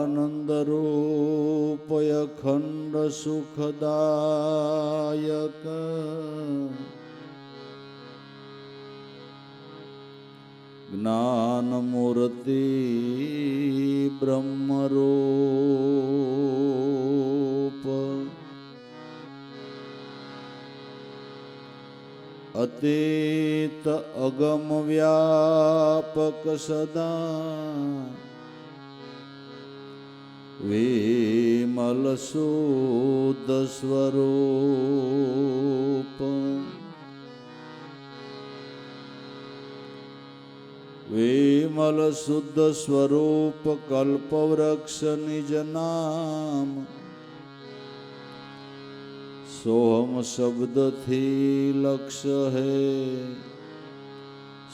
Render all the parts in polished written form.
સચ્ચિદાનંદ રૂપય ખંડ સુખદાયક જ્ઞાનમૂર્તિ બ્રહ્મરૂપ અતીત અગમ વ્યાપક સદા વિમલ શુદ્ધ સ્વરૂપ વિમલ શુદ્ધ સ્વરૂપ કલ્પવૃક્ષ નિજ નામ સોહમ શબ્દથી લક્ષ્ય હે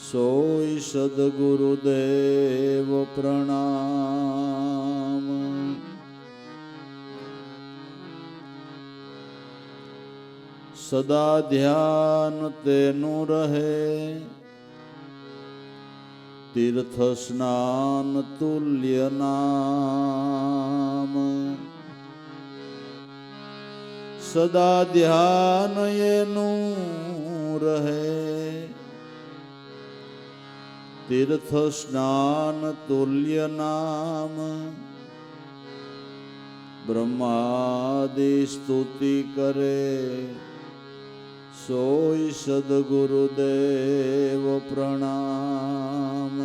સોય સદગુરુદેવ પ્રણામ સદા ધ્યાન તેનું રહે તીર્થ સ્નાન તુલ્ય નામ સદા ધ્યાન એનું રહે તીર્થ સ્નાન તુલ્ય નામ બ્રહ્માદિ સ્તુતિ કરે સોય સદગુરુદેવ પ્રણામ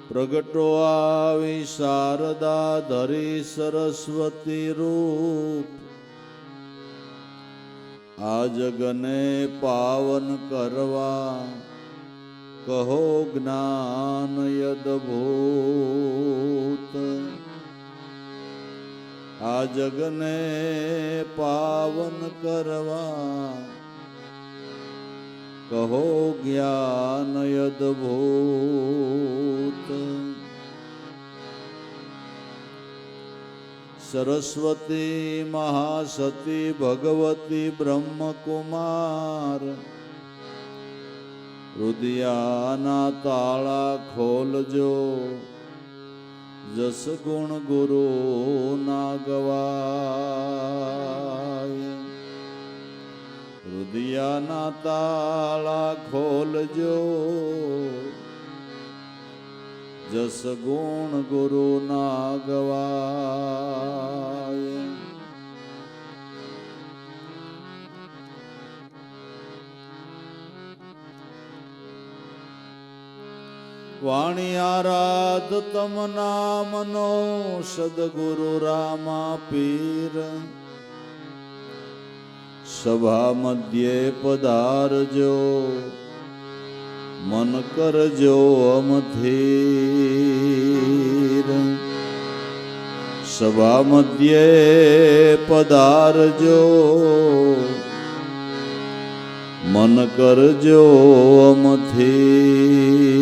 પ્રગટો આવી શારદા ધરી સરસ્વતી રૂપ આ જગને પાવન કરવા કહો જ્ઞાન યદભૂત આ જગને પાવન કરવા કહો જ્ઞાન યદભૂત સરસ્વતી મહાસતી ભગવતી બ્રહ્મકુમાર હૃદયાના તાળા ખોલજો જસ ગુણ ગુરુ ના ગવાય હૃદયાના તાળા ખોલજો જસ ગુણ ગુરુ ના ગવાય વાણી આરાધ તમ નામનો સદગુરુ રામા પીર સભા મધ્યે પધારજો મન કરજો અમથીર સભા મધ્યે પધારજો મન કરજો અમથીર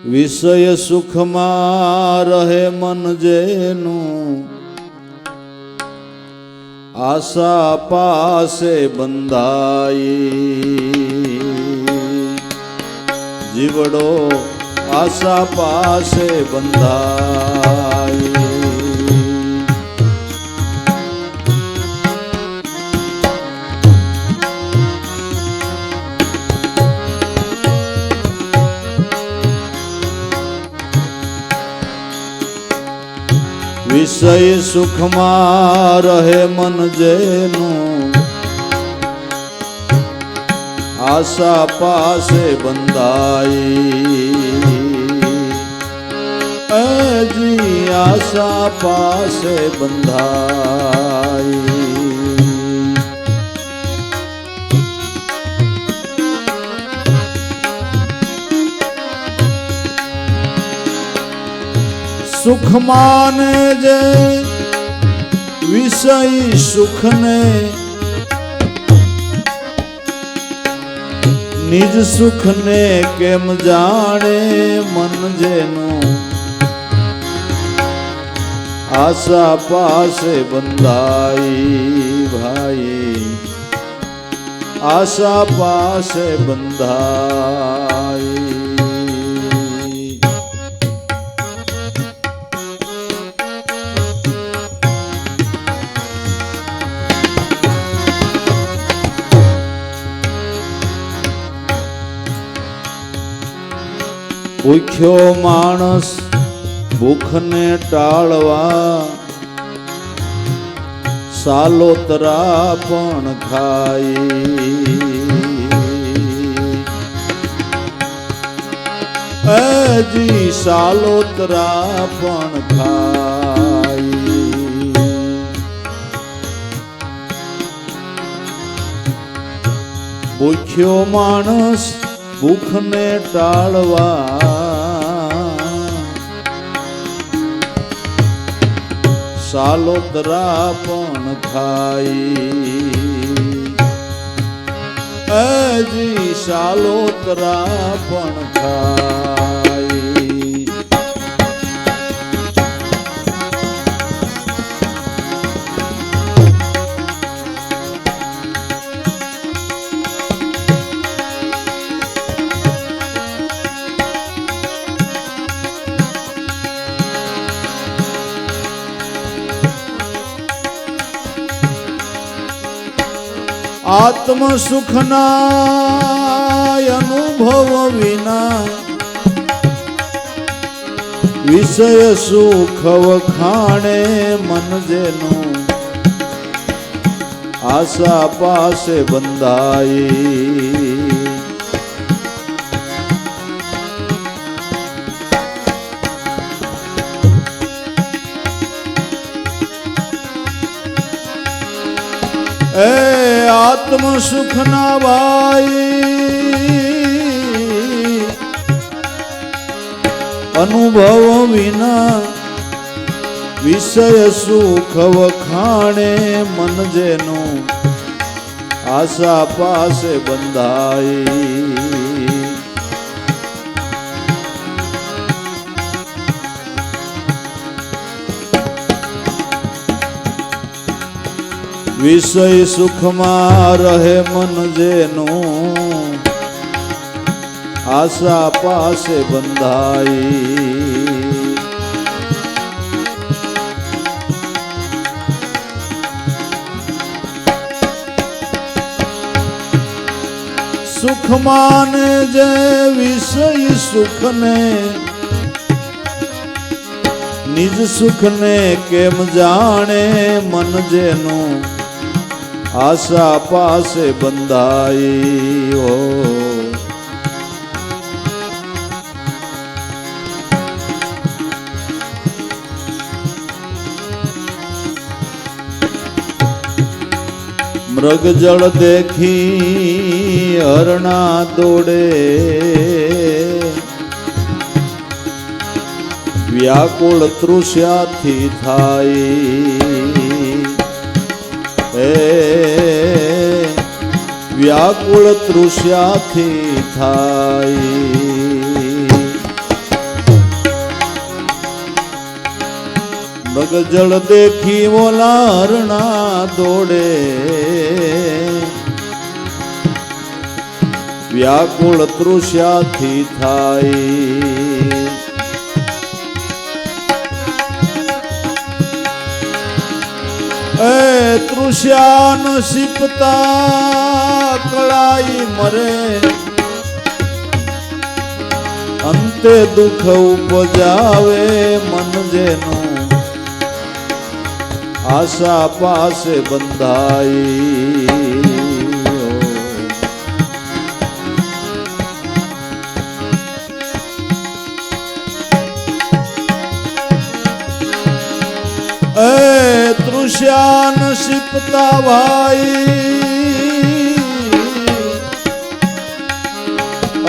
વિષય સુખમાં રહે મન જેનું આશા પાસે બંધાઈ જીવડો આશા પાસે બંધાઈ વિષય સુખમાં રહે મન જેનું આશા પાસે બંધાઈ જી આશા પાસે બંધાઈ સુખ માને જે વિષય સુખને નિજ સુખ ને કેમ જાણે મન જેનું આશા પાસે બંધાઈ ભાઈ આશા પાસે બંધાઈ ભૂખ્યો માણસ ભૂખને ટાળવા સાલોતરા પણ ખાય હજી સાલોતરા પણ ખાય ભૂખ્યો માણસ ભૂખને ટાળવા સાલોતરા પણ ખાય હજી સાલોતરા પણ ખાય આત્મ સુખના અનુભવ વિના વિષય સુખ વખાણે મન જેનું આશા પાસે બંધાઈ એ આત્મ સુખ ના ભાઈ અનુભવ વિના વિષય સુખ વખાણે મન જેનું આશા પાસે બંધાઈ વિષય સુખમાં રહે મન જેનું આશા પાસે બંધાઈ સુખમાં જે વિષય સુખને નિજ સુખને કેમ જાણે મન જેનું આશા પાસે બંધાઈ હો મૃગ જળ દેખી હરણા દોડે વ્યાકુળ તૃષ્યાથી થાય વ્યાકુળ તૃષ્યાથી થાય મૃગ જળ દેખી ઓલા હરણા દોડે વ્યાકુળ તૃષ્યાથી થાય તૃષ્યાન શીપતા કળાઈ મરે અંતે દુઃખ ઉપજાવે મન જેનું આશા પાસે બંધાઈ તૃષ્યાન શીપતા ભાઈ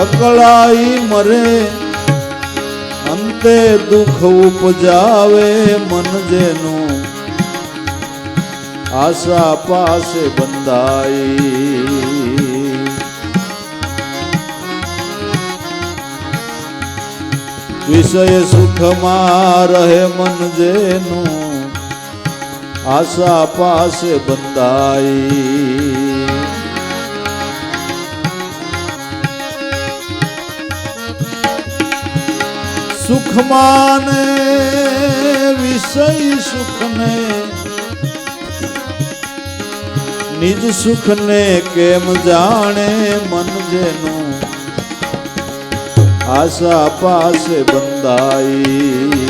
અકળાઈ મરે અંતે દુઃખ ઉપજાવે મન જેનું આશા પાસે બંધાઈ વિષય સુખમાં રહે મન જેનું આશા પાસે બંધાઈ સુખમાં ને વિષય સુખને નિજ સુખને કેમ જાણે મન જેનું આશા પાસે બંધાઈ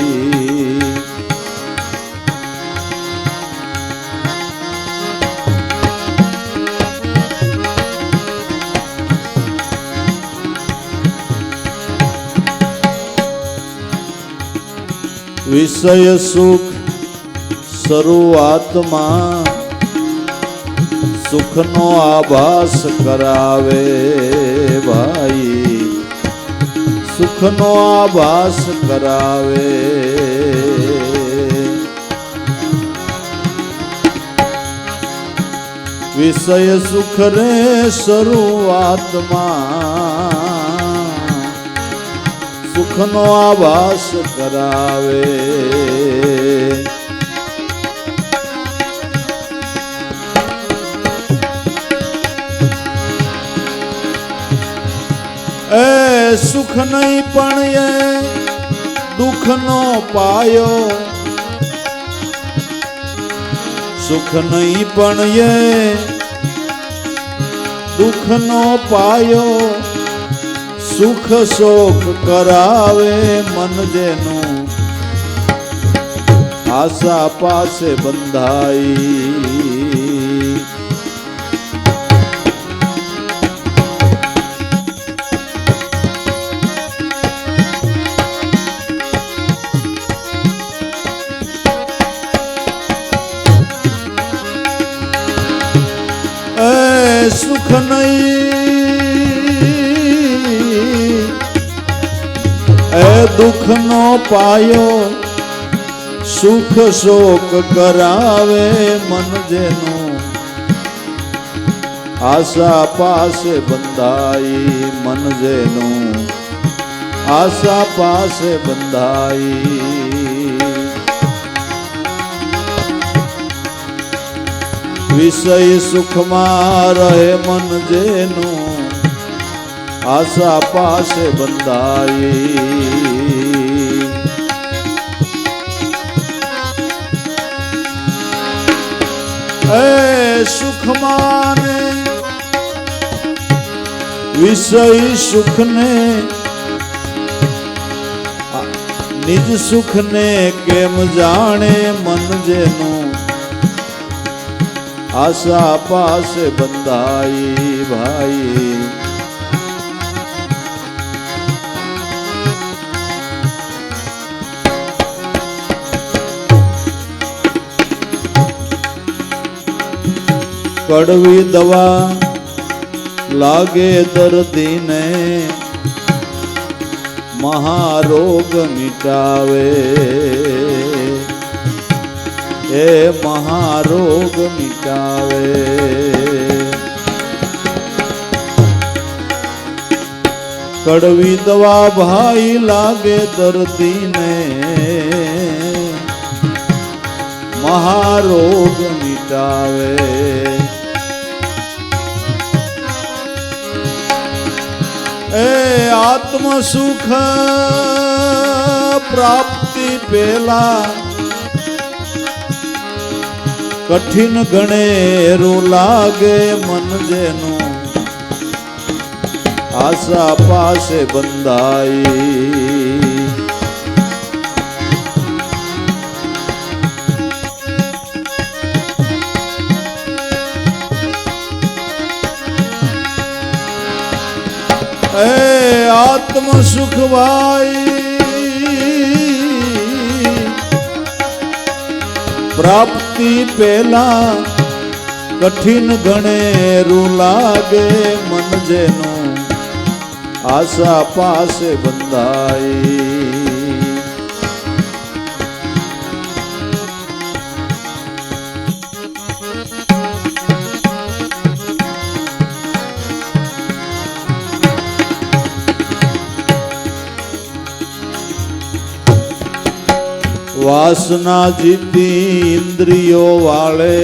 વિષય સુખ શરૂઆતમાં સુખનો આભાસ કરાવે ભાઈ સુખનો આભાસ કરાવે વિષય સુખ રે શરૂઆતમાં સુખનો આભાસ કરાવે એ સુખ નહીં પણ એ દુઃખનો પાયો સુખ નહીં પણ એ દુઃખનો પાયો સુખ શોક કરાવે મન જેનું આશા પાસે બંધાઈ સુખ નહીં એ દુઃખનો પાયો સુખ શોક કરાવે મન જેનું આશા પાસે બંધાઈ મન જેનું આશા પાસે બંધાઈ વિષય સુખમાં રહે મન જેનું આશા પાસે બંધાઈ એ સુખમાં ને વિષય સુખને નિજ સુખને કેમ જાણે મન જેનું આશા પાસે બંધાઈ ભાઈ કડવી દવા લાગે દર્દીને મહારોગ મિટાવે એ મહારોગ મિટાવે કડવી દવા ભાઈ લાગે દર્દીને મહારોગ મિટાવે એ આત્મ સુખ પ્રાપ્તિ પેલા કઠિન ગણેરું લાગે મન જેનું આશા પાસે બંધાઈ એ આત્મ સુખ ભાઈ પ્રાપ્તિ પેલા કઠિન ગણેરું લાગે મન જેનું આશા પાસે બંધાઈ વાસના જીતી ઇન્દ્રિયો વાળે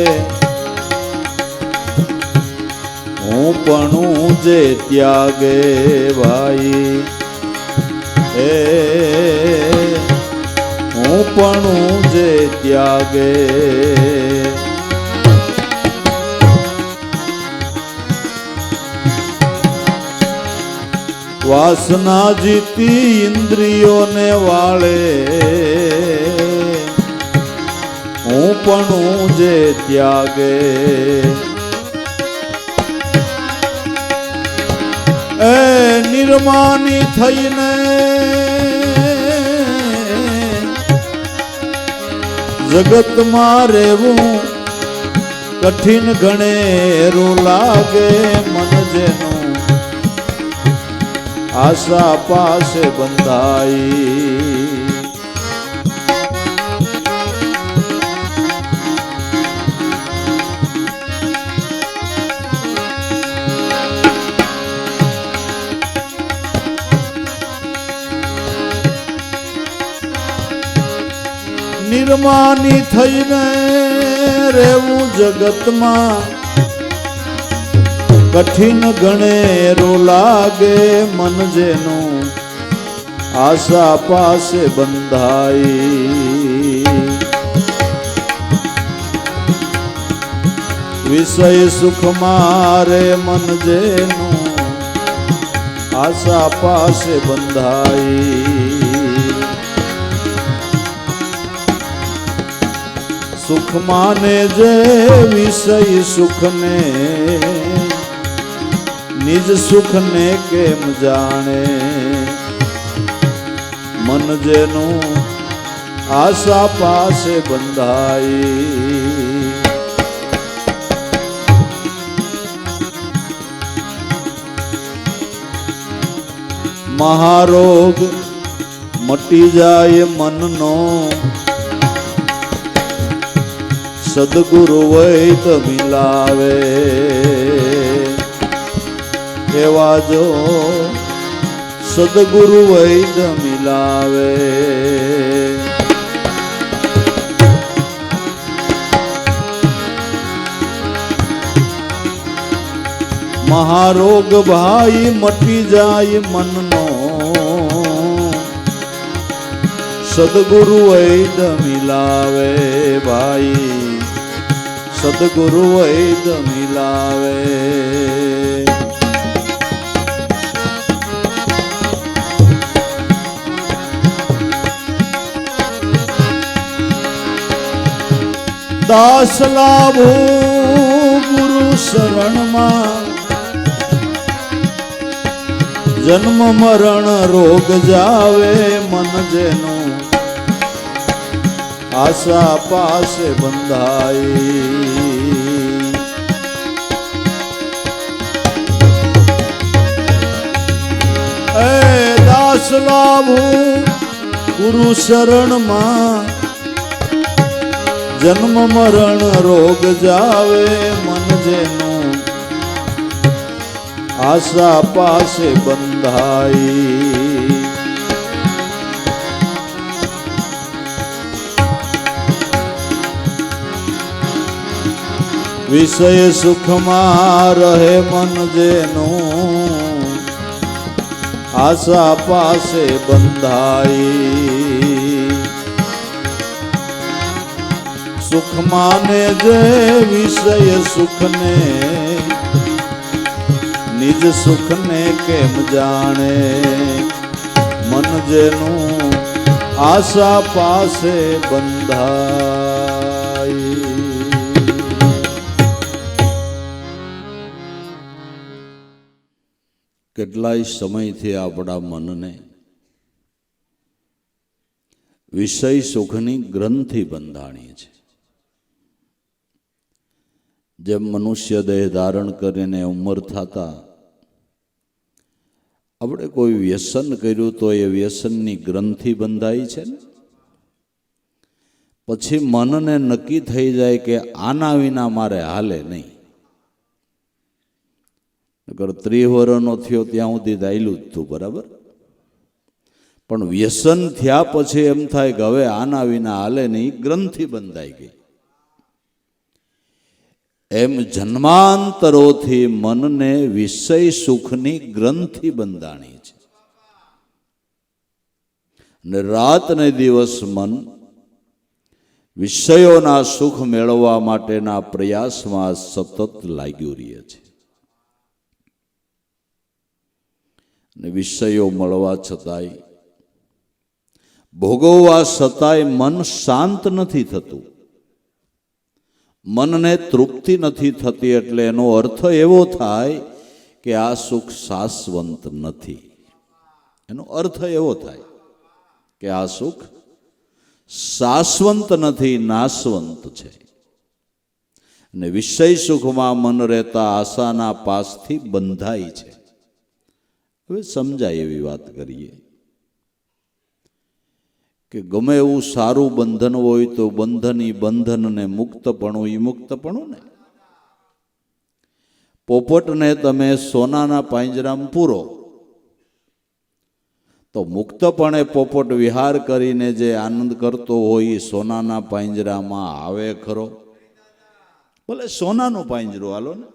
હું પણ જે ત્યાગે ભાઈ એ હું પણ જે ત્યાગે વાસના જીતી ઇન્દ્રિયોને વાળે હું પણ જે ત્યાગે એ નિર્માની થઈને જગતમાં રહેવું કઠિન ઘણેરું લાગે મન જેનું આશા પાસે બંધાઈ નિર્માની થઈને રહેવું જગતમાં કઠિન ઘણેરું લાગે મન જેનું આશા પાસે બંધાઈ વિષય સુખ મારે મન જેનું આશા પાસે બંધાઈ સુખ માને જે વિષય સુખને નિજ સુખને કેમ જાણે મન જેનું આશા પાસે બંધાઈ મહારોગ મટી જાય મનનો સદગુરુ વૈદ મિલાવે એવા જો સદગુરુ વૈદ મિલાવે મહારોગ ભાઈ મટી જાય મનનો સદગુરુ વૈદ મિલાવે ભાઈ સદગુરુ વૈદ મિલાવે દાસ લાભો ગુરુ શરણમાં જન્મ મરણ રોગ જાવે મન જેનું આશા પાસે બંધાઈ એ દાસ લાભો ગુરુ શરણમાં જન્મ મરણ રોગ જાવે મન જેનું આશા પાસે બંધાઈ વિષય સુખમાં રહે મન જેનું આશા પાસે બંધાઈ સુખ માને જે વિષય સુખને નિજ સુખને કેમ જાણે મન જેનું આશા પાસે બંધાઈ કેટલાય સમયથી આપણા મનને વિષય સુખની ગ્રંથિ બંધાણી છે. જેમ મનુષ્ય દેહ ધારણ કરીને ઉંમર થતા આપણે કોઈ વ્યસન કર્યું તો એ વ્યસનની ગ્રંથિ બંધાઈ છે ને પછી મનને નક્કી થઈ જાય કે આના વિના મારે હાલે નહીં. નકર 30 વર્ષનો થયો ત્યાં સુધી દાયલું જ તું બરાબર. પણ વ્યસન થયા પછી એમ થાય કે હવે આના વિના હાલે નહીં, ગ્રંથિ બંધાઈ ગઈ. એમ જન્માંતરોથી મનને વિષય સુખની ગ્રંથિ બંધાણી છે, અને રાત ને દિવસ મન વિષયોના સુખ મેળવવા માટેના પ્રયાસમાં સતત લાગ્યું રહે છે. અને વિષયો મળવા છતાંય, ભોગવવા છતાંય મન શાંત નથી થતું, મનને તૃપ્તિ નથી થતી. એટલે એનો અર્થ એવો થાય કે આ સુખ શાશ્વત નથી. એનો અર્થ એવો થાય કે આ સુખ શાશ્વત નથી, નાશવંત છે. અને વિષય સુખમાં મન રહેતા આશાના પાસથી બંધાય છે. હવે સમજાય એવી વાત કરીએ કે ગમે એવું સારું બંધન હોય તો બંધન ને મુક્તપણું, એ મુક્તપણું ને. પોપટને તમે સોનાના પાંજરામાં પૂરો તો મુક્તપણે પોપટ વિહાર કરીને જે આનંદ કરતો હોય એ સોનાના પાંજરામાં આવે ખરો? ભલે સોનાનું પાંજરું હાલો ને,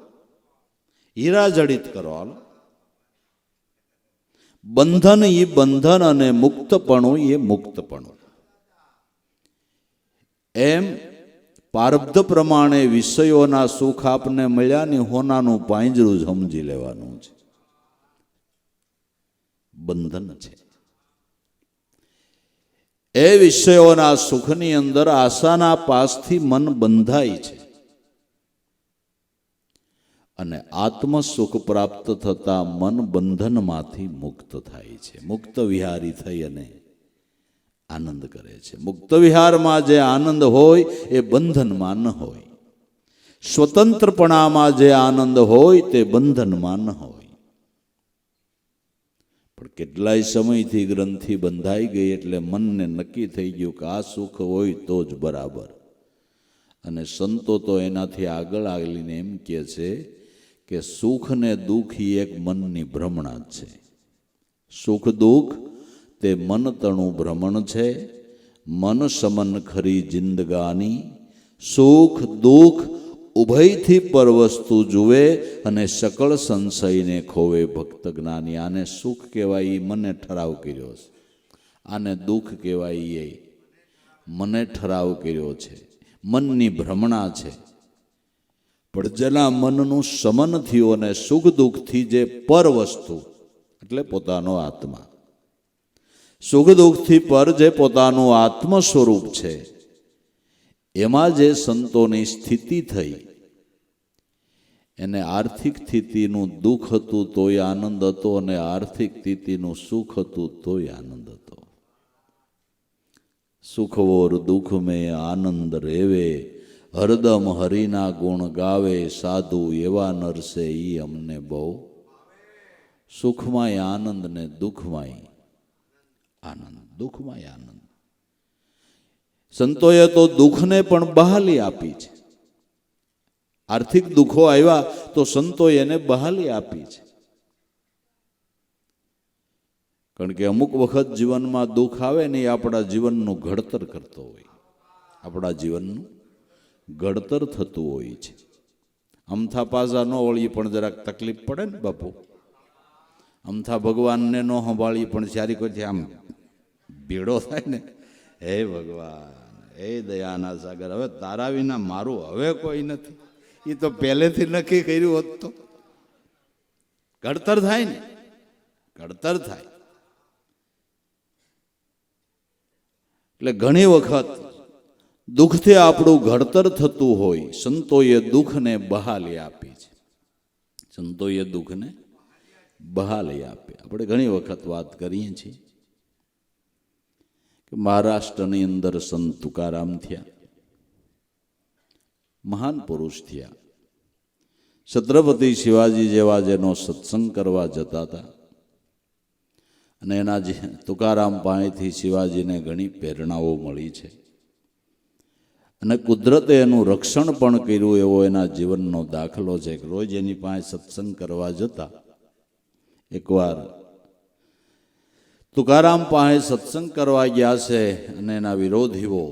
હીરા જડિત કરો હાલો. બંધન એ બંધન અને મુક્તપણું એ મુક્તપણું. એમ પારબ્ધ પ્રમાણે વિષયોના સુખ આપને મળ્યા ને હોનાનું પાંજરું જ સમજી લેવાનું છે, બંધન છે. એ વિષયોના સુખની અંદર આશાના પાસથી મન બંધાય છે, અને આત્મ સુખ પ્રાપ્ત થતા મન બંધનમાંથી મુક્ત થાય છે. મુક્ત વિહારી થઈ અને આનંદ કરે છે. મુક્ત વિહારમાં જે આનંદ હોય એ બંધનમાં ન હોય. સ્વતંત્રપણામાં જે આનંદ હોય તે બંધનમાં ન હોય. પણ કેટલાય સમયથી ગ્રંથિ બંધાઈ ગઈ એટલે મનને નક્કી થઈ ગયું કે આ સુખ હોય તો જ બરાબર. અને સંતો તો એનાથી આગળ આગળને એમ કહે છે કે સુખ ને દુઃખ એ એક મનની ભ્રમણા જ છે. સુખ દુઃખ તે મન તણું ભ્રમણ છે. મન સમન ખરી જિંદગાની, સુખ દુઃખ ઉભયથી પર વસ્તુ જુએ અને સકળ સંશયને ખોવે ભક્ત જ્ઞાની. આને સુખ કહેવાય એ મને ઠરાવ કર્યો છે, આને દુઃખ કહેવાય એ મને ઠરાવ કર્યો છે. મનની ભ્રમણા છે. પણ જેના મનનું સમન થયું અને સુખ દુઃખથી જે પર વસ્તુ એટલે પોતાનો આત્મા, સુખ દુઃખથી પર જે પોતાનું આત્મ સ્વરૂપ છે, એમાં જે સંતોની સ્થિતિ થઈ, એને આર્થિક સ્થિતિનું દુઃખ હતું તોય આનંદ હતો, અને આર્થિક સ્થિતિનું સુખ હતું તોય આનંદ હતો. સુખવોર દુઃખ મેં આનંદ રેવે, હરદમ હરિના ગુણ ગાવે, સાધુ એવા નરસે ઈ અમને બહુ. સુખમાંય આનંદ ને દુઃખમાંય આનંદ, દુઃખમાંય આનંદ. સંતોએ તો દુઃખને પણ બહાલી આપી છે. આર્થિક દુઃખો આવ્યા તો સંતોએ એને બહાલી આપી છે. કારણ કે અમુક વખત જીવનમાં દુઃખ આવે ને એ આપણા જીવનનું ઘડતર કરતો હોય, આપણા જીવનનું ઘડતર થતું હોય છે. અમથા પાઝા ન વળીએ પણ જરાક તકલીફ પડે ને બાપુ. અમથા ભગવાનને ન સંભાળીએ પણ જ્યારે કોઈથી આમ ભીડો થાય ને, હે ભગવાન, હે દયાના સાગર, હવે તારા વિના મારું હવે કોઈ નથી, એ તો પહેલેથી નક્કી કર્યું હોત તો ઘડતર થાય ને, ઘડતર થાય. એટલે ઘણી વખત દુઃખથી આપણું ઘડતર થતું હોય. સંતોએ દુઃખને બહાલી આપી છે, સંતોએ દુઃખને બહાલી આપી. આપણે ઘણી વખત વાત કરીએ છીએ કે મહારાષ્ટ્રની અંદર સંત તુકારામ થયા, મહાન પુરુષ થયા. છત્રપતિ શિવાજી જેવા જેનો સત્સંગ કરવા જતા હતા, અને એના જે તુકારામ પાસેથી શિવાજીને ઘણી પ્રેરણાઓ મળી છે, અને કુદરતે એનું રક્ષણ પણ કર્યું એવો એના જીવનનો દાખલો છે. રોજ એની પાસે સત્સંગ કરવા જતા. એકવાર તુકારામ પાસે સત્સંગ કરવા ગયા છે અને એના વિરોધીઓ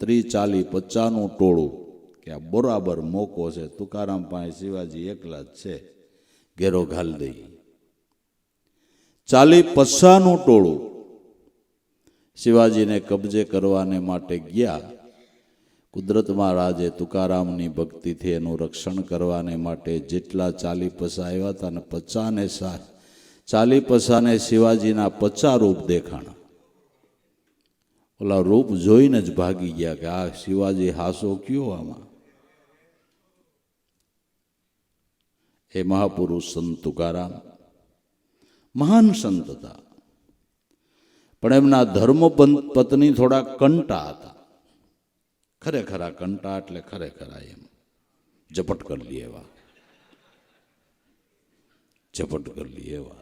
30, 40, 50નું ટોળું કે આ બરાબર મોકો છે, તુકારામ પાસે શિવાજી એકલા જ છે, ઘેરો ઘાલ દઈ. 40, 50નું ટોળું શિવાજીને કબજે કરવાને માટે ગયા. કુદરતમાં રાજે તુકારામની ભક્તિથી એનું રક્ષણ કરવાને માટે જેટલા 40, 50 આવ્યા હતા ને 40, 50ને શિવાજીના 50 રૂપ દેખાણા. ઓલા રૂપ જોઈને જ ભાગી ગયા કે આ શિવાજી હાસો કયો આમાં. એ મહાપુરુષ સંત તુકારામ મહાન સંત હતા, પણ એમના ધર્મ પત્ની થોડા કંટા હતા. ખરેખરા કંટા એટલે ખરેખરા એમ ઝપટ કરી લે એવા, ઝપટ કરી લે એવા.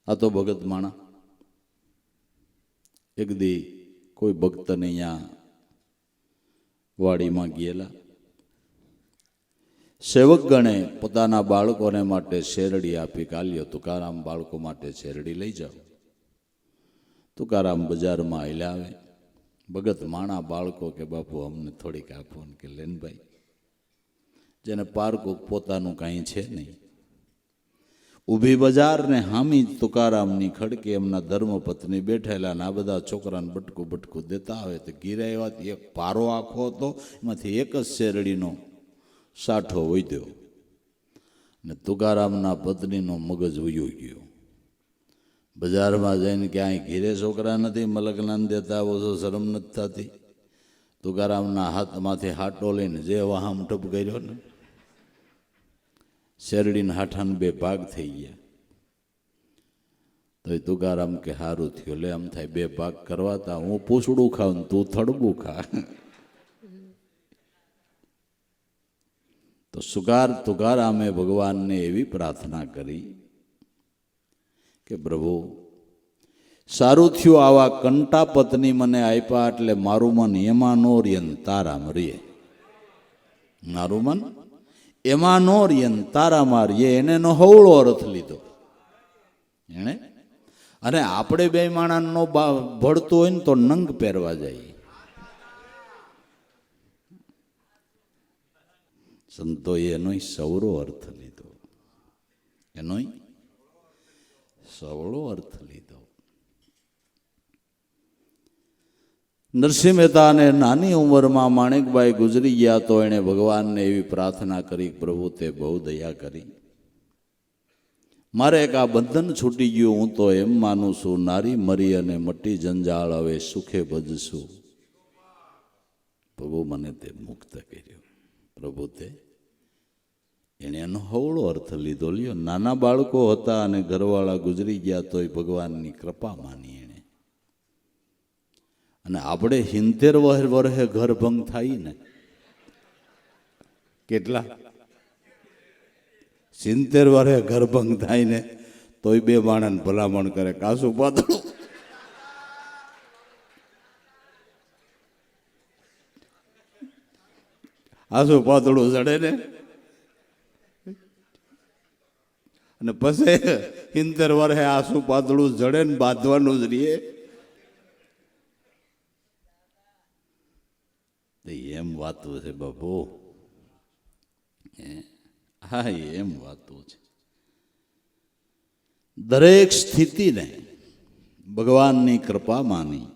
આ તો ભગત માણા એક દી કોઈ ભક્તને અહીંયા વાડીમાં ગયેલા. સેવકગણે પોતાના બાળકોને માટે શેરડી આપી, કાલ્યો તુકારામ બાળકો માટે શેરડી લઈ જાઓ. તુકારામ બજારમાં આવેલા આવે. ભગત માણા બાળકો કે બાપુ અમને થોડીક આપો કે લેનભાઈ, જેને પારકો પોતાનું કાંઈ છે નહીં. ઊભી બજાર ને હામી તુકારામની ખડકે એમના ધર્મપત્ની બેઠેલા ને આ બધા છોકરાને બટકું બટકું દેતા આવે. તો ગિરાયવાથી એક પારો આખો હતો, એમાંથી એક જ શેરડીનો સાઠો વધ્યો ને તુકારામના પત્નીનો મગજ વયો ગયો. બજારમાં જઈને ક્યાંય ઘીરે છોકરા નથી મલકનાન દેતા, ઓછો શરમ નથી થતી. તુકારામના હાથમાંથી હાટો લઈને જે વાહમ ટપ કર્યો ને, શેરડીના હાઠાને 2 ભાગ થઈ ગયા. તો એ તુકારામ કે સારું થયું, લે આમ થાય 2 ભાગ કરવાતા, હું પૂછડું ખાઉં ને તું થડબું ખા. તો તુકારામે ભગવાનને એવી પ્રાર્થના કરી કે પ્રભુ સારું થયું આવા કંટા પત્ની મને આપ્યા, એટલે મારું મન એમાં નો રે તારામાં રે. મારું મન એમાં નો રે તારામાં રે. એને નો હવળો અર્થ લીધો એને. અને આપણે 2 માણસનો ભળતો હોય ને તો નંગ પહેરવા જાય. સંતોએ એનો સવળો અર્થ લીધો, એનો સવળો અર્થ લીધો. નરસિંહ મહેતાને નાની ઉંમરમાં માણેકબાઈ ગુજરી ગયા તો એણે ભગવાનને એવી પ્રાર્થના કરી, પ્રભુ તે બહુ દયા કરી, મારે એક આ બંધન છૂટી ગયું. હું તો એમ માનું છું નારી મરી અને મટી જંજાળ, હવે સુખે ભજશું. પ્રભુ મને તે મુક્ત કર્યો. પ્રભુ તે એણે એનો હવળો અર્થ લીધો. લ્યો, નાના બાળકો હતા અને ઘરવાળા ગુજરી ગયા તોય ભગવાનની કૃપા માની એણે. અને આપણે 70 વર્ષે ઘર ભંગ થાય ને, કેટલા 70 વર્ષે ઘર ભંગ થાય ને તોય 2 માણસને ભલામણ કરે, કાસું પાતળું આસું પાતળું ચડે ને, અને પછી 70 વર્ષે આસું પાતળું જડે ને બાંધવાનું જ રહીએ. એમ વાતું છે બાપુ, હા એમ વાતું છે. દરેક સ્થિતિને ભગવાનની કૃપા માની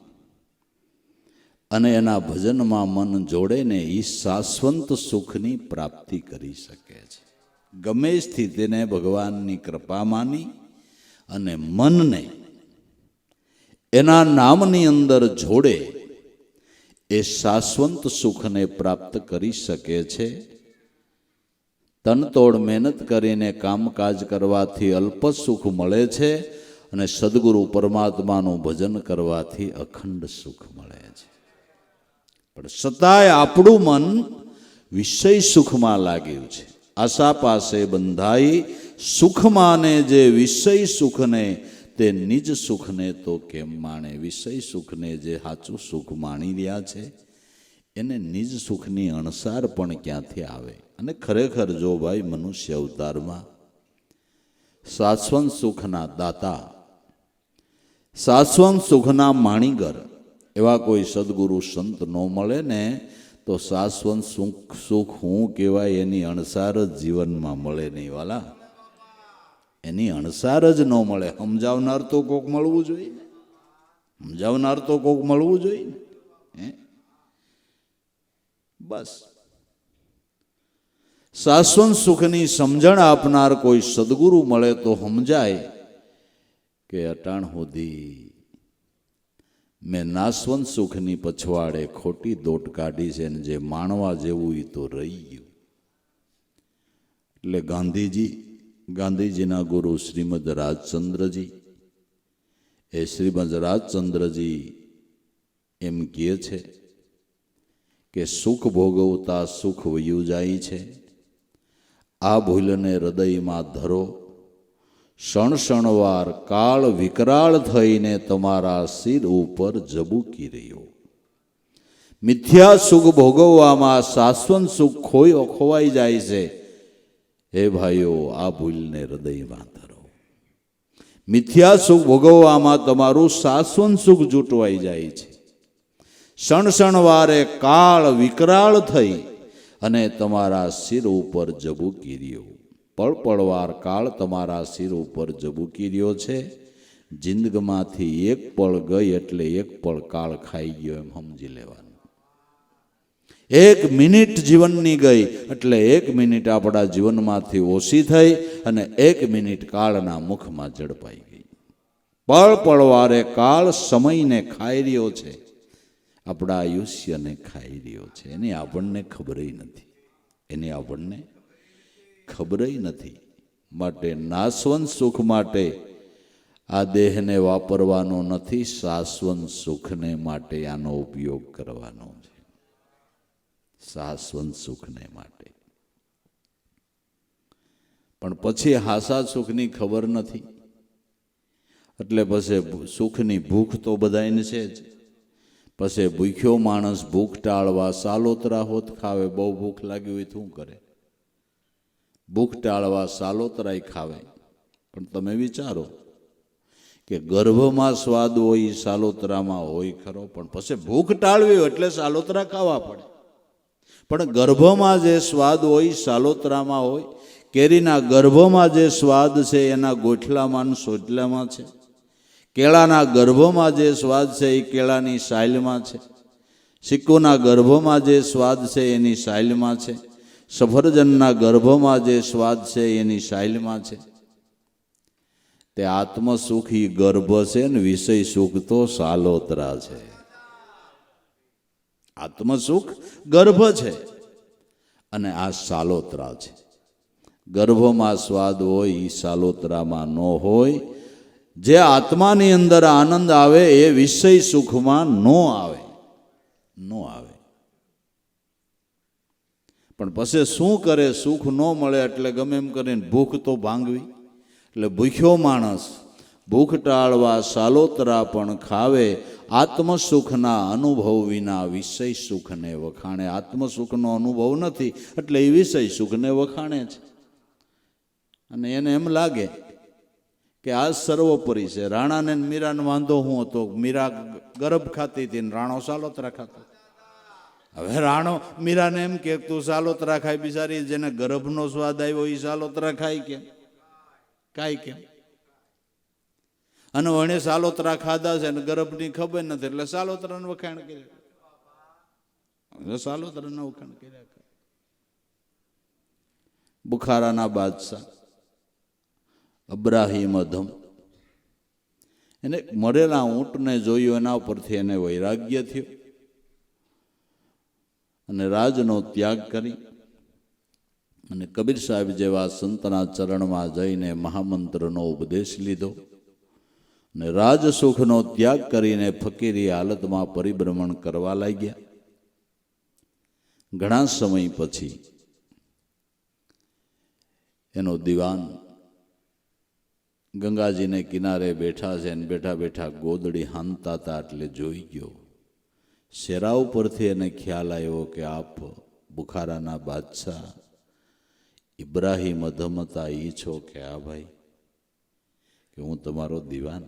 અને એના ભજનમાં મન જોડે ને એ શાશ્વત સુખની પ્રાપ્તિ કરી શકે છે. ગમે સ્થિતિને ભગવાનની કૃપા માની અને મનને એના નામની અંદર જોડે એ શાશ્વત સુખને પ્રાપ્ત કરી શકે છે. તનતોડ મહેનત કરીને કામકાજ કરવાથી અલ્પ સુખ મળે છે અને સદગુરુ પરમાત્માનું ભજન કરવાથી અખંડ સુખ મળે છે. પણ છતાંય આપણું મન વિષય સુખમાં લાગ્યું છે. આશા પાસે બંધાઈ સુખ માને જે વિષય સુખને, તે નિજ સુખને તો કેમ માણે. વિષય સુખને જે સાચું સુખ માણી રહ્યા છે એને નિજ સુખની અણસાર પણ ક્યાંથી આવે. અને ખરેખર જો ભાઈ મનુષ્ય અવતારમાં શાશ્વત સુખના દાતા, શાશ્વત સુખના માણીગર એવા કોઈ સદગુરુ સંત ન મળે ને તો શાશ્વત સુખ હું કહેવાય એની અણસાર જ જીવનમાં મળે નહીં વાલા, એની અણસાર જ ન મળે. સમજાવનાર તો કોક મળવું જોઈએ ને, સમજાવનાર તો કોક મળવું જોઈએ ને. બસ શાશ્વત સુખની સમજણ આપનાર કોઈ સદગુરુ મળે તો સમજાય કે અટાણ સુધી મેં નાશવંત સુખની પછવાડે ખોટી દોટ કાઢી છે ને જે માણવા જેવું એ તો રહી ગયું. એટલે ગાંધીજીના ગુરુ શ્રીમદ રાજચંદ્રજી, એ શ્રીમદ રાજચંદ્રજી એમ કહે છે કે સુખ ભોગવતા સુખ વયું જાય છે, આ ભૂલને હૃદયમાં ધરો, ક્ષણવાર કાળ વિકરાળ થઈને તમારા શિર ઉપર જબૂકી રહ્યો. મિથ્યા સુખ ભોગવવામાં શાશ્વત સુખ ખોવાઈ જાય છે. હે ભાઈઓ, આ ભૂલને હૃદયમાં ધરો. મિથ્યા સુખ ભોગવવામાં તમારું શાશ્વત સુખ જૂટવાઈ જાય છે. ક્ષણવારે કાળ વિકરાળ થઈ અને તમારા શિર ઉપર જબૂકી રહ્યો. પળવાર કાળ તમારા શિર ઉપર જબૂકી રહ્યો છે. જિંદગીમાંથી એક પળ ગઈ એટલે એક પળ કાળ ખાઈ ગયો એમ સમજી લેવાનું. એક મિનિટ જીવનની ગઈ એટલે એક મિનિટ આપણા જીવનમાંથી ઓછી થઈ અને એક મિનિટ કાળના મુખમાં ઝડપાઈ ગઈ. પળવારે કાળ સમયને ખાઈ રહ્યો છે, આપણા આયુષ્યને ખાઈ રહ્યો છે. એની આપણને ખબર નથી, એની આપણને ખબર નથી. માટે નાશવંત સુખ માટે આ દેહને વાપરવાનો નથી, શાશ્વત સુખને માટે આનો ઉપયોગ કરવાનો છે. શાશ્વત સુખને માટે. પણ પછી હાસા સુખની ખબર નથી, એટલે પછી સુખની ભૂખ તો બધાને છે જ. પછી ભૂખ્યો માણસ ભૂખ ટાળવા સાલોતરા હોત ખાવે. બહુ ભૂખ લાગી હોય શું કરે? ભૂખ ટાળવા સાલોતરાય ખાવે. પણ તમે વિચારો કે ગર્ભમાં સ્વાદ હોય એ સાલોતરામાં હોય ખરો, પણ પછી ભૂખ ટાળવી હોય એટલે સાલોતરા ખાવા પડે. પણ ગર્ભમાં જે સ્વાદ હોય સાલોતરામાં હોય. કેરીના ગર્ભમાં જે સ્વાદ છે એના ગોઠલામાં સોટલામાં છે. કેળાના ગર્ભમાં જે સ્વાદ છે એ કેળાની સાયલમાં છે. સિક્કોના ગર્ભમાં જે સ્વાદ છે એની સાયલમાં છે. સફરજનના ગર્ભમાં જે સ્વાદ છે એની સાયલમાં છે. તે આત્મસુખ ઈ ગર્ભ છે ને વિષય સુખ તો સાલોતરા છે. આત્મસુખ ગર્ભ છે અને આ સાલોતરા છે. ગર્ભમાં સ્વાદ હોય એ સાલોતરામાં ન હોય. જે આત્માની અંદર આનંદ આવે એ વિષય સુખમાં ન આવે. પણ પછી શું કરે? સુખ ન મળે એટલે ગમે એમ કરીને ભૂખ તો ભાંગવી. એટલે ભૂખ્યો માણસ ભૂખ ટાળવા સાલોતરા પણ ખાવે. આત્મસુખના અનુભવ વિના વિષય સુખને વખાણે. આત્મસુખનો અનુભવ નથી એટલે એ વિષય સુખને વખાણે છે. અને એને એમ લાગે કે આ સર્વોપરી છે. રાણાને મીરાને વાંધો શું હતો? મીરા ગરબ ખાતી હતી ને રાણો સાલોતરા ખાતો. હવે રાણો મીરાને એમ કે તું સાલોતરા ખાય. બિચારી જેને ગર્ભનો સ્વાદ આવ્યો એ સાલોતરા ખાય કેમ? કાંઈ કેમ? અને વણે સાલોતરા ખાધા છે ને ગર્ભની ખબર નથી એટલે સાલોતરાને વખાણ કર્યા. સાલોતરાના વખાણ કર્યા. બુખારાના બાદશાહ અબ્રાહીમ અધમ, એને મરેલા ઊંટને જોયું, એના ઉપરથી એને વૈરાગ્ય થયો અને રાજનો ત્યાગ કરી અને કબીર સાહેબ જેવા સંતના ચરણમાં જઈને મહામંત્રનો ઉપદેશ લીધો અને રાજસુખનો ત્યાગ કરીને ફકીરી હાલતમાં પરિભ્રમણ કરવા લાગ્યા. ઘણા સમય પછી એનો દિવાન ગંગાજીને કિનારે બેઠા છે ને બેઠા બેઠા ગોદડી હાંતા હતા એટલે જોઈ ગયો. શેરા ઉપરથી એને ખ્યાલ આવ્યો કે આપ બુખારાના બાદશાહ ઇબ્રાહીમ અધમ હતા. એ છો કે? આ ભાઈ કે હું તમારો દીવાન.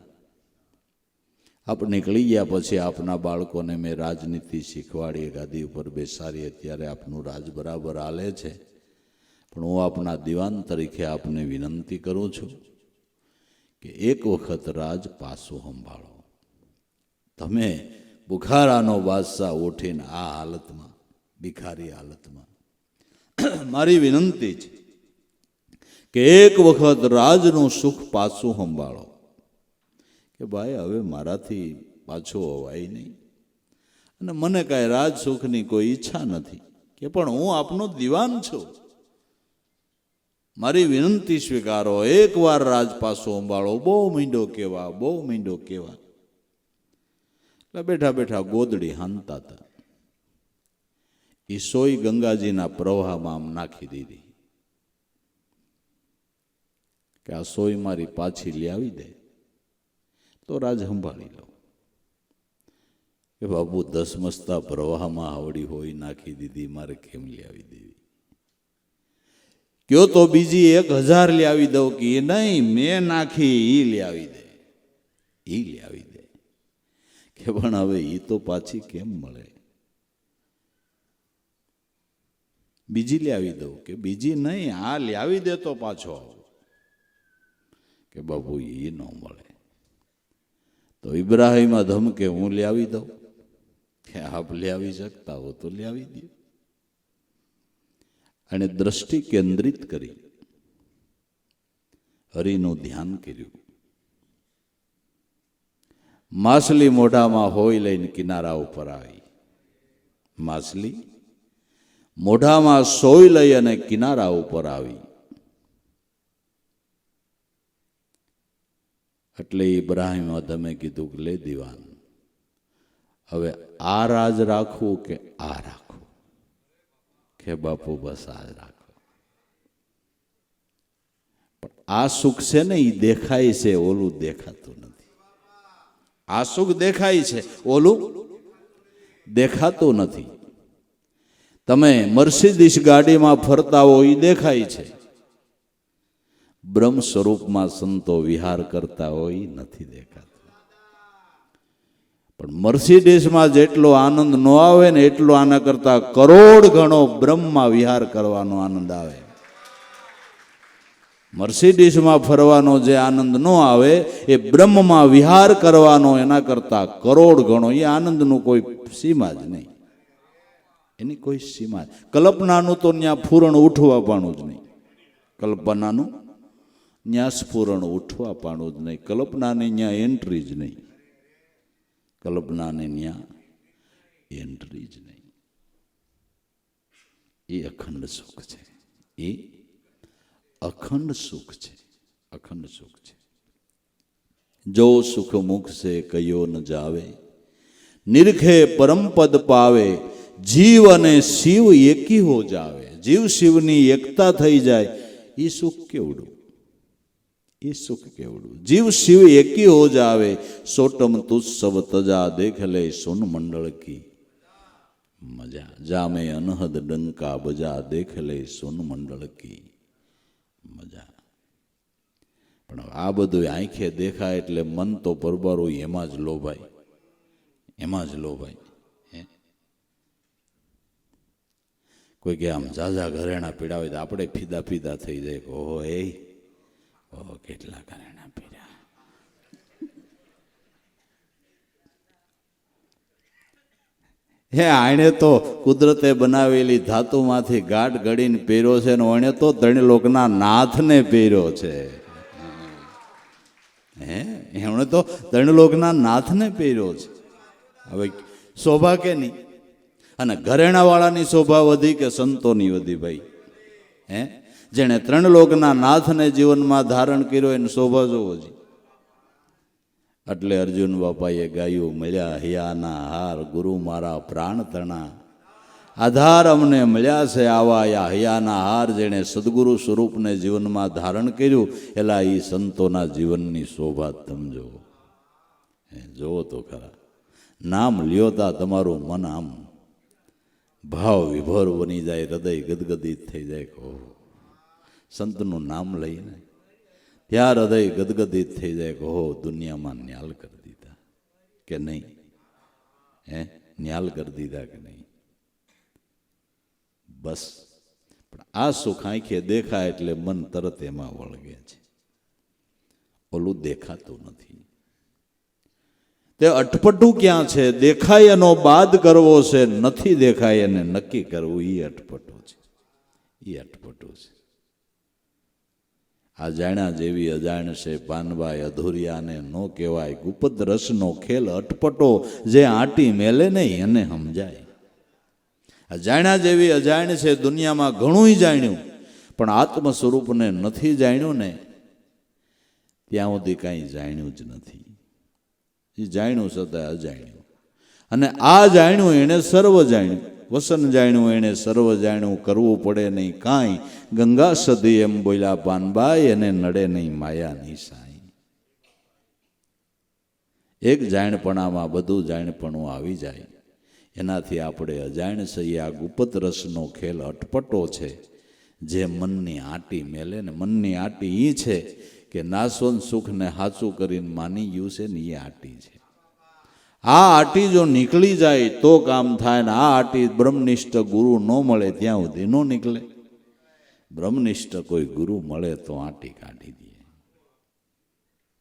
આપ નીકળી ગયા પછી આપના બાળકોને મેં રાજનીતિ શીખવાડી, ગાદી ઉપર બેસાડી, અત્યારે આપનું રાજ બરાબર હાલે છે, પણ હું આપના દીવાન તરીકે આપને વિનંતી કરું છું કે એક વખત રાજ પાછું સંભાળો. તમે બુખારાનો બાદશાહ ઉઠીને આ હાલતમાં, ભિખારી હાલતમાં, મારી વિનંતી છે કે એક વખત રાજનું સુખ પાછું સંભાળો. કે ભાઈ હવે મારાથી પાછો અવાય નહીં અને મને કાંઈ રાજ સુખની કોઈ ઈચ્છા નથી, કે પણ હું આપનો દીવાન છું, મારી વિનંતી સ્વીકારો, એકવાર રાજ પાછો સંભાળો. બહુ મીંડો કેવા, બહુ મીંડો કેવા. એટલે બેઠા બેઠા ગોદડી હાંતા હતા. એ સોય ગંગાજીના પ્રવાહમાં આમ નાખી દીધી કે આ સોય મારી પાછી લાવી દે તો રાજ સંભાળી લો. કે બાપુ 10 મસ્તા પ્રવાહમાં આવડી હોય નાખી દીધી, મારે કેમ લાવી દેવી? કયો તો બીજી 1000 લાવી દઉં. કે એ નહીં, મેં નાખી એ લાવી દે, એ લાવી દે. કે પણ હવે એ તો પાછી કેમ મળે? બીજી લાવી દઉં. કે બીજી નહીં, આ લાવી દે તો પાછો આવો. કે બાપુ એ ન મળે. તો ઇબ્રાહિમ ધમકે હું લાવી દઉં. કે આપ લાવી શકતા હો તો લાવી દો. અને દ્રષ્ટિ કેન્દ્રિત કરી, હરિનું ધ્યાન કર્યું. માછલી મોઢામાં હોય લઈને કિનારા ઉપર આવી. માછલી મોઢામાં સોય લઈ અને કિનારા ઉપર આવી. એટલે ઇબ્રાહિમ તમે કીધું કે લે દીવાન, હવે આ રાજ રાખવું કે આ રાખવું? કે બાપુ બસ આ જ રાખો. પણ આ સુખ છે ને એ દેખાય છે, ઓલું દેખાતું નથી. આ સુખ દેખાય છે, ઓલું દેખાતું નથી. તમે મર્સિડીઝ ગાડીમાં ફરતા હો એ દેખાય છે, બ્રહ્મ સ્વરૂપમાં સંતો વિહાર કરતા હોય એ નથી દેખાતું. પણ મર્સિડીઝમાં જેટલો આનંદ ન આવે ને એટલો આના કરતા કરોડ ગણો બ્રહ્મમાં વિહાર કરવાનો આનંદ આવે. મર્સિડીઝમાં ફરવાનો જે આનંદ ન આવે એ બ્રહ્મમાં વિહાર કરવાનો એના કરતા કરોડ ગણો. એ આનંદનું કોઈ સીમા જ નહીં, એની કોઈ સીમા. કલ્પનાનું તો ત્યાં પૂરણ ઉઠવા પાણું જ નહીં. કલ્પનાનું ત્યાં સ્ફુરણ ઉઠવા પાણું જ નહીં. કલ્પનાની ત્યાં એન્ટ્રી જ નહીં. કલ્પનાને ત્યાં એન્ટ્રી જ નહીં. એ અખંડ સુખ છે. એ અખંડ સુખ છે. અખંડ સુખ છે. જો સુખ મુખ સે કયો ન જાવે, નિરખે પરમપદ પાવે, જીવ અને શિવ એકી હો જાવે. જીવ શિવની એકતા થઈ જાય એ સુખ કેવડું, એ સુખ કેવડું. જીવ શિવ એકી હો જાવે, સોટમ તુજ સબ તજા, દેખ લે સોન મંડળ કી મજા. જામે અનહદ ડંકા બજા, દેખ લે સોન મંડળ કી મજા. પણ આ બધું આંખે દેખાય એટલે મન તો પરબારું એમાં જ લોભાય, એમાં જ લોભાય. કોઈ કે આમ ઝાઝા ઘરેણા પીડાવે તો આપણે ફીદા ફીદા થઈ જાય. ઓહો એ ઓહો કેટલા ઘરેણા પીડા. હે આણે તો કુદરતે બનાવેલી ધાતુમાંથી ગાઢ ગળીને પહેર્યો છે ને ઓણે તો ત્રણલોકના નાથને પહેર્યો છે. હે એમણે તો ત્રણલોકના નાથને પહેર્યો છે. હવે શોભા કે નહીં? અને ઘરેણાવાળાની શોભા વધી કે સંતોની વધી? ભાઈ હે, જેણે ત્રણલોકના નાથને જીવનમાં ધારણ કર્યો એની શોભા જોવો છે. એટલે અર્જુન બાપાએ ગાયું, મળ્યા હૈયાના હાર ગુરુ મારા પ્રાણ તણા, આધાર અમને મળ્યા છે આવા યા હૈયાના હાર. જેણે સદગુરુ સ્વરૂપને જીવનમાં ધારણ કર્યું એલા એ સંતોના જીવનની શોભા તમે જુઓ. જોવો તો ખરા. નામ લ્યો તા તમારું મન આમ ભાવ વિભોર બની જાય, હૃદય ગદગદિત થઈ જાય. કહો સંતનું નામ લઈને ત્યાં હૃદય ગદગદિત થઈ જાય કે હો દુનિયામાં ન્યાલ કરી દીધા કે નહીં, ન્યાલ કરી દીધા કે નહીં. બસ પણ આ સુખ આંખે દેખાય એટલે મન તરત એમાં વળગે છે, ઓલું દેખાતું નથી. તે અટપટું ક્યાં છે? દેખાય એનો બાદ કરવો છે, નથી દેખાય એને નક્કી કરવું, એ અટપટું છે, એ અટપટું છે. આ જાણ્યા જેવી અજાણ છે પાનભાઈ અધૂરિયાને નો કહેવાય. ગુપત રસનો ખેલ અટપટો જે આંટી મેલે નહીં એને સમજાય. આ જાણ્યા જેવી અજાણ છે, દુનિયામાં ઘણું જાણ્યું પણ આત્મ સ્વરૂપને નથી જાણ્યું ને ત્યાં સુધી કાંઈ જાણ્યું જ નથી. એ જાણ્યું છતાં અજાણ્યું. અને આ જાણ્યું એણે સર્વ જાણ્યું, વસન જાણ્યું એણે સર્વ જાણ્યું. કરવું પડે નહીં કાંઈ, ગંગા સદી એમ બોલ્યા પાનબાઈ, એને નડે નહીં માયાની સાઈ. એક જાણપણામાં બધું જાણપણું આવી જાય, એનાથી આપણે અજાણ છીએ. આ ગુપત રસનો ખેલ અટપટો છે જે મનની આંટી મેલે ને. મનની આંટી એ છે કે નાશવંત સુખને હાચું કરીને માની ગયું છે ને, એ આંટી છે. આ આંટી જો નીકળી જાય તો કામ થાય ને આ આંટી બ્રહ્મનિષ્ઠ ગુરુ ન મળે ત્યાં સુધી ન નીકળે. બ્રહ્મનિષ્ઠ કોઈ ગુરુ મળે તો આંટી કાઢી દે,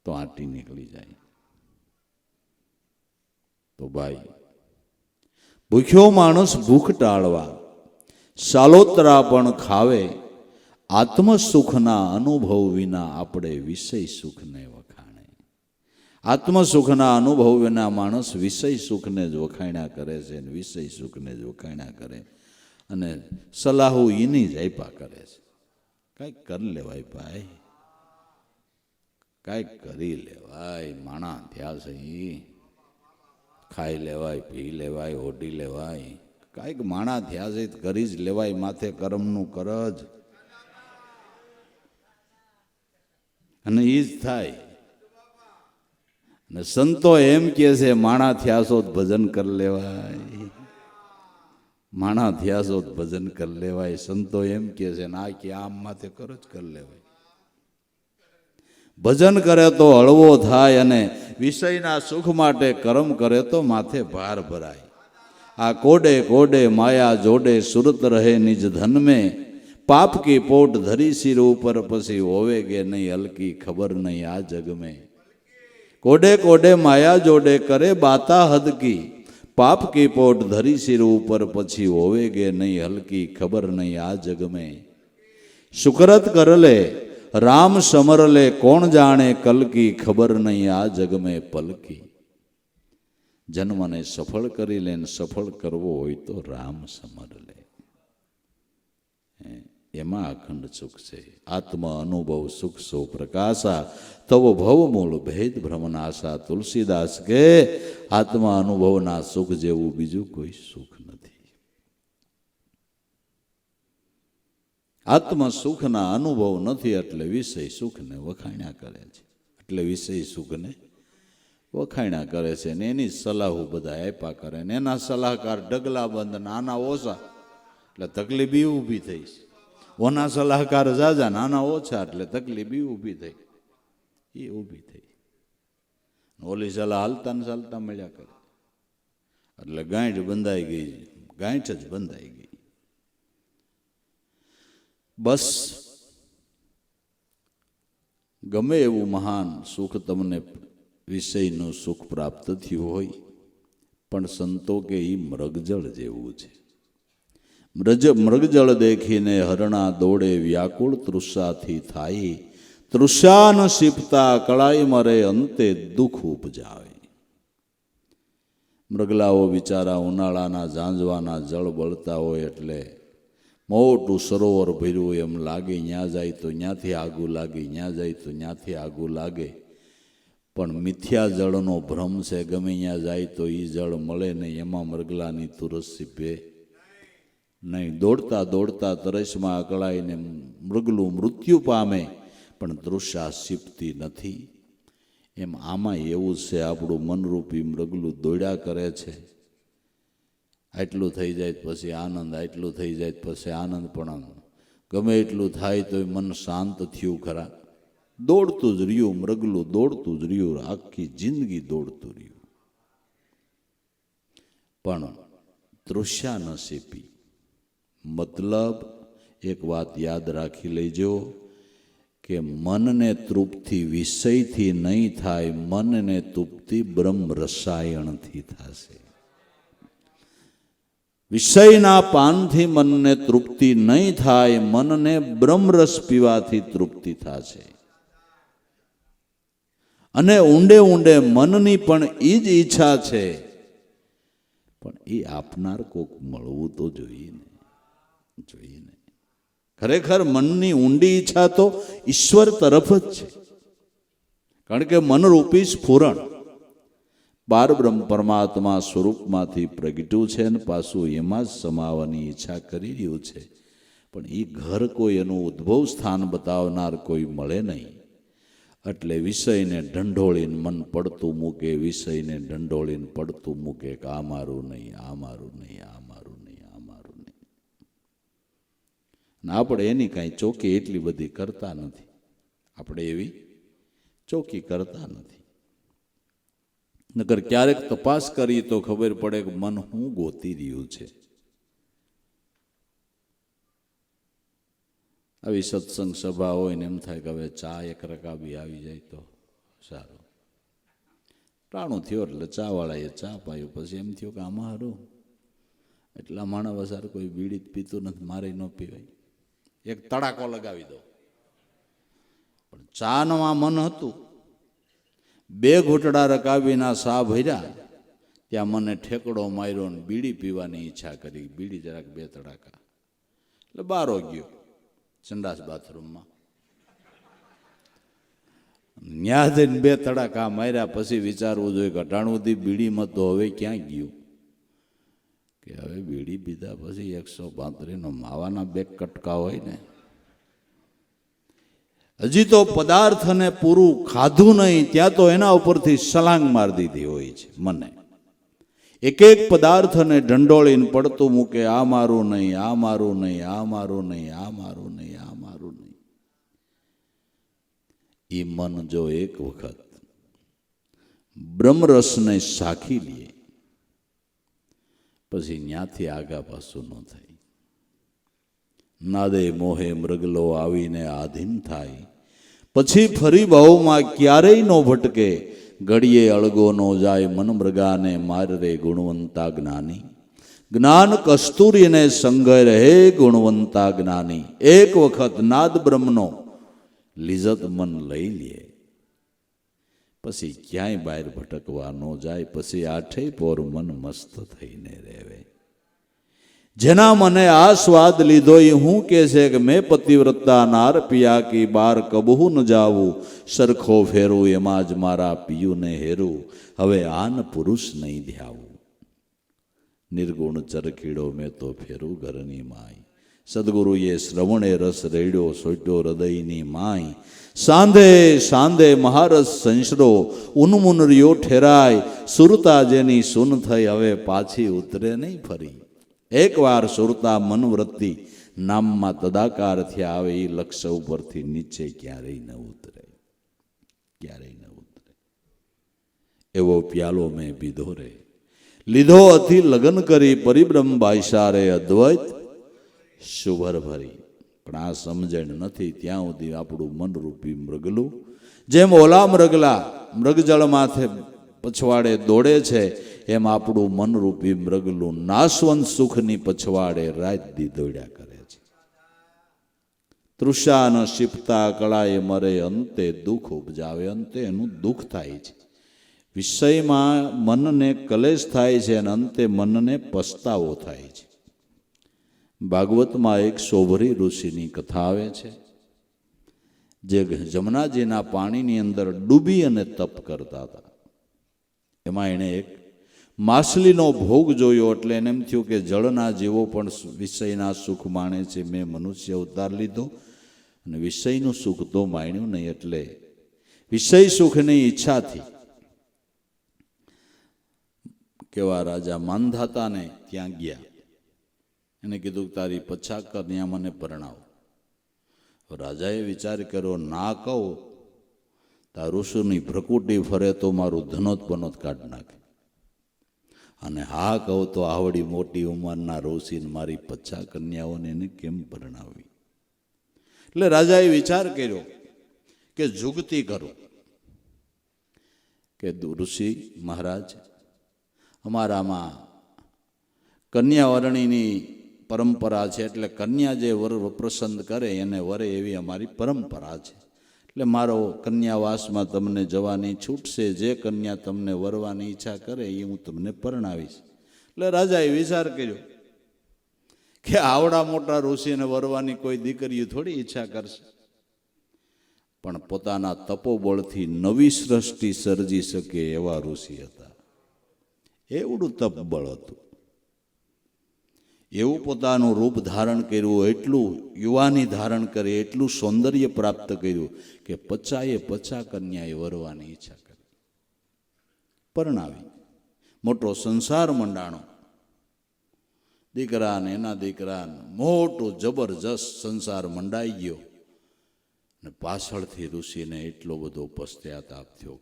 તો આંટી નીકળી જાય. તો ભાઈ ભૂખ્યો માણસ ભૂખ ટાળવા સાલોતરા પણ ખાવે. આત્મ સુખના અનુભવ વિના આપણે વિષય સુખને વખાણે. આત્મ સુખના અનુભવ વિના માણસ વિષય સુખને જ વખાણ્યા કરે છે, વિષય સુખને જ વખાણ્યા કરે અને સલાહો એની જ આપ્યા કરે છે. કાંઈક કરી લેવાય ભાઈ, કાંઈક કરી લેવાય. માણા થયા છે, ખાઈ લેવાય, પી લેવાય, ઓઢી લેવાય. કાંઈક માણા થયા છે કરી જ લેવાય. માથે કર્મનું કરજ અને એ જ થાય. અને સંતો એમ કે છે માણા થયા છો ભજન કરી લેવાય, માણા થયા છો ભજન કરી લેવાય. સંતો એમ કે છે ના કે આમ માથે કરો જ કરી લેવાય. ભજન કરે તો હળવો થાય અને વિષયના સુખ માટે કર્મ કરે તો માથે ભાર ભરાય. આ કોડે કોડે માયા જોડે સુરત રહે નિજ ધન મેં. પાપ કી પોટ ધરી સિર ઉપર પછી હોવે કે નહીં હલકી ખબર નહીં આ જગ મેં. કોડે કોડે માયા જોડે કરે બાતા હદ કી. પાપ કી પોટ ધરી સિર ઉપર પછી હોવે કે નહીં હલકી ખબર નહીં આ જગ મેં. સુકરત કર લે રામ સમર લે કોણ જાણે કલ કી ખબર નહીં આ જગ મેં પલકી. જન્મને સફળ કરી લે ને સફળ કરવો હોય તો રામ સમર લે, એમાં અખંડ સુખ છે. આત્મ અનુભવ સુખ સો પ્રકાશા તવ ભવ મૂળ ભેદ ભ્રમનાશા. તુલસીદાસ કે આત્મા અનુભવના સુખ જેવું બીજું કોઈ સુખ નથી. આત્મ સુખના અનુભવ નથી એટલે વિષય સુખને વખાણ્યા કરે છે, એટલે વિષય સુખને વખાણ્યા કરે છે ને એની સલાહો બધા આપ્યા કરે ને એના સલાહકાર ઢગલા બંધ નાના ઓછા એટલે તકલીફ બી ઊભી થઈ. ઓના સલાહકાર જાજા નાના ઓછા એટલે તકલીફ બી ઊભી થઈ, એ ઊભી થઈ. ઓલી સલાહ હાલતા ને ચાલતા મળ્યા કરે એટલે ગાંઠ બંધાઈ ગઈ, ગાંઠ જ બંધાઈ ગઈ. બસ ગમે એવું મહાન સુખ તમને વિષયનું સુખ પ્રાપ્ત થયું હોય પણ સંતો કે એ મૃગજળ જેવું છે. મૃગજળ દેખીને હરણા દોડે વ્યાકુળ તૃષાથી થાય. તૃષાન શીપતા કળાઈ મરે અંતે દુઃખ ઉપજાવે. મૃગલાઓ બિચારા ઉનાળાના ઝાંઝવાના જળ બળતા હોય એટલે મોટું સરોવર ભર્યું એમ લાગે, ત્યાં જાય તો ત્યાંથી આગું લાગે, ત્યાં જાય તો ત્યાંથી આગું લાગે. પણ મિથ્યા જળનો ભ્રમ છે, ગમે ત્યાં જાય તો એ જળ મળે નહીં, એમાં મૃગલાની તુરસ સીપે નહીં. દોડતા દોડતા તરસમાં અકળાઈને મૃગલું મૃત્યુ પામે પણ તૃષા સીપતી નથી. એમ આમાં એવું છે, આપણું મનરૂપી મૃગલું દોડ્યા કરે છે. આટલું થઈ જાય પછી આનંદ, આટલું થઈ જાય પછી આનંદ, પણ ગમે એટલું થાય તો મન શાંત થયું ખરા, દોડતું જ રહ્યું મૃગલું, દોડતું જ રહ્યું, આખી જિંદગી દોડતું રહ્યું, પણ તૃષા ન સેપી. મતલબ એક વાત યાદ રાખી લેજો કે મનને તૃપ્તિ વિષયથી નહીં થાય, મનને તૃપ્તિ બ્રહ્મ રસાયણથી થશે. વિષયના પાનથી મનને તૃપ્તિ નહીં થાય, મનને બ્રહ્મરસ પીવાથી તૃપ્તિ થશે. અને ઊંડે ઊંડે મનની પણ એ જ ઈચ્છા છે, પણ એ આપનાર કોક મળવું તો જોઈએ ને. ખરેખર મનની ઊંડી ઈચ્છા તો ઈશ્વર તરફ જ છે, કારણ કે મનરૂપી સ્ફુરણ પારબ્રહ્મ પરમાત્મા સ્વરૂપમાંથી પ્રગટ્યું છે ને પાછું એમાં જ સમાવાની ઈચ્છા કરી રહ્યું છે. પણ એ ઘર કોઈ એનું ઉદ્ભવ સ્થાન બતાવનાર કોઈ મળે નહીં, એટલે વિષયને ઢંઢોળીને મન પડતું મૂકે, વિષયને ઢંઢોળીને પડતું મૂકે કે આ મારું નહીં, આ મારું નહીં, આ મારું નહીં, આ મારું નહીં. અને આપણે એની કાંઈ ચોકી એટલી બધી કરતા નથી, આપણે એવી ચોકી કરતા નથી. નકર ક્યારેક તપાસ કરી તો ખબર પડે કે મન હું ગોતી રહ્યું છે. આવી સત્સંગ સભા હોય ને એમ થાય કે હવે ચા એક રકાબી આવી જાય તો સારું. ટાણું થયો એટલે ચા વાળાએ ચા પાયું, પછી એમ થયું કે આમાં હારું એટલા માણસ વસાર કોઈ બીડી પીતું નથી, મારે ન પીવાય, એક તડાકો લગાવી દો. પણ ચાનું આ મન હતું, બે ઘૂંટડા રકાવીના સા ભર્યા, ત્યાં મને ઠેકડો માર્યો ને બીડી પીવાની ઈચ્છા કરી, બીડી જરાક બે તડાકા, એટલે બારો ગયો સંડાસ બાથરૂમમાં. ન્યા જઈને બે તડાકા માર્યા, પછી વિચારવું જોઈએ કે અટાણુંથી બીડીમાં તો હવે ક્યાં ગયું, કે હવે બીડી પીધા પછી 135 માવાના બે કટકા હોય ને, હજી તો પદાર્થને પૂરું ખાધું નહીં ત્યાં તો એના ઉપરથી સલાંગ મારી દીધી હોય છે. મને એક એક પદાર્થને ઢંઢોળીને પડતું મૂકે, આ મારું નહીં, આ મારું નહીં, આ મારું નહીં, આ મારું નહીં, આ મારું નહીં. એ મન જો એક વખત બ્રહ્મરસને સાખી લે, પછી ન્યાથી આગા પાછું ન થાય. નાદે મોહે મૃગલો આવીને આધીન થાય, પછી ફરી ભાવમાં ક્યારેય નો ભટકે, ઘડીએ અળગો નો જાય મન મૃગાને મારે ગુણવંતા જ્ઞાની. જ્ઞાન કસ્તુરીને સંગય રહે ગુણવંતા જ્ઞાની. એક વખત નાદ બ્રહ્મનો લિજત મન લઈ લે, પછી ક્યાંય બહાર ભટકવા ન જાય, પછી આઠે પોર મન મસ્ત થઈને રહેવે. જેના મને આ સ્વાદ લીધો એ હું કે છે કે મેં પતિવ્રતા નાર પિયા કી બાર કબહુ ન જાવું, સરખો ફેરું એમાં જ મારા પિયું ને હેરું, હવે આન પુરુષ નહીં ધ્યાવું. નિર્ગુણ ચરખીડો મેં તો ફેરું ઘરની માય, સદગુરુએ શ્રવણે રસ રેડ્યો સોટ્યો હૃદયની માય. સાંધે સાંધે મહારસ સંસરો ઉન્મુન રહ્યો ઠેરાય, સુરતા જેની સુન થઈ હવે પાછી ઉતરે નહીં ફરી. એકવાર સુરતા મનવૃત્તિ નામમાં તદાકાર થયા આવે એ લક્ષ્ય ઉપરથી નીચે ક્યારેય ન ઉતરે, ક્યારેય ન ઉતરે. એવો પ્યાલો મેં પીધો રે, લીધો અથી લગ્ન કરી, પરિબ્રહ્મ બાઈસારે અદ્વૈત શુભર ભરી. પણ આ સમજણ નથી ત્યાં સુધી આપણું મનરૂપી મૃગલું જેમ ઓલા મૃગલા મૃગજળ માથે પછવાડે દોડે છે, એમ આપણું મનરૂપી મૃગલું નાશવંત સુખની પછવાડે રાત દી દોડ્યા કરે છે. તૃષા ન શિપતા કળાએ મરે, અંતે દુઃખ ઉપજાવે, અંતે એનું દુઃખ થાય છે. વિષયમાં મનને કલેશ થાય છે અને અંતે મનને પસ્તાવો થાય છે. ભાગવતમાં એક શોભરી ઋષિની કથા આવે છે, જે જમનાજીના પાણીની અંદર ડૂબી અને તપ કરતા હતા. એમાં એણે એક માછલીનો ભોગ જોયો, એટલે એને એમ થયું કે જળના જીવો પણ વિષયના સુખ માણે છે, મેં મનુષ્ય અવતાર લીધો અને વિષયનું સુખ તો માણ્યું નહીં. એટલે વિષય સુખની ઈચ્છાથી કેવા રાજા માંધાતાને ત્યાં ગયા, એને કીધું તારી પછા કર, ત્યાં મને પરણાવો. રાજાએ વિચાર કર્યો, ના કહું તા ઋષિની ભ્રકુટી ફરે તો મારું ધનોત પનોત કાઢી નાખે, અને હા કહું તો આવડી મોટી ઉંમરના ઋષિને મારી 50 કન્યાઓને એને કેમ પરણાવી? એટલે રાજાએ વિચાર કર્યો કે જુગતી કરું, કે ઋષિ મહારાજ, અમારામાં કન્યાવરણીની પરંપરા છે, એટલે કન્યા જે વર પ્રસન્ન કરે એને વરે એવી અમારી પરંપરા છે, એટલે મારો કન્યાવાસમાં તમને જવાની છૂટ છે, જે કન્યા તમને વરવાની ઈચ્છા કરે એ હું તમને પરણાવીશ. એટલે રાજાએ વિચાર કર્યો કે આવડા મોટા ઋષિને વરવાની કોઈ દીકરીઓ થોડી ઈચ્છા કરશે, પણ પોતાના તપોબળથી નવી સૃષ્ટિ સર્જી શકે એવા ઋષિ હતા. એવડું તપબળ હતું, એવું પોતાનું રૂપ ધારણ કર્યું, એટલું યુવાની ધારણ કરી, એટલું સૌંદર્ય પ્રાપ્ત કર્યું કે 50 કન્યાએ વરવાની ઈચ્છા કરી, પરણાવી. મોટો સંસાર મંડાણો, દીકરાને એના દીકરાને મોટો જબરજસ્ત સંસાર મંડાઈ ગયો. ને પાછળથી ઋષિને એટલો બધો પશ્ચાતાપ થયો,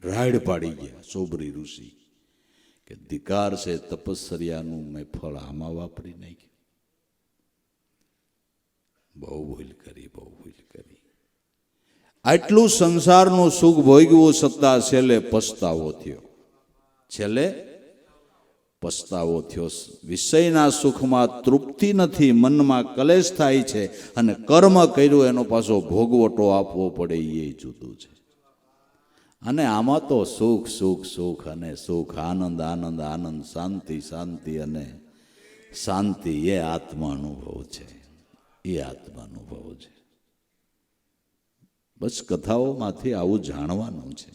રાડ પાડી ગયા સોબરી ઋષિ કે ધિકાર છે, તપસ્યાનું મેં ફળ આમાં વાપરી નાખ્યું. બહુ ભૂલ કરી, બહુ ભૂલ કરી. આટલું સંસારનું સુખ ભોગવું છતાં છેલ્લે પસ્તાવો થયો, છેલ્લે પસ્તાવો થયો. વિષયના સુખમાં તૃપ્તિ નથી, મનમાં કલેશ થાય છે, અને કર્મ કર્યું એનો પાછો ભોગવટો આપવો પડે એ જુદું છે. અને આમાં તો સુખ સુખ સુખ અને સુખ, આનંદ આનંદ આનંદ, શાંતિ શાંતિ અને શાંતિ, એ આત્મા અનુભવ છે, એ આત્મા અનુભવ છે. બસ કથાઓમાંથી આવું જાણવાનું છે,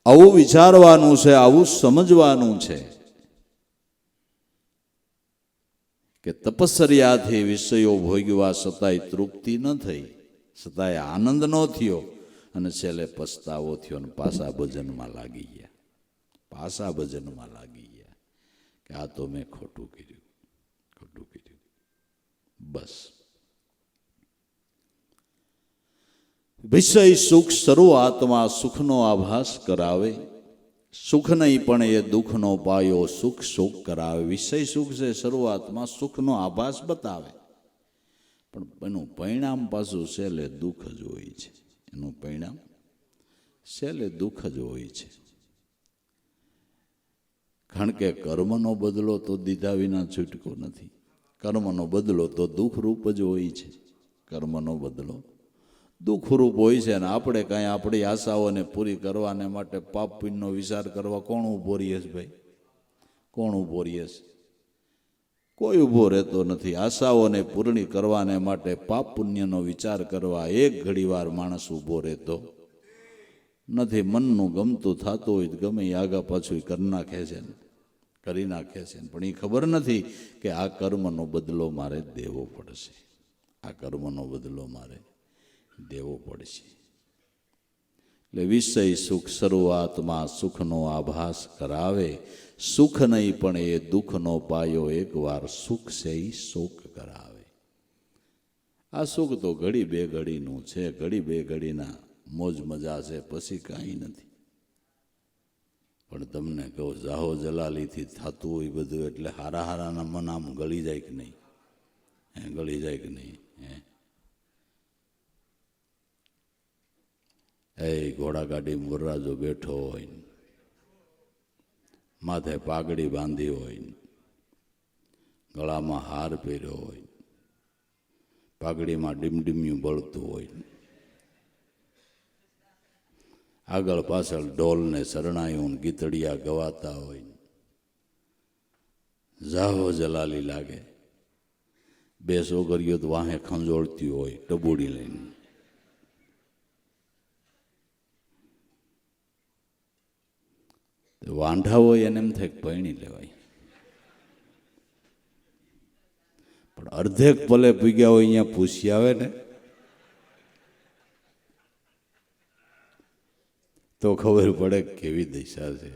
આવું વિચારવાનું છે, આવું સમજવાનું છે કે તપસ્યાથી વિષયો ભોગવા છતાંય તૃપ્તિ ન થઈ, છતાંય આનંદ ન થયો, અને છેલ્લે પસ્તાવો થયો, અને પાછા ભજનમાં લાગી ગયા, પાછા ભજનમાં લાગી ગયા કે આ તો મેં ખોટું કર્યું, ખોટું કર્યું. બસ વિષય સુખ શરૂઆતમાં સુખનો આભાસ કરાવે, સુખ નહીં પણ એ દુઃખનો પાયો, સુખ શોક કરાવે. વિષય સુખ છે, શરૂઆતમાં સુખનો આભાસ બતાવે, પણ એનું પરિણામ પાછું છેલ્લે દુઃખ જ હોય છે. એનું પરિણામ છેલ્લે દુઃખ જ હોય છે. કારણ કે કર્મનો બદલો તો દીધા વિના છૂટકો નથી. કર્મનો બદલો તો દુઃખરૂપ જ હોય છે. કર્મનો બદલો દુઃખરૂપ હોય છે. અને આપણે કાંઈ આપણી આશાઓને પૂરી કરવાને માટે પાપ પુણ્યનો વિચાર કરવા કોણ ઊભો રહીએ છે ભાઈ? કોણ ઊભો રહીએ છે? કોઈ ઊભો રહેતો નથી. આશાઓને પૂર્ણ કરવાને માટે પાપ પુણ્યનો વિચાર કરવા એક ઘડીવાર માણસ ઊભો રહેતો નથી. મનનું ગમતું થતું હોય તો ગમે એ આગા પાછું કરી નાખે છે, કરી નાખે છે, પણ એ ખબર નથી કે આ કર્મનો બદલો મારે દેવો પડશે, આ કર્મનો બદલો મારે દેવો પડશે. એટલે વિષય સુખ શરૂઆતમાં સુખનો આભાસ કરાવે, સુખ નહીં પણ એ દુઃખનો પાયો, એકવાર સુખ છે એ શોક કરાવે. આ સુખ તો ઘડી બે ઘડીનું છે, ઘડી બે ઘડીના મોજ મજા છે, પછી કાંઈ નથી. પણ તમને કહું, જાહો જલાલીથી થતું હોય બધું, એટલે હારા હારાના મન આમ ગળી જાય કે નહીં? ગળી જાય કે નહીં? એ ઘોડાગાડી મુર્રાજો બેઠો હોય, માથે પાઘડી બાંધી હોય, ગળામાં હાર પહેર્યો હોય, પાઘડીમાં ડીમડીમિયું બળતું હોય, આગળ પાછળ ઢોલ ને શરણાયું ગીતડિયા ગવાતા હોય, જાહો જલાલી લાગે. બે છોકરીઓ તો વાહે ખંજોળતી હોય ટબુડી લઈને. વાંઢા હોય એને એમ થાય પૈણી લેવાય, પણ અર્ધેક ભલે પૂગ્યા હોય અહીંયા પૂછી આવે ને તો ખબર પડે કેવી દિશા છે.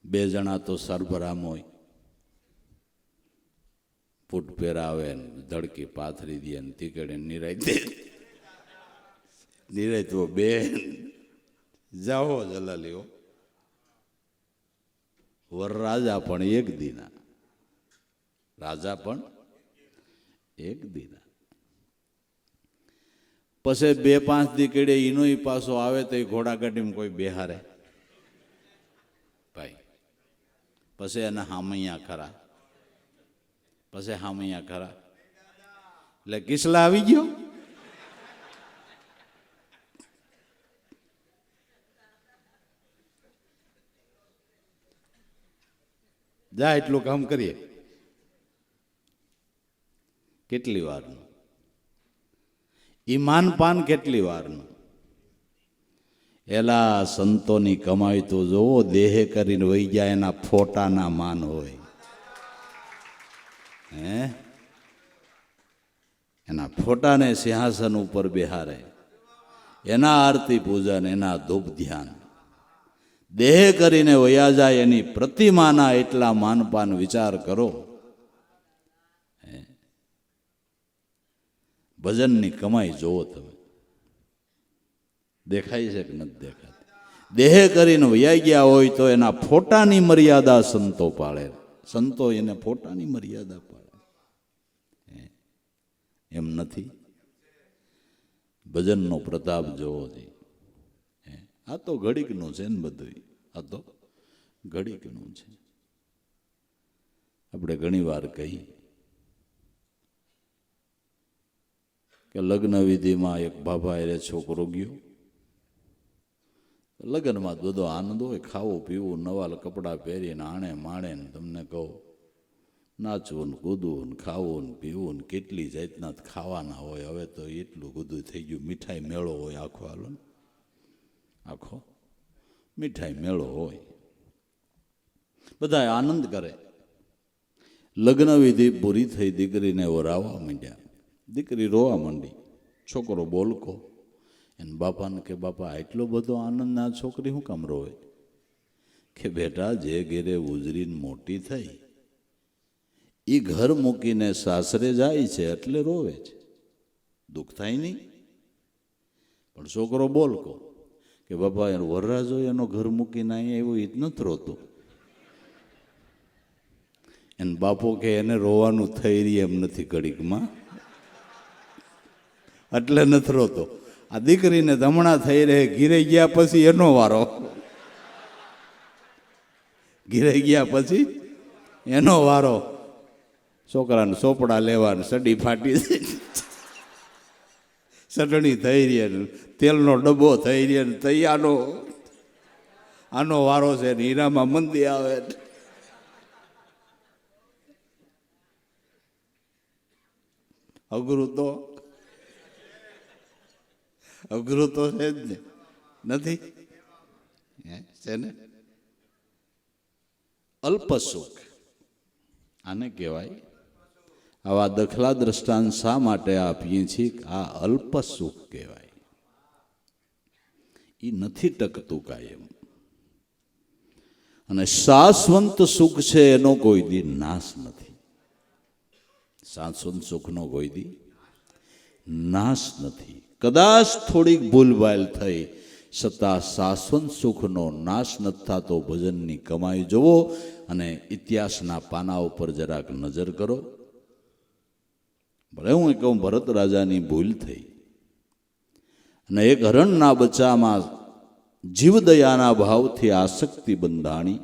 બે જણા તો સરભરામ હોય, ફૂટ પહેરાવે ને ધડકી પાથરી દે ને તીકડે નિરાય તો બેન જાઓ જલાલીઓ. વરરાજા પણ એક દીના, રાજા પણ એક દીના. પછી 2-5 દીકડે ઈનો પાછો આવે તો ઘોડા ગાડીમાં કોઈ બેહારે ભાઈ. પછી એને હામૈયા ખરા, પછી હામૈયા ખરા એટલે કિસલા આવી ગયો. જા એટલું કામ કરીએ. કેટલી વારનું ઈમાન પાન, કેટલી વારનું. એલા સંતોની કમાઈ તો જોવો, દેહે કરીને વહી જાય એના ફોટાના માન હોય. હે એના ફોટાને સિંહાસન ઉપર બેહારે, એના આરતી પૂજન, એના ધૂપ ધ્યાન. દેહ કરીને વયા જાય એની પ્રતિમાના એટલા માનપાન વિચાર કરો. ભજનની કમાઈ જોવો તમે, દેખાય છે કે નથી દેખાતી? દેહ કરીને વયા ગયા હોય તો એના ફોટાની મર્યાદા સંતો પાળે. સંતો એને ફોટાની મર્યાદા પાળે. એમ નથી. ભજનનો પ્રતાપ જોવો જોઈએ. આ તો ઘડીકનું છે ને બધું, આ તો ઘડીકનું છે. આપણે ઘણી વાર કહી કે લગ્ન વિધિમાં એક બાબા એ છોકરો ગયો. લગ્નમાં બધો આનંદ હોય, ખાવું પીવું, નવા કપડાં પહેરીને આણે માણે ને તમને કહું નાચવું ને કૂદવું ને ખાવું ને પીવું ને કેટલી જાતના ખાવાના હોય. હવે તો એટલું બધું થઈ ગયું. મીઠાઈ મેળો હોય આખો, હાલો ને આખો મીઠાઈ મેળો હોય, બધા આનંદ કરે. લગ્ન વિધિ પૂરી થઈ, દીકરીને વરાવવા માંડ્યા. દીકરી રોવા માંડી, છોકરો બોલકો. એને બાપાને કે બાપા આટલો બધો આનંદ, ના છોકરી શું કામ રોવે? કે બેટા જે ઘેરે ઉજરીને મોટી થઈ એ ઘર મૂકીને સાસરે જાય છે એટલે રોવે છે, દુઃખ થાય નહીં. પણ છોકરો બોલકો કે બાપા એનો વરરાજો એનો ઘર મૂકીને અહીંયા એવું એ જ નથી રોતો. એને બાપો કે એને રોવાનું થઈ રહી એમ નથી ઘડીકમાં, એટલે નથી રોતો. આ દીકરીને ધમણા થઈ રહે, ઘીરે ગયા પછી એનો વારો, ઘીરે ગયા પછી એનો વારો. છોકરાને ચોપડા લેવાનું, સડી ફાટી ચટણી થઈ રહી, તેલનો ડબ્બો થઈ રહ્યો, તૈયારનો આનો વારો છે ને હીરામાં મંદી આવે. અઘરું તો છે જ ને, નથી છે ને. અલ્પ સુખ આને કહેવાય. આવા દખલા દ્રષ્ટાંત શા માટે આપીએ છીએ? આ અલ્પ સુખ કહેવાય. એ નથી ટકતું કાયમ. અને શાશ્વત સુખ છે એનો કોઈ દી નાશ નથી. શાશ્વત સુખનો કોઈ દી નાશ નથી. કદાચ થોડીક ભૂલભાલ થઈ છતાં શાશ્વત સુખનો નાશ નથી થતો. ભજનની કમાઈ જુઓ અને ઇતિહાસના પાના ઉપર જરાક નજર કરો. ભલે હું કહું ભરત રાજાની ભૂલ થઈ અને એક હરણના બચ્ચામાં જીવદયાના ભાવથી આસક્તિ બંધાણી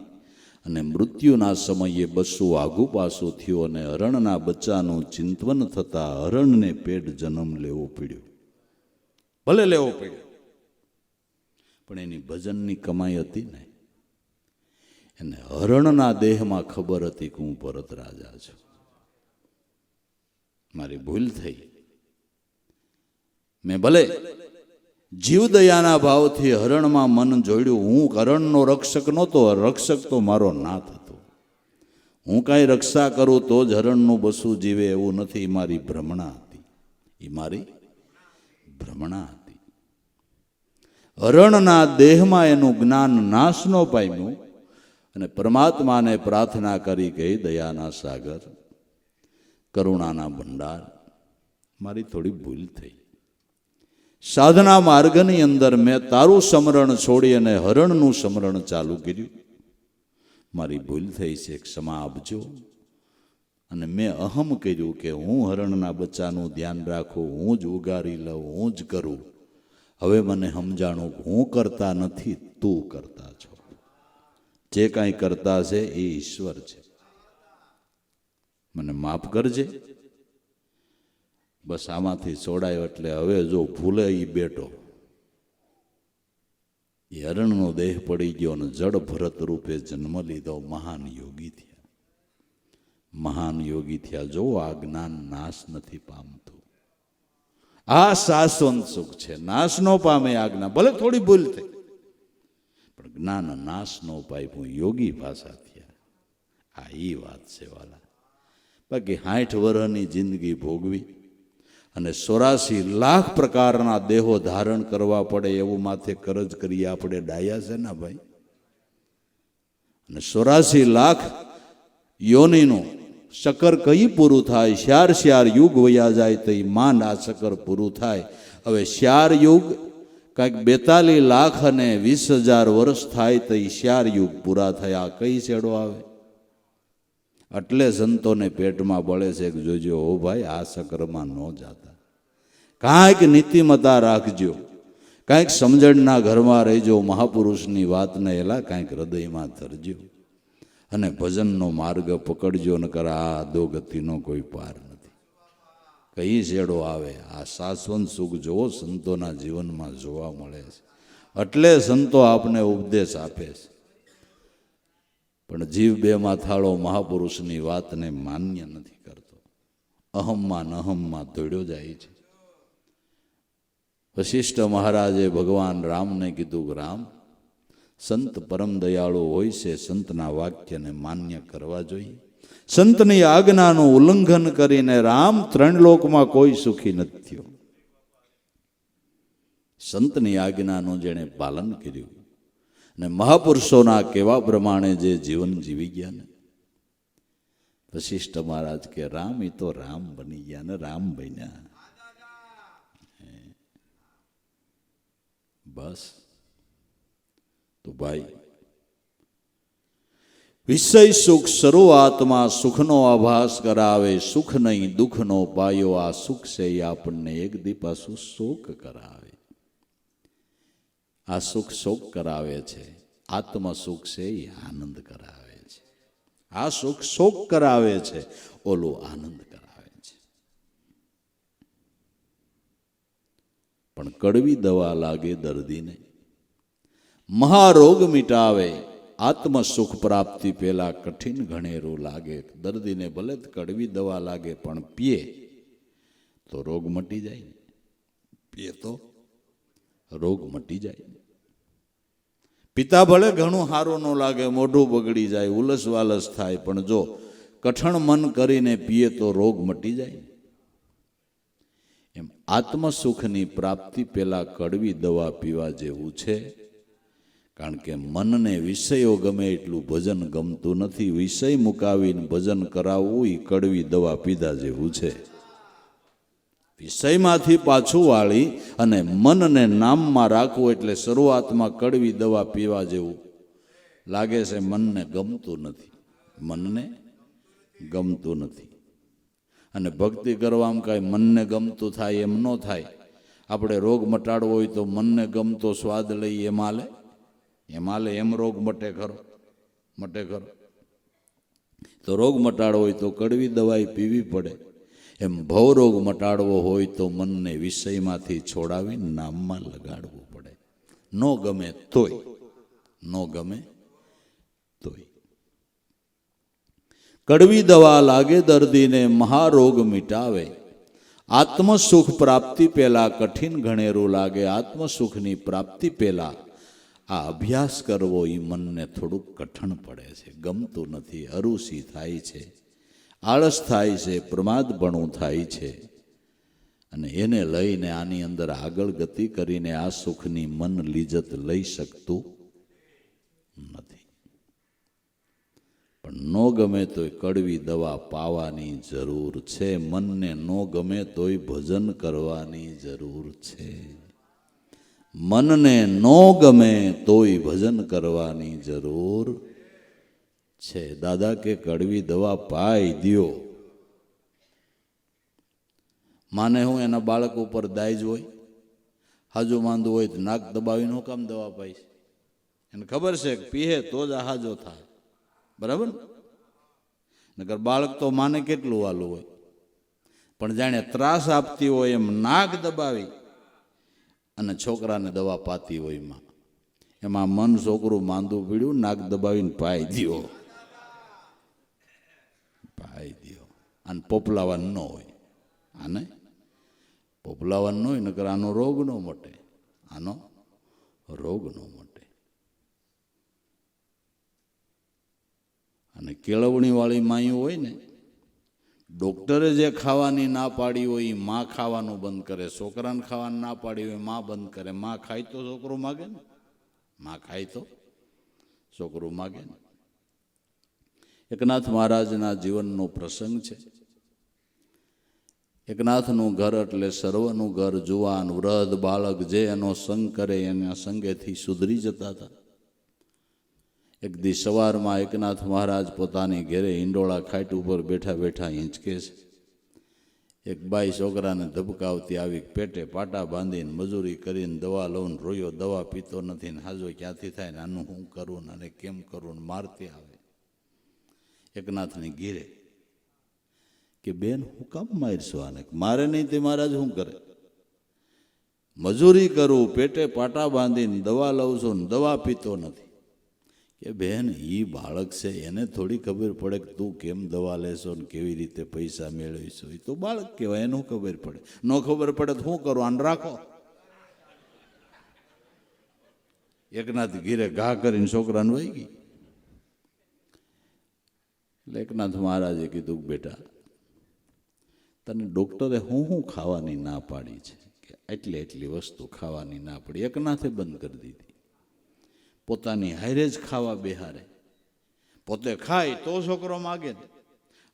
અને મૃત્યુના સમયે બસું આઘું પાછું થયું અને હરણના બચ્ચાનું ચિંતન થતાં હરણને પેટ જન્મ લેવો પડ્યો. ભલે લેવો પડ્યો, પણ એની ભજનની કમાઈ હતી ને. એને હરણના દેહમાં ખબર હતી કે હું ભરત રાજા છું, મારી ભૂલ થઈ. મેં ભલે જીવદયાના ભાવથી હરણમાં મન જોડ્યું. હું હરણનો રક્ષક નહોતો, રક્ષક તો મારો નાથ હતો. હું કાંઈ રક્ષા કરું તો જ હરણનું બસું જીવે એવું નથી. એ મારી ભ્રમણા હતી, એ મારી ભ્રમણા હતી. હરણના દેહમાં એનું જ્ઞાન નાશ ન પામ્યું અને પરમાત્માને પ્રાર્થના કરી ગઈ, દયાના સાગર કરુણાના ભંડાર, મારી થોડી ભૂલ થઈ. સાધના માર્ગની અંદર મેં તારું સ્મરણ છોડી અને હરણનું સ્મરણ ચાલુ કર્યું. મારી ભૂલ થઈ છે, ક્ષમા આપજો. અને મેં અહમ કર્યું કે હું હરણના બચ્ચાનું ધ્યાન રાખું, હું જ ઉગારી લઉં, હું જ કરું. હવે મને સમજાણું હું કરતા નથી, તું કરતા છો. જે કાંઈ કરતા છે એ ઈશ્વર છે. મને માફ કરજે. બસ આમાંથી છોડાયો એટલે હવે જો ભૂલે એ બેટો, એ હરણનો દેહ પડી ગયો અને જડ ભરત રૂપે જન્મ લીધો. મહાન યોગી થયા, મહાન યોગી થયા. જો આ જ્ઞાન નાશ નથી પામતું. આ શાશ્વત સુખ છે, નાશ નો પામે આ જ્ઞાન. ભલે થોડી ભૂલ થઈ પણ જ્ઞાન નાશ નો પામ્યું. યોગી ભાષા થયા. આ એ વાત છે વાલા. બાકી 60 વર્ષની જિંદગી ભોગવી અને 84 લાખ પ્રકારના દેહો ધારણ કરવા પડે એવું માથે કરજ કરીએ આપણે ડાયા છે ને ભાઈ. અને 84 લાખ યોનીનું ચક્કર કઈ પૂરું થાય? 4 યુગ વયા જાય તો માંડ આ ચક્કર પૂરું થાય. હવે 4 યુગ કાંઈક 42 લાખ અને 20,000 વર્ષ થાય તો 4 યુગ પૂરા થયા. કઈ છેડો આવે? એટલે સંતોને પેટમાં બળે છે કે જોજો હો ભાઈ, આ ચક્રમાં ન જાતા. કાંઈક નીતિમતા રાખજો, કાંઈક સમજણના ઘરમાં રહેજો. મહાપુરુષની વાતને એલા કાંઈક હૃદયમાં ધરજો અને ભજનનો માર્ગ પકડજો. નકર આ અધોગતિનો કોઈ પાર નથી. કઈ છેડો આવે? આ શાશ્વત સુખ જોવો સંતોના જીવનમાં જોવા મળે છે. એટલે સંતો આપને ઉપદેશ આપે છે. પણ જીવ બે માથાળો મહાપુરુષની વાતને માન્ય નથી કરતો. અહમમાં અહમમાં દોડ્યો જાય છે. વશિષ્ઠ મહારાજે ભગવાન રામને કીધું કે રામ, સંત પરમ દયાળુ હોય છે, સંતના વાક્યને માન્ય કરવા જોઈએ. સંતની આજ્ઞાનું ઉલ્લંઘન કરીને રામ 3 લોકમાં કોઈ સુખી નથી થયો. સંતની આજ્ઞાનું જેણે પાલન કર્યું અને મહાપુરુષોના કહેવા પ્રમાણે જે જીવન જીવી ગયા ને, વશિષ્ઠ મહારાજ કે રામ એ તો રામ બની ગયા ને, રામ બન્યા. બસ તો ભાઈ, વિષય સુખ શરૂઆતમાં સુખનો આભાસ કરાવે. સુખ નહીં દુઃખનો પાયો. આ સુખ છે એ આપણને એક દી પાછું શોક કરાવે. આ સુખ શોક કરાવે છે. આત્મ સુખ છે એ આનંદ કરાવે છે. આ સુખ શોક કરાવે છે, ઓલું આનંદ કરાવે છે. પણ કડવી દવા લાગે દર્દીને, મહારોગ મિટાવે. આત્મ સુખ પ્રાપ્તિ પહેલા કઠિન ઘણેરું લાગે. દર્દીને ભલે કડવી દવા લાગે પણ પીએ તો રોગ મટી જાય. પીએ તો રોગ મટી જાય. પિતા ભલે ઘણું સારું ન લાગે, મોઢું બગડી જાય, ઉલસ વાલસ થાય, પણ જો કઠણ મન કરીને પીએ તો રોગ મટી જાય. એમ આત્મસુખની પ્રાપ્તિ પહેલા કડવી દવા પીવા જેવું છે. કારણ કે મનને વિષયો ગમે એટલું ભજન ગમતું નથી. વિષય મુકાવીને ભજન કરાવવું એ કડવી દવા પીધા જેવું છે. વિષયમાંથી પાછું વાળી અને મનને નામમાં રાખવું એટલે શરૂઆતમાં કડવી દવા પીવા જેવું લાગે છે. મનને ગમતું નથી, મનને ગમતું નથી. અને ભક્તિ કરવામાં કાંઈ મનને ગમતું થાય એમ ન થાય. આપણે રોગ મટાડવો હોય તો મનને ગમતો સ્વાદ લઈ એમાં લે એમ રોગ મટે ખરો? મટે ખરો? તો રોગ મટાડવો હોય તો કડવી દવાઈ પીવી પડે. એમ ભવરોગ મટાડવો હોય તો મનને વિષયમાંથી છોડાવી નામમાં લગાડવું પડે. ન ગમે તોય, ન ગમે તોય. કડવી દવા લાગે દર્દીને, મહારોગ મિટાવે. આત્મસુખ પ્રાપ્તિ પહેલા કઠિન ઘણેરું લાગે. આત્મસુખની પ્રાપ્તિ પહેલા આ અભ્યાસ કરવો એ મનને થોડુંક કઠણ પડે છે, ગમતું નથી, અરુચિ થાય છે, આળસ થાય છે, પ્રમાદપણું થાય છે. અને એને લઈને આની અંદર આગળ ગતિ કરીને આ સુખની મન લીજત લઈ શકતું નથી. પણ નો ગમે તોય કડવી દવા પાવાની જરૂર છે. મનને નો ગમે તોય ભજન કરવાની જરૂર છે. મનને નો ગમે તોય ભજન કરવાની જરૂર છે. દાદા કે કડવી દવા પાઈ દ્યો. માને હું એના બાળક ઉપર દાયજ હોય, હાજો માંદું હોય તો નાક દબાવીને હું કામ દવા પાઈશ? એને ખબર છે કે પીહે તો જ આ હાજો થાય, બરાબર? નકર બાળક તો માને કેટલું વાલું હોય, પણ જાણે ત્રાસ આપતી હોય એમ નાક દબાવી અને છોકરાને દવા પાતી હોય એમાં મન છોકરું માંદું પીડ્યું, નાક દબાવીને પાઈ દ્યો, પાઈ દ્યો. આને પોપલાવાનું ન હોય, આને પોપલાવાનું ન હોય, નકર આનો રોગ ન મટે, આનો રોગ ન મટે. અને કેળવણીવાળી માયું હોય ને, ડૉક્ટરે જે ખાવાની ના પાડી હોય એ માં ખાવાનું બંધ કરે, છોકરાને ખાવાનું ના પાડી હોય માં બંધ કરે. માં ખાય તો છોકરું માગે ને, માં ખાય તો છોકરું માગે ને. એકનાથ મહારાજના જીવનનો પ્રસંગ છે. એકનાથનું ઘર એટલે સર્વનું ઘર. જુવાન, વૃદ્ધ, બાળક જે એનો સંગ કરે એના સંગેથી સુધરી જતા હતા. એક દી સવારમાં એકનાથ મહારાજ પોતાની ઘેરે હિંડોળા ખાટ ઉપર બેઠા બેઠા હિંચકે છે. એક બાઈ છોકરાને ધબકાવતી આવી પેટે પાટા બાંધીને મજૂરી કરીને દવા લઉં રોયો, દવા પીતો નથી ને હાજો ક્યાંથી થાય ને આનું શું કરું ને અને કેમ કરું ને મારતી આવે એકનાથની ઘેરે. કે બેન હું કામ મારશો આને? મારે નહીં તે મહારાજ શું કરે? મજૂરી કરું, પેટે પાટા બાંધીને દવા લઉં છું ને દવા પીતો નથી. કે બેન એ બાળક છે, એને થોડી ખબર પડે કે તું કેમ દવા લેશો ને કેવી રીતે પૈસા મેળવીશો? એ તો બાળક કહેવાય, એનું ખબર પડે. ન ખબર પડે તો શું કરું? આને રાખો. એકનાથ ઘીરે ઘા કરીને છોકરાને વહી ગઈ. એટલે એકનાથ મહારાજે કીધું બેટા તને ડૉક્ટરે હું ખાવાની ના પાડી છે? કે એટલી વસ્તુ ખાવાની ના પડી. એકનાથે બંધ કરી દીધી. પોતાની હારે જ ખાવા બેહારે, પોતે ખાય તો છોકરો માગે ને,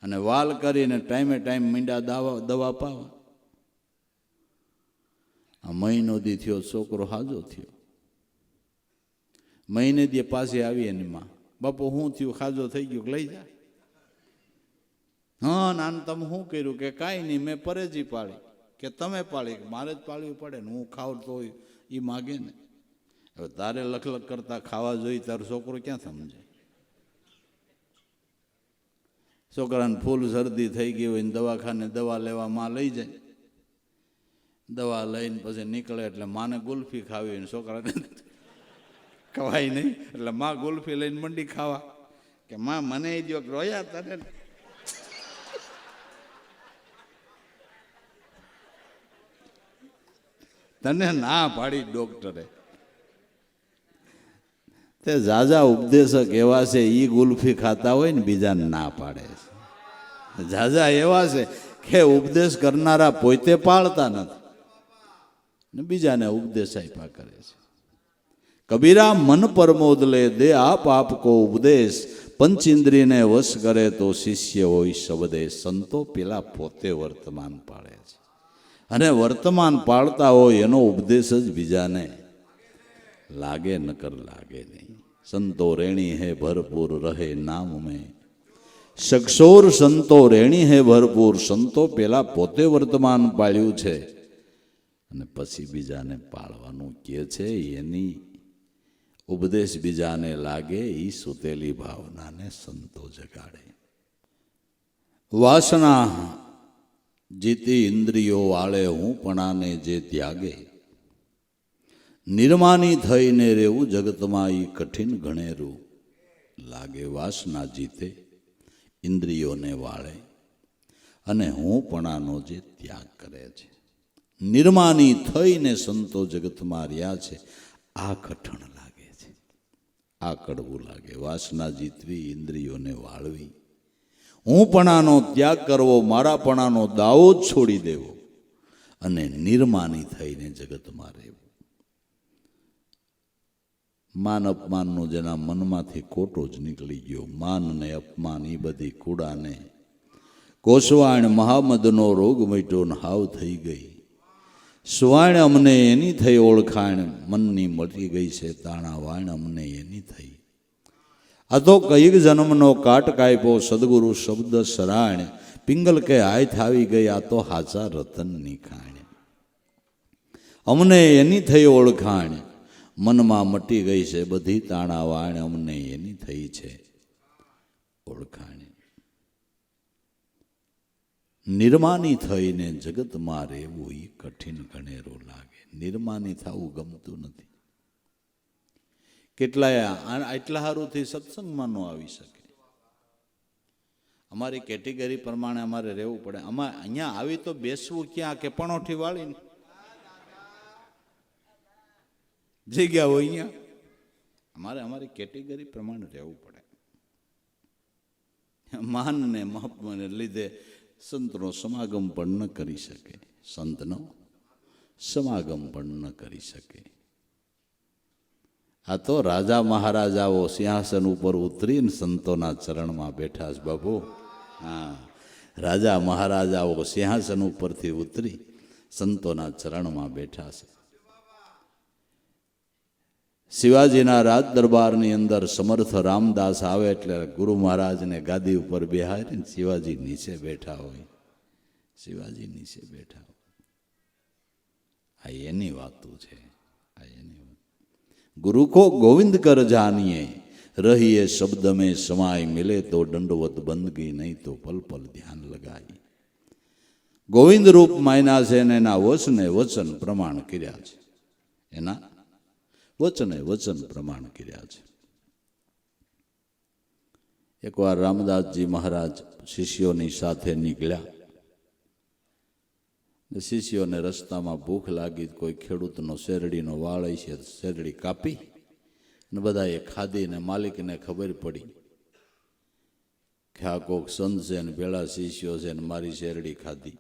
અને વાલ કરીને ટાઈમે ટાઈમ મીંડા દવા પાવા. આ મહિનો દી થયો છોકરો હાજો થયો. મહિને દી પાછી આવી એની માં, બાપુ શું થયું? ખાજો થઈ ગયું, લઈ જા. હા નાન તમે શું કર્યું? કે કાંઈ નહીં, મેં પરેજી પાડી. કે તમે પાડી? મારે જ પાડવી પડે ને, હું ખાવ તો એ માગે ને. હવે તારે લખલખ કરતા ખાવા જોઈએ, તારો છોકરો ક્યાં સમજે? છોકરાને ફૂલ શરદી થઈ ગઈ હોય ને દવાખાને દવા લેવા માં લઈ જાય. દવા લઈને પછી નીકળે એટલે માને ગુલ્ફી ખાવી હોય ને છોકરાને ખવાય નહીં, એટલે માં ગુલ્ફી લઈને મંડી ખાવા. કે માં મને એ જો રોયા તને. તને ના પાડી ડોક્ટરે. તે ઝાઝા ઉપદેશક એવા છે, એ ગુલ્ફી ખાતા હોય ને બીજાને ના પાડે છે. ઝાઝા એવા છે કે ઉપદેશ કરનારા પોતે પાળતા નથી ને બીજાને ઉપદેશ આપ્યા કરે છે. કબીરા મન પરમોદ લે દે આપ આપકો ઉપદેશ, પંચેન્દ્રિયને વશ કરે તો શિષ્ય હોય શબ્દે. સંતો પેલા પોતે વર્તમાન પાળે છે, અને વર્તમાન પાળતા હોય એનો ઉપદેશ જ બીજાને લાગે, નકર લાગે નહીં. સંતો રેણી હે ભરપૂર રહે નામ મેં, સક્ષોર સંતો રેણી હે ભરપૂર. સંતો પેલા પોતે વર્તમાન પાળ્યું છે અને પછી બીજાને પાળવાનું કહે છે. એની ઉપદેશ બીજાને લાગે એ સુતેલી ભાવનાને સંતો જગાડે. વાસના જીતી ઇન્દ્રિયો વાળે હું પણાને જે ત્યાગે, નિર્માની થઈને રહેવું જગતમાં એ કઠિન ઘણેરું લાગે. વાસના જીતે, ઇન્દ્રિયોને વાળે અને હું પણાનો જે ત્યાગ કરે છે. નિર્માની થઈને સંતો જગતમાં રહ્યા છે. આ કઠણ લાગે છે, આ કડવું લાગે. વાસના જીતવી, ઇન્દ્રિયોને વાળવી, હું પણાનો ત્યાગ કરવો, મારા પણાનો દાવો જ છોડી દેવો અને નિર્માની થઈને જગતમાં રહેવું. માન અપમાનનું જેના મનમાંથી ખોટો જ નીકળી ગયો, માન ને અપમાન એ બધી કૂડાને કોસવાણ મહામદનો રોગ મટ્યો ને હાવ થઈ ગઈ. સુવાણ અમને એની થઈ ઓળખાણ, મનની મટી ગઈ છે તાણા વાણ અમને એની થઈ. આ તો કઈક જન્મનો કાટ કાપ્યો સદગુરુ શબ્દ સરાણ, પિંગલ કે હાથ આવી ગઈ આ તો હાચા રતનની ખાણ. અમને એની થઈ ઓળખાણ, મનમાં મટી ગઈ છે બધી તાણા વાણ અમને એની થઈ છે ઓળખાણ. નિર્માની થઈને જગતમાં રહેવું એ કઠિન ગણેરો લાગે. નિર્માની થવું ગમતું નથી. કેટલાય એટલા સારુંથી સત્સંગમાં ન આવી શકે. અમારી કેટેગરી પ્રમાણે અમારે રહેવું પડે. અમારે અહીંયા આવી તો બેસવું ક્યાં કે પણોઠી વાળીને જગ્યા હોય અહીંયા. અમારી કેટેગરી પ્રમાણે રહેવું પડે. માન ને મહાત્માને લીધે સંતનો સમાગમ પણ ન કરી શકે. સંતનો સમાગમ પણ ન કરી શકે. આ તો રાજા મહારાજાઓ સિંહાસન ઉપર ઉતરીને સંતોના ચરણમાં બેઠા છે બાબુ. હા, રાજા મહારાજાઓ સિંહાસન ઉપરથી ઉતરી સંતોના ચરણમાં બેઠા છે. શિવાજીના રાજ દરબારની અંદર સમર્થ રામદાસ આવે એટલે ગુરુ મહારાજને ગાદી ઉપર બેહારીને શિવાજી નીચે બેઠા હોય. શિવાજી નીચે બેઠા હોય. આ એની વાતું છે. આ એની વાત. ગુરુ કો ગોવિંદ કર જાનિએ, રહીએ શબ્દ મેં સમાય, મિલે તો દંડવત બંદગી, નહીં તો પલ પલ ધ્યાન લગાઈ. ગોવિંદ રૂપ માયના છે ને એના વચને વચન પ્રમાણ કર્યા છે. એના વચને વચન પ્રમાણ કર્યા છે. એકવાર રામદાસજી મહારાજ શિષ્યોની સાથે નીકળ્યા. શિષ્યોને રસ્તામાં ભૂખ લાગી, કોઈ ખેડૂતનો શેરડીનો વાળ છે, શેરડી કાપી અને બધાએ ખાધી ને માલિકને ખબર પડી કે આ કોક સંત છે ને પેલા શિષ્યો છે ને મારી શેરડી ખાધી.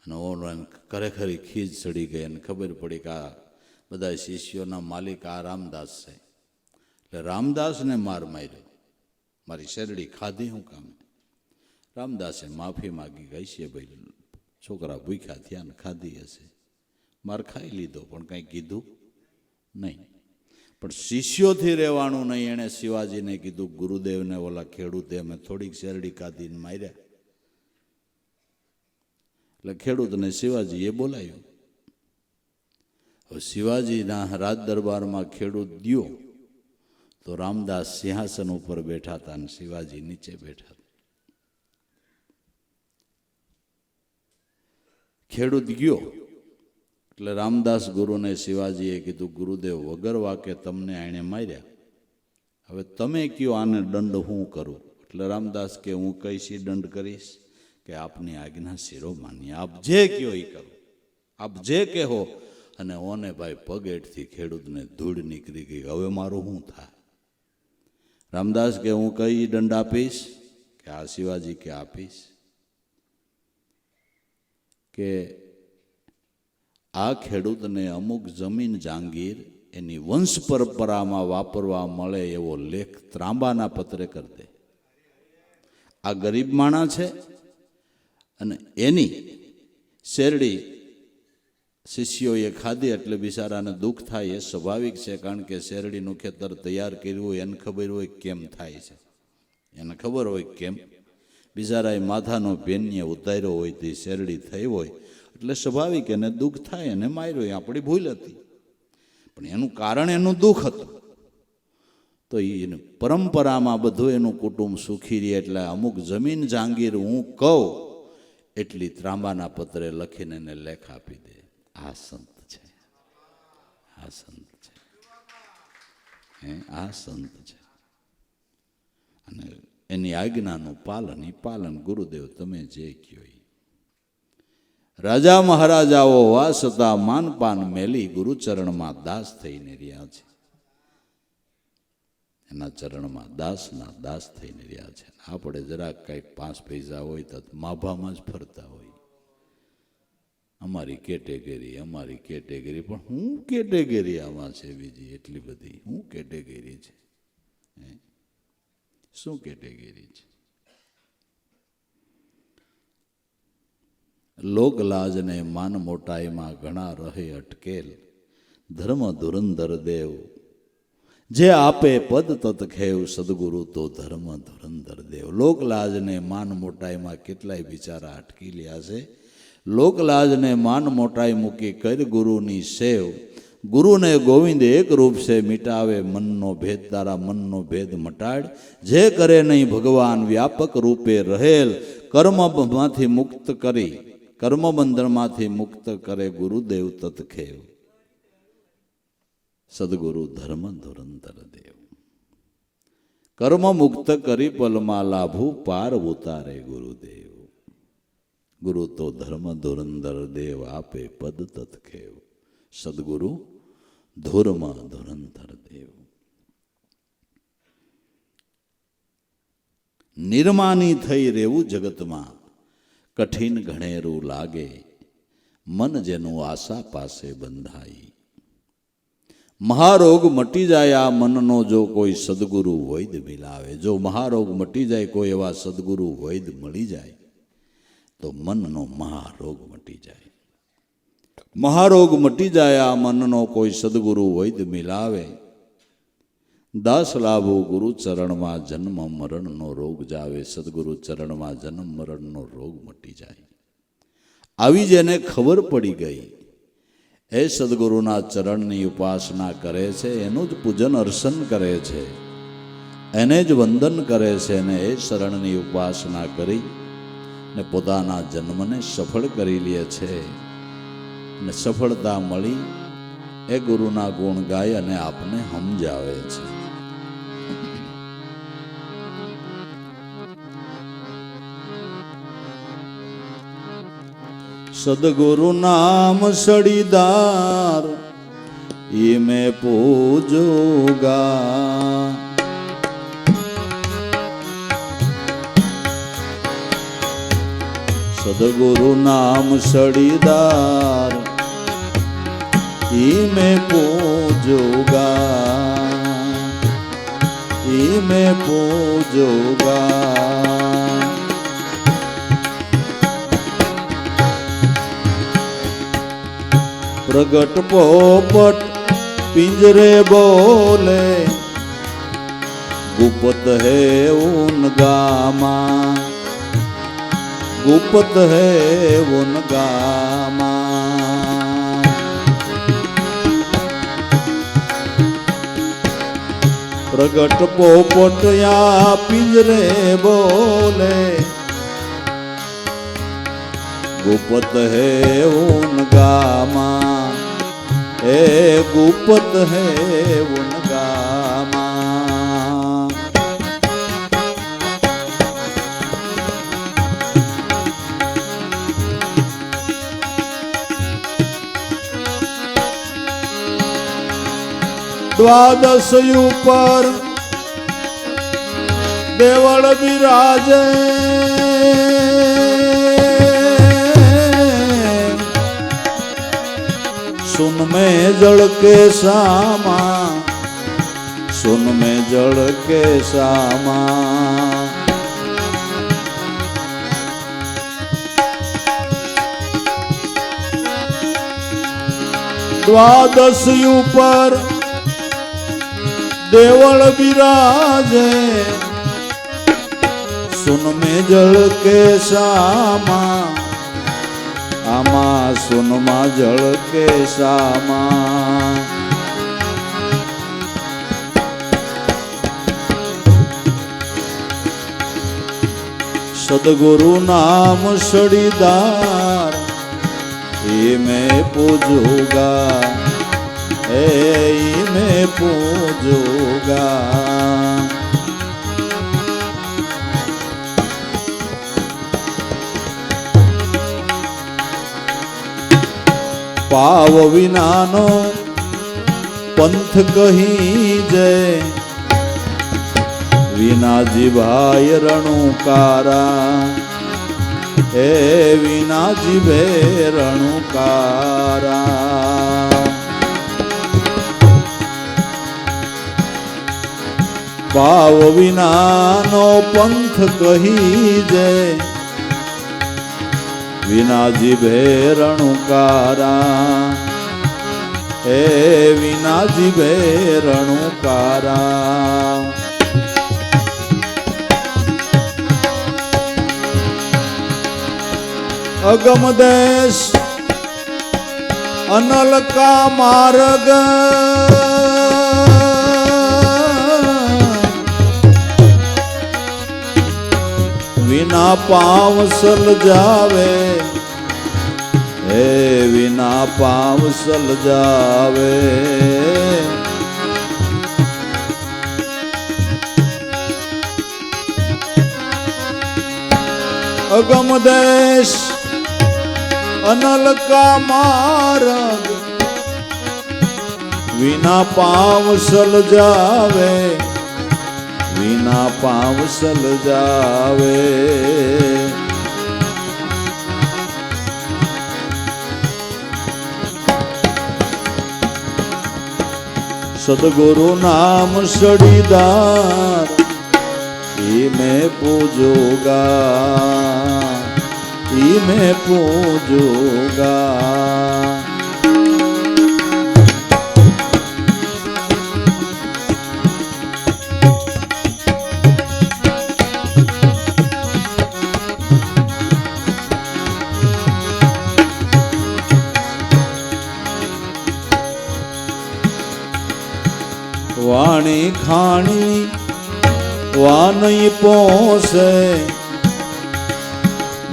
અને ઓનલાઈન ખરેખરી ખીજ ચડી ગઈ અને ખબર પડી કે આ બધા શિષ્યોના માલિક આ રામદાસ છે. એટલે રામદાસને માર માર્યો. મારી શેરડી ખાધી હું કામે? રામદાસે માફી માગી ગઈ છે, ભાઈ છોકરા ભૂખ્યા થયા ને ખાધી હશે, માર ખાઈ લીધો પણ કંઈ કીધું નહીં. પણ શિષ્યોથી રહેવાનું નહીં. એણે શિવાજીને કીધું ગુરુદેવને ઓલા ખેડૂતે અમે થોડીક શેરડી કાઢીને માર્યા. એટલે ખેડૂતને શિવાજીએ બોલાયું. હવે શિવાજીના રાજ દરબારમાં ખેડૂત દ્યો તો રામદાસ સિંહાસન ઉપર બેઠા હતા અને શિવાજી નીચે બેઠા હતા. ખેડૂત ગયો એટલે રામદાસ ગુરુને શિવાજીએ કીધું ગુરુદેવ વગર વાકે તમને આણે માર્યા, હવે તમે કયો આને દંડ હું કરું? એટલે રામદાસ કે હું કઈશી દંડ કરીશ કે આપની આજ્ઞા શિરોમાની, આપ જે કયો એ કરું, આપ જે કહો. અને ઓને ભાઈ પગેટથી ખેડૂતને ધૂળ નીકળી ગઈ. હવે મારું શું થાય? રામદાસ કે હું કઈ દંડ આપીશ કે આ શિવાજી કે આપીશ કે આ ખેડૂતને અમુક જમીન જાંગીર એની વંશ પરંપરામાં વાપરવા મળે એવો લેખ ત્રાંબાના પત્રે કરી દે. આ ગરીબ માણસ છે અને એની શેરડી શિષ્યોએ ખાધી એટલે બિચારાને દુઃખ થાય. એ સ્વાભાવિક છે, કારણ કે શેરડીનું ખેતર તૈયાર કર્યું હોય એને ખબર હોય કેમ થાય છે, એને ખબર હોય કેમ. બિચારાએ માથાનો ભેન્ય ઉતાર્યો હોય તે શેરડી થઈ હોય એટલે સ્વાભાવિક એને દુઃખ થાય. એને માર્યો એ આપણી ભૂલ હતી, પણ એનું કારણ એનું દુઃખ હતું. તો એ પરંપરામાં બધું એનું કુટુંબ સુખી રહે એટલે અમુક જમીન જાંગીર હું કહું એટલી ત્રાંબાના પત્રે લખીને એને લેખ આપી દે. આ સંત છે, આ સંત છે, આ સંત છે. અને એની આજ્ઞાનું પાલન, એ પાલન ગુરુદેવ તમે જે કહો. રાજા મહારાજાઓ વાસતા માનપાન મેલી ગુરુચરણમાં દાસ થઈને રહ્યા છે. એના ચરણમાં દાસના દાસ થઈને રહ્યા છે. આપણે જરાક કંઈક 5 પૈસા હોય તો માભામાં જ ફરતા હોય. અમારી કેટેગરી પણ હું કેટેગરી આમાં છે બીજી એટલી બધી હું કેટેગરી છે શું કેટેગરી છે? લોકલાજને માન મોટાઈમાં ઘણા રહે અટકેલ ધર્મ ધુરંધર દેવ જે આપે પદ તત ખેવ સદગુરુ તો ધર્મ ધુરંધર દેવ. લોકલાજને માન મોટાઈમાં કેટલાય બિચારા અટકી લ્યા છે. લોકલાજને માન મોટાઈ મૂકી કર ગુરુની સેવ. ગુરુને ગોવિંદ એક રૂપ છે મિટાવે મનનો ભેદ તારા મનનો ભેદ મટાડ. જે કરે નહીં ભગવાન વ્યાપક રૂપે રહેલ કર્મમાંથી મુક્ત કરી કર્મબંધનમાંથી મુક્ત કરે ગુરુદેવ તત્ખેવ સદગુરુ ધર્મ ધુરંધર દેવ. કર્મ મુક્ત કરી પલમાં લાભુ પાર ઉતારે ગુરુદેવ. ગુરુ તો ધર્મ ધુરંધર દેવ આપે પદ તત્ખેવ સદગુરુ ધર્મ ધુરંધર દેવ. નિર્માની થઈ રહેવું જગતમાં કઠિન ઘણેરું લાગે મન જેનું આશા પાસે બંધાઈ. મહારોગ મટી જાય આ મનનો જો કોઈ સદગુરુ વૈદ મિલાવે. જો મહારોગ મટી જાય કોઈ એવા સદગુરુ વૈદ મળી જાય તો મનનો મહારોગ મટી જાય. મહારોગ મટી જાય આ મનનો કોઈ સદગુરુ વૈદ મિલાવે. દાસ લાભો ગુરુ ચરણમાં જન્મ મરણનો રોગ જાવે. સદગુરુ ચરણમાં જન્મ મરણનો રોગ મટી જાય. આવી જેને ખબર પડી ગઈ એ સદગુરુના ચરણની ઉપાસના કરે છે, એનું જ પૂજન અર્ચન કરે છે, એને જ વંદન કરે છે અને એ શરણની ઉપાસના કરી ને પોતાના જન્મને સફળ કરી લે છે. ને સફળતા મળી એ ગુરુના ગુણ ગાય અને આપને સમજાવે છે. સદગુરુ નામ સડીદાર એ મેં પૂજોગા. સદગુરુ નામ સડીદાર એ મેં પૂજોગા. એ મેં પૂજોગા. प्रगट पोपट पिंजरे बोले गुप्त है उन गामा. गुप्त है उन गामा. प्रगट पोपट या पिंजरे बोले गुप्त है उन गामा. ए गुप्त है उन गामा. द्वादश ऊपर देवल विराजे. सुन में जल के सामा. सुन में जल के सामा. द्वादश ऊपर देवल विराजे. सुन में जल के सामा. आमा सुनमा जल के सामा. सदगुरु नाम सड़ीदार ये मैं पूजूगा. ये मैं पूजूगा. पाव विनानो पंथ कही जय. विना जीवाय रणुकारा. હે વિના જીવે રણુકારા ભાવ વિનાનો પંથ કહી જે વિના જીભે રણુકારા હે વિના જીભે રણુકારા અગમ દેશ અનલ કા માર્ગ વિના પાવ સલ જાવે હે વિના પાવ સલ જાવે અગમ દેશ અનલ કા માર્ગ વિના પાવ સલ જાવે વિના પાવ સલ જાવે સદગુરુ નામ સડીદાર એ મેં પૂજોગા એ મેં પૂજોગા વાણી ખાણી વા નહીં પોસે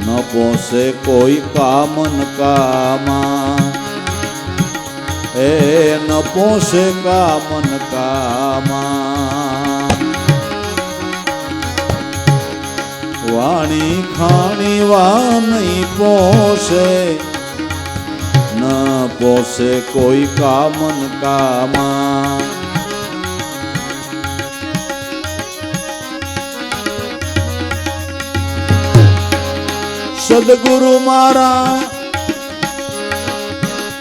ન પોસે કોઈ કામન કામા એ ન પોસે કામન કામા વાણી ખાણી વા નહીં પોસે ન પોસે કોઈ કામન કામા સદગુરુ મારા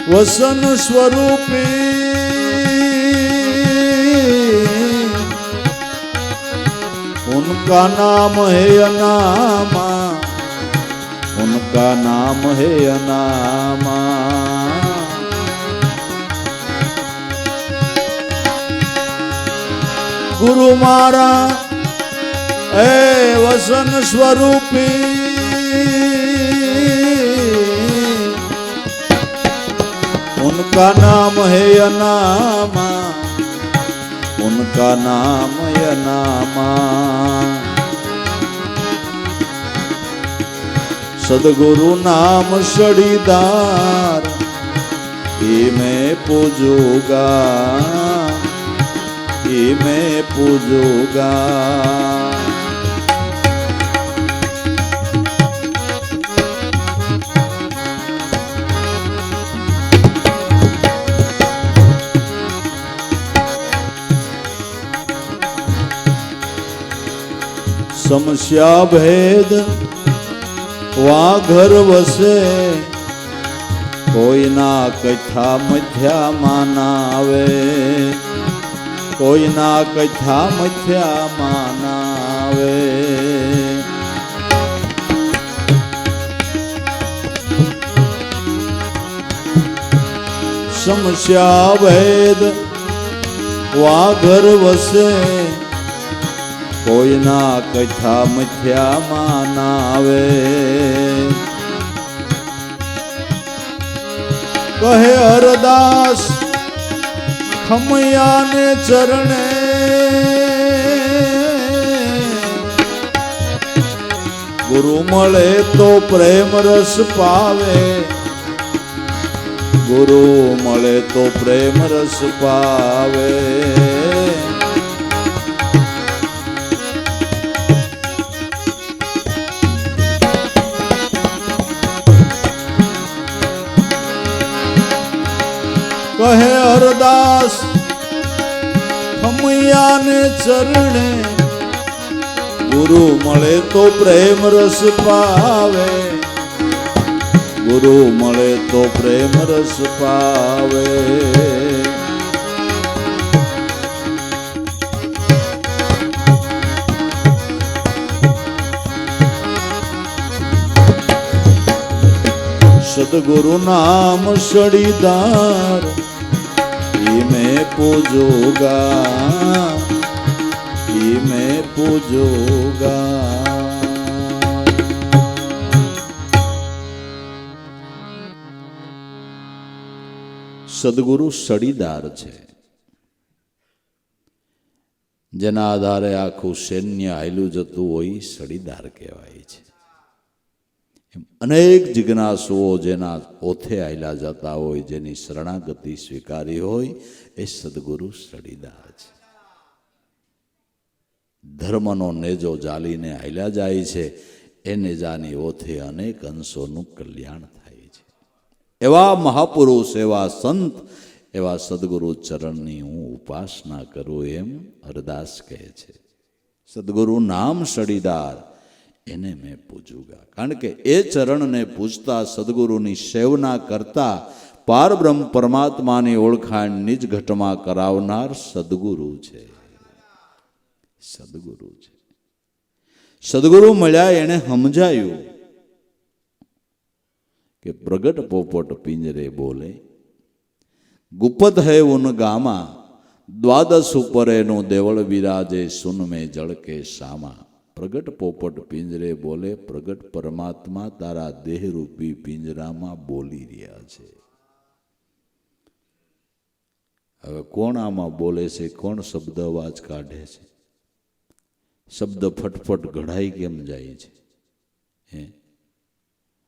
વસન સ્વરૂપી ઉનકા નામ હે અનામા ઉનકા નામ હે અનામા ગુરુ મારા હે વસન સ્વરૂપી उनका नाम है अनामा उनका नाम अनामा सदगुरु नाम सड़ीदार ये मैं पूजूगा ये मैं पूजूगा समस्या भेद वा घर वसे कोई ना कथा मध्या मानावे कोई ना कथा मध्या मानावे समस्या भेद वा घर वसे कोई ना कथा मथ्या मानावे कहे हरदास खमैया ने चरणे गुरु मळे तो प्रेम रस पावे गुरु मळे तो प्रेम रस पावे कहे हरदास खमैया ने चरणे गुरु मळे तो प्रेम रस पावे ગુરુ મળે તો પ્રેમ રસ પાવે. સદગુરુ નામ સડીદાર મેં પૂજોગા, મેં પૂજોગા. સદગુરુ સડીદાર છે, જેના આધારે આખું સૈન્ય હાલ્યું જતું હોય સડીદાર કહેવાય છે. અનેક જિજ્ઞાસુઓ જેના ઓથે હાલ્યા જતા હોય, જેની શરણાગતિ સ્વીકારી હોય, એ સદગુરુ સડીદાર છે. ધર્મનો નેજો જાલીને હાલ્યા જાય છે, એ નેજાની ઓથે અનેક અંશોનું કલ્યાણ થાય છે. એવા મહાપુરુષ, એવા સંત, એવા સદગુરુ ચરણની હું ઉપાસના કરું એમ હરદાસ કહે છે. સદગુરુ નામ સડીદાર એને મેં પૂજુગા. કારણ કે એ ચરણને પૂજતા, સદગુરુની સેવના કરતા પારબ્રહ્મ પરમાત્માની ઓળખાણ નિજ ઘટમાં કરાવનાર સદગુરુ છે. સદગુરુ છે. સદગુરુ મળ્યા એને સમજાયું કે પ્રગટ પોપટ પિંજરે બોલે, ગુપત હૈ ઉન ગામા, દ્વાદશ ઉપર એનું દેવળ વિરાજે, સુન મેં જળ કે શામા. પ્રગટ પોપટ પિંજરે બોલે, પ્રગટ પરમાત્મા તારા દેહરૂપી પિંજરામાં બોલી રહ્યા છે. હવે કોણ આમાં બોલે છે? કોણ શબ્દ અવાજ કાઢે છે? શબ્દ ફટફટ ઘડાઈ કેમ જાય છે? હે,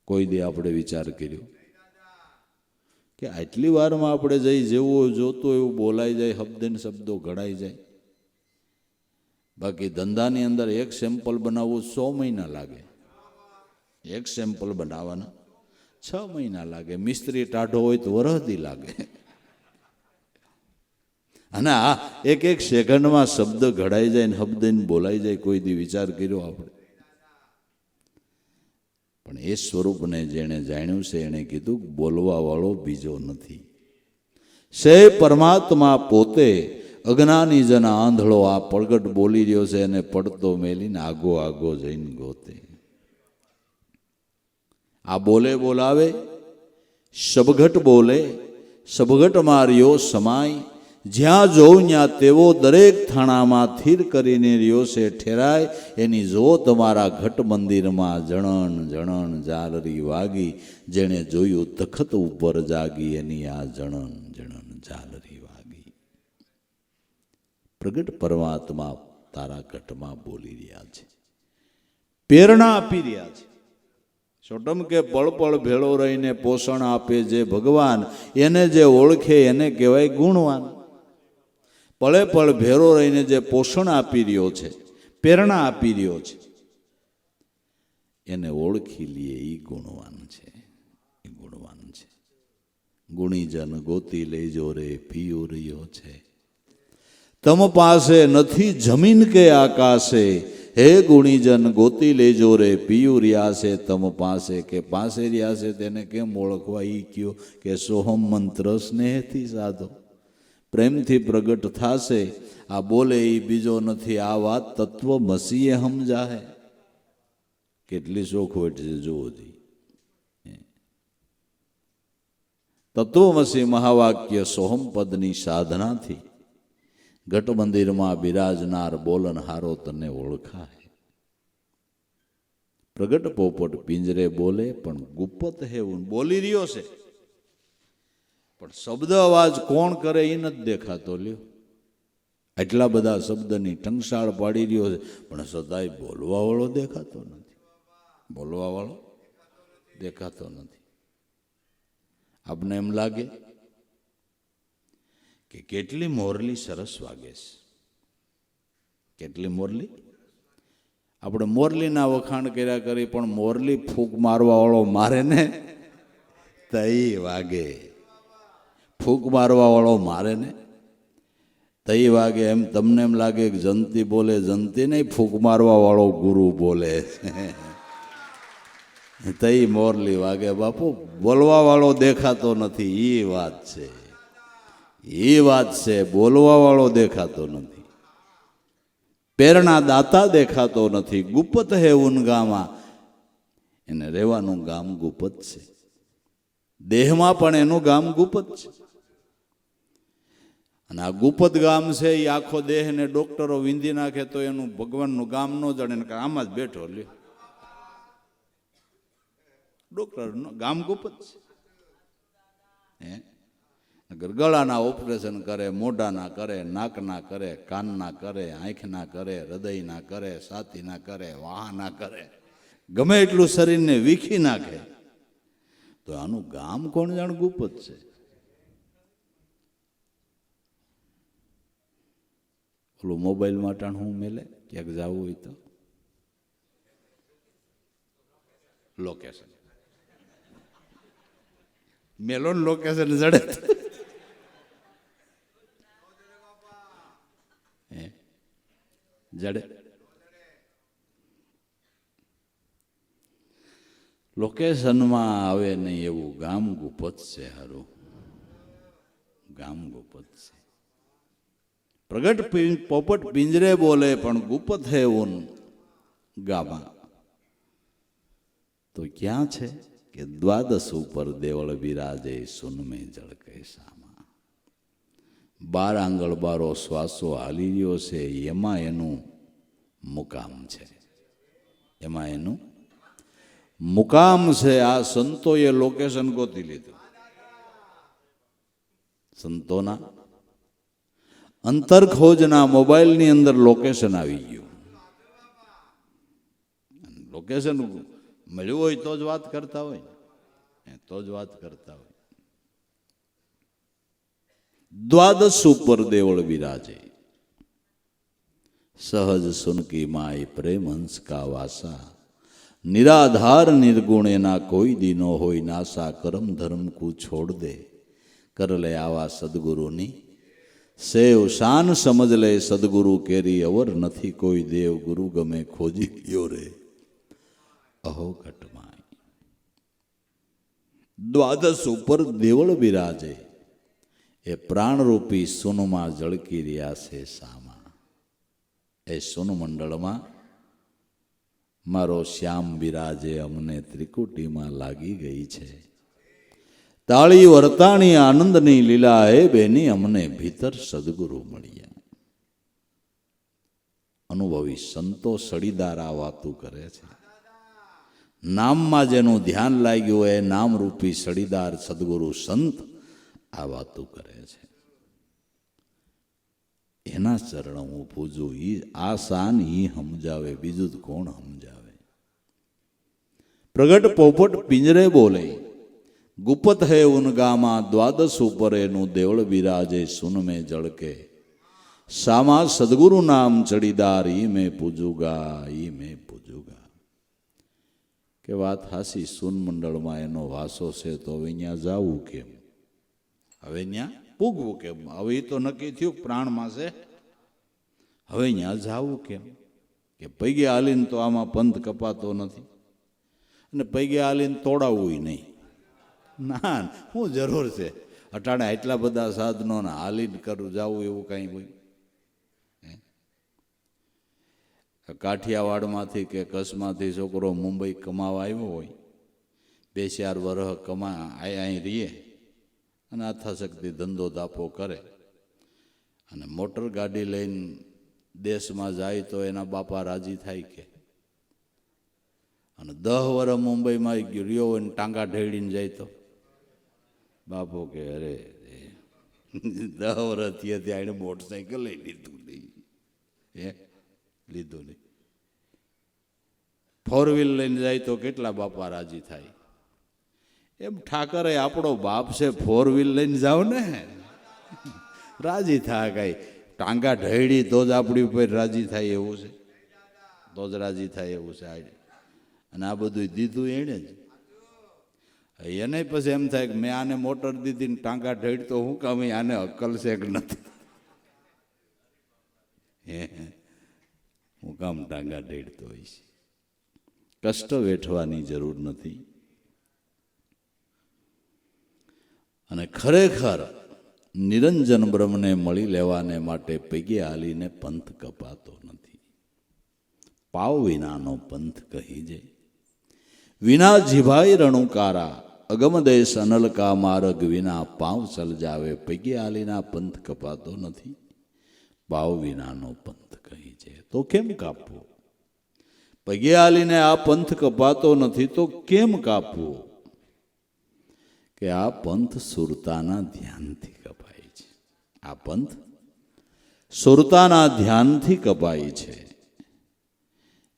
કોઈ દે આપણે વિચાર કર્યો કે આટલી વારમાં આપણે જઈ જેવું જોતું એવું બોલાઈ જાય, શબ્દ ને શબ્દો ઘડાઈ જાય? બાકી ધંધાની અંદર એક સેમ્પલ બનાવવું 100 મહિના લાગે, એક સેમ્પલ બનાવવાના 6 મહિના લાગે, મિસ્ત્રી ટાઢો હોય તો વરહદી લાગે. અને આ એક એક સેકન્ડમાં શબ્દ ઘડાઈ જાય ને શબ્દ બોલાઈ જાય. કોઈ દી વિચાર કર્યો આપણે? પણ એ સ્વરૂપને જેણે જાણ્યું છે એણે કીધું બોલવા વાળો બીજો નથી, સે પરમાત્મા પોતે. અજ્ઞાની જન આંધળો આ પ્રગટ બોલી રહ્યો છે, એને પડતો મેલીને આગો આગો જઈને ગોતે. આ બોલે બોલાવે, સબઘટ બોલે, સબઘટ માર્યો સમાય. જ્યાં જોઉં ત્યાં તેવો દરેક થાણામાં થીર કરીને રહ્યો છે ઠેરાય. એની જો તમારા ઘટ મંદિરમાં જણન જણન ઝાલરી વાગી. જેણે જોયું તખત ઉપર જાગી, એની આ જણન જણન ઝાલરી વાગી. પ્રગટ પરમાત્મા તારા ઘટમાં બોલી રહ્યા છે, પ્રેરણા આપી રહ્યા છે. છોટમ કે પળ પળ ભેળો રહીને પોષણ આપે જે ભગવાન, એને જે ઓળખે એને કહેવાય ગુણવાન. પળે પળ ભેરો રહીને જે પોષણ આપી રહ્યો છે, પ્રેરણા આપી રહ્યો છે, એને ઓળખી લઈએ એ ગુણવાન છે, એ ગુણવાન છે. ગુણીજન ગોતી લેજો રે પિયો રહ્યો છે. તમ પાસે નથી જમીન કે આકાશે, હે ગુણીજન ગોતી લેજો રે પિયું રહ્યા છે તમ પાસે. કે પાસે રહ્યા છે તેને કેમ ઓળખવા? ઈ કયો કે સોહમ મંત્ર સ્નેહથી સાધો, પ્રેમથી પ્રગટ થાશે. આ બોલે એ બીજો નથી, આ વાત તત્વ મસીએ સમજાહે. કેટલી ચોખવટ છે જોવો જી. તત્વમસી મહાવાક્ય સોહમ પદની સાધનાથી ઘટ મંદિરમાં બિરાજનાર બોલનહારો તને ઓળખાય. પ્રગટ પોપટ પિંજરે બોલે, પણ ગુપ્ત હેવું બોલી રહ્યો છે, પણ શબ્દ અવાજ કોણ કરે એ નથી દેખાતો. લ્યો, એટલા બધા શબ્દની ટંકશાળ પાડી રહ્યો છે, પણ સદાય બોલવા વાળો દેખાતો નથી. બોલવા વાળો દેખાતો નથી. આપને એમ લાગે કે કેટલી મોરલી સરસ વાગે છે, કેટલી મોરલી. આપણે મોરલીના વખાણ કર્યા કરી, પણ મોરલી ફૂંક મારવા વાળો મારે ને તઈ વાગે. ફૂંક મારવા વાળો મારે ને તઈ વાગે. એમ તમને એમ લાગે કે જંતી બોલે, જંતી નહીં, ફૂંક મારવા વાળો ગુરુ બોલે. તઈ મોરલી વાગે બાપુ, બોલવા વાળો દેખાતો નથી, એ વાત છે, એ વાત છે. બોલવા વાળો દેખાતો નથી, પ્રેરણા દાતા દેખાતો નથી. ગુપત હે ઉન ગામાં, એને રહેવાનું ગામ ગુપત છે. દેહમાં પણ એનું ગામ ગુપત છે. અને આ ગુપત ગામ છે એ આખો દેહને ડોક્ટરો વિંધી નાખે તો એનું ભગવાનનું ગામ ન જાણે, આમાં જ બેઠો લ્યો. ડોક્ટર ગામ ગુપત છે. ગળાના ઓપરેશન કરે, મોઢાના કરે, નાકના કરે, કાનના કરે, આંખના કરે, હૃદયના કરે, છાતીના કરે, વાહના કરે, ગમે એટલું શરીરને વીખી નાખે, તો આનું ગામ કોણ જાણ ગુપત છે. ઓલું મોબાઈલ માટે હું મેલે ક્યાંક જવું હોય તો લોકેશન મેલો, લોકેશન જડે જડે. લોકેશનમાં આવે નહીં એવું ગામ ગુપત છે. હારું ગામ ગુપત છે. પ્રગટ પોપટ પિંજરે બોલે પણ ગુપત હે ઉન ગામાં. તો ક્યાં છે કે દ્વાદશ ઉપર દેવળ બિરાજે સુન મેં જળકે સામા. 12 આંગળ બારો શ્વાસો હાલી રહ્યો છે, એમાં એનું મુકામ છે, એમાં એનું મુકામ છે. આ સંતોએ લોકેશન ગોતી લીધું. સંતોના અંતર ખોજના મોબાઈલની અંદર લોકેશન આવી ગયું. લોકેશન મળ્યું હોય તો જ વાત કરતા હોય, તો જ વાત કરતા હોય. દ્વાદશ ઉપર દેવળ બિરાજે, સહજ સુનકી માય પ્રેમ હંસ કા વાસા. નિરાધાર નિર્ગુણ એના કોઈ દીનો હોય નાસા. કરમ ધર્મ કુ છોડ દે, કર લે આવા સદગુરુની સેવ. શાન સમજ લે સદગુરુ કેરી અવર નથી કોઈ દેવ. ગુરુ ગમે ખોજી ગયો રે અહો ઘટમાય. દ્વાદશ ઉપર દેવળ બિરાજે, એ પ્રાણરૂપી સુનમાં જળકી રહ્યા છે સામા. એ સુન મંડળમાં મારો શ્યામ બિરાજે, અમને ત્રિકુટીમાં લાગી ગઈ છે. તાળી વર્તાણી આનંદની લીલા હે બેની, અમને ભીતર સદગુરુ મળ્યા. અનુભવી સંતો સડીદાર આ વાતું કરે છે. નામમાં જેનું ધ્યાન લાગ્યું હોય, નામરૂપી સડીદાર સદગુરુ સંત આ વાતું કરે છે. એના ચરણ હું પૂજું. આ શાન ઈ સમજાવે, બીજું તો કોણ સમજાવે. પ્રગટ પોપટ પિંજરે બોલે, ગુપત હે ઉન ગામાં. દ્વાદશ ઉપર એનું દેવળ બિરાજે, સુન મેં જળકે સામા. સદગુરુ નામ ચડીદાર ઈ મેં પૂજુગા, ઈ મેં પૂજુગા. કે વાત હાસી, સુન મંડળમાં એનો વાસો છે, તો હવે અહીંયા જવું કેમ, હવે ત્યાં પૂગવું કેમ? હવે એ તો નક્કી થયું પ્રાણમાં છે, હવે અહીંયા જવું કેમ? કે પૈગે હાલીને તો આમાં પંથ કપાતો નથી, અને પૈગે હાલીને તોડાવવું નહીં. ના, શું જરૂર છે અટાણે એટલા બધા સાધનો ને હાલીને કરું જવું એવું કાંઈ હોય? કાઠિયાવાડમાંથી કે કચ્છમાંથી છોકરો મુંબઈ કમાવા આવ્યો હોય, 2-4 વર્ષ અહીં રહીએ અને અથાશક્તિ ધંધો દાપો કરે, અને મોટર ગાડી લઈને દેશમાં જાય તો એના બાપા રાજી થાય કે? અને 10 વર્ષ મુંબઈમાં રહ્યો હોય ને ટાંગા ઢેડીને જાય તો બાપો કે અરે 10 વર્ષ થયા ત્યાં એને મોટરસાઇકલ લઈ લીધું નહીં, લીધું નહીં. 4 વ્હીલ લઈને જાય તો કેટલા બાપા રાજી થાય? એમ ઠાકરે આપણો બાપ છે, 4 વ્હીલ લઈને જાઓ ને રાજી થાય. કાંઈ ટાંગા ઢળી તો જ આપણી ઉપર રાજી થાય એવું છે, તો જ રાજી થાય એવું છે. અને આ બધું દીધું એણે જ. એને પછી એમ થાય કે મેં આને મોટર દીધી ને ટાંગા ઢળી, તો હું કામ આને અક્કલ છે કે નથી? હું કામ ટાંગા ઢેડતો હોય છે? કષ્ટ વેઠવાની જરૂર નથી. અને ખરેખર નિરંજન બ્રહ્મને મળી લેવાને માટે પગે હાલીને પંથ કપાતો નથી. પાવ વિનાનો પંથ કહી જાય. વિના જીભાઈ રણુકારા, અગમ દેશ અનલકા માર્ગ, વિના પાવ સલજાવે. પગે હાલીના પંથ કપાતો નથી, પાવ વિનાનો પંથ કહી જાય. તો કેમ કાપવો? પગે હાલીને આ પંથ કપાતો નથી તો કેમ કાપવો? કે આ પંથ સુરતાના ધ્યાનથી કપાય છે. આ પંથ સુરતાના ધ્યાનથી કપાય છે.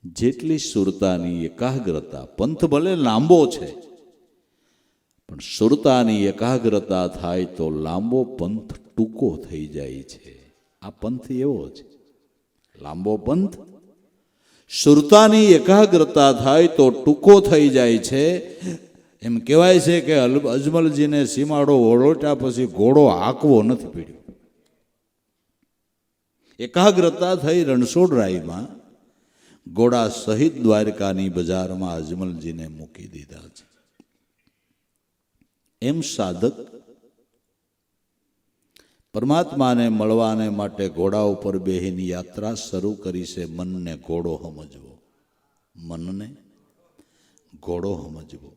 જેટલી સુરતાની એકાગ્રતા, પંથ ભલે લાંબો છે પણ સુરતાની એકાગ્રતા થાય તો લાંબો પંથ ટૂંકો થઈ જાય છે. આ પંથ એવો છે, લાંબો પંથ સુરતાની એકાગ્રતા થાય તો ટૂંકો થઈ જાય છે. એમ કહેવાય છે કે અજમલજીને સીમાડો ઓળોટા પછી ઘોડો હાંકવો નથી પડ્યો. એકાગ્રતા થઈ રણછોડરાયમાં ઘોડા સહિત દ્વારકાની બજારમાં અજમલજીને મૂકી દીધા છે. એમ સાધક પરમાત્માને મળવાને માટે ઘોડા ઉપર બેહીની યાત્રા શરૂ કરી છે. મનને ઘોડો સમજવો, મનને ઘોડો સમજવો.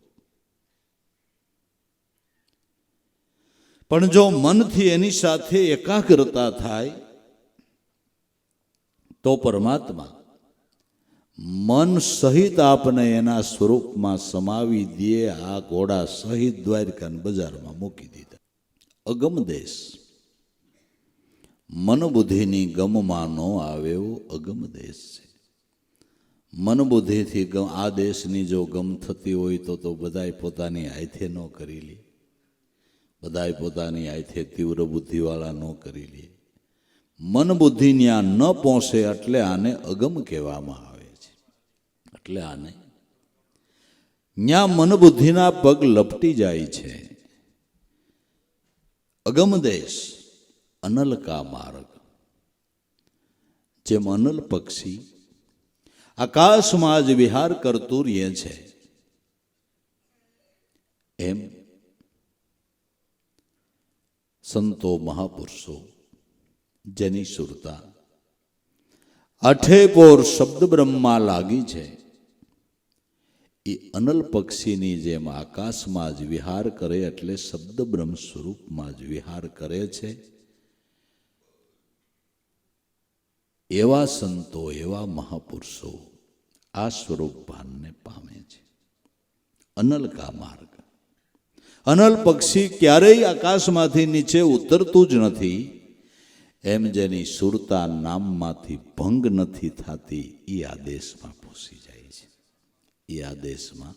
પણ જો મનથી એની સાથે એકાગ્રતા થાય તો પરમાત્મા મન સહિત આપને એના સ્વરૂપમાં સમાવી દે. આ ઘોડા સહિત દ્વારકાની બજારમાં મૂકી દીધા. અગમ દેશ મન બુદ્ધિની ગમમાં ન આવે એવો અગમ દેશ છે. મન બુદ્ધિથી આ દેશની જો ગમ થતી હોય તો બધાય પોતાની હાથે ન કરી લે, બધાય પોતાની હાથે તીવ્ર બુદ્ધિવાળા ન કરી લે. મન બુદ્ધિ ત્યાં ન પહોંચે એટલે આને અગમ કહેવામાં આવે છે. એટલે આને ત્યાં મન બુદ્ધિના પગ લપટી જાય છે. અગમ દેશ અનલકા માર્ગ. જેમ અનલ પક્ષી આકાશમાં જ વિહાર કરતું રહે છે એમ સંતો મહાપુરુષો જેની સુરતા આઠે પોર શબ્દ બ્રહ્મમાં લાગી છે એ અનલ પક્ષીની જેમ આકાશમાં જ વિહાર કરે એટલે શબ્દ બ્રહ્મ સ્વરૂપમાં જ વિહાર કરે છે. એવા સંતો, એવા મહાપુરુષો આ સ્વરૂપ ભાનને પામે છે. અનલકા માર્ગ. અનલ પક્ષી ક્યારેય આકાશમાંથી નીચે ઉતરતું જ નથી. એમ જેની સુરતા નામમાંથી ભંગ નથી થતી એ આદેશમાં પહોંચી જાય છે. એ આદેશમાં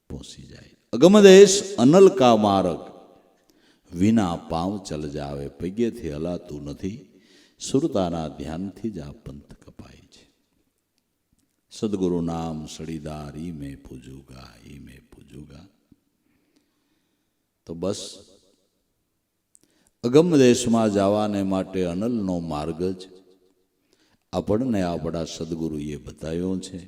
પહોંચી જાય. અગમદેશ અનલકા માર્ગ, વિના પાવ ચલ જાવે. પગેથી હલાતું નથી, સુરતાના ધ્યાનથી જ આ પંથ કપાય છે. સદગુરુ નામ સડીદાર ઈ મેં પૂજુગા, ઈ મેં પૂજુગા. તો બસ અગમ દેશમાં જવાને માટે અનલનો માર્ગ જ આપણને આપણા સદગુરુએ બતાવ્યો છે.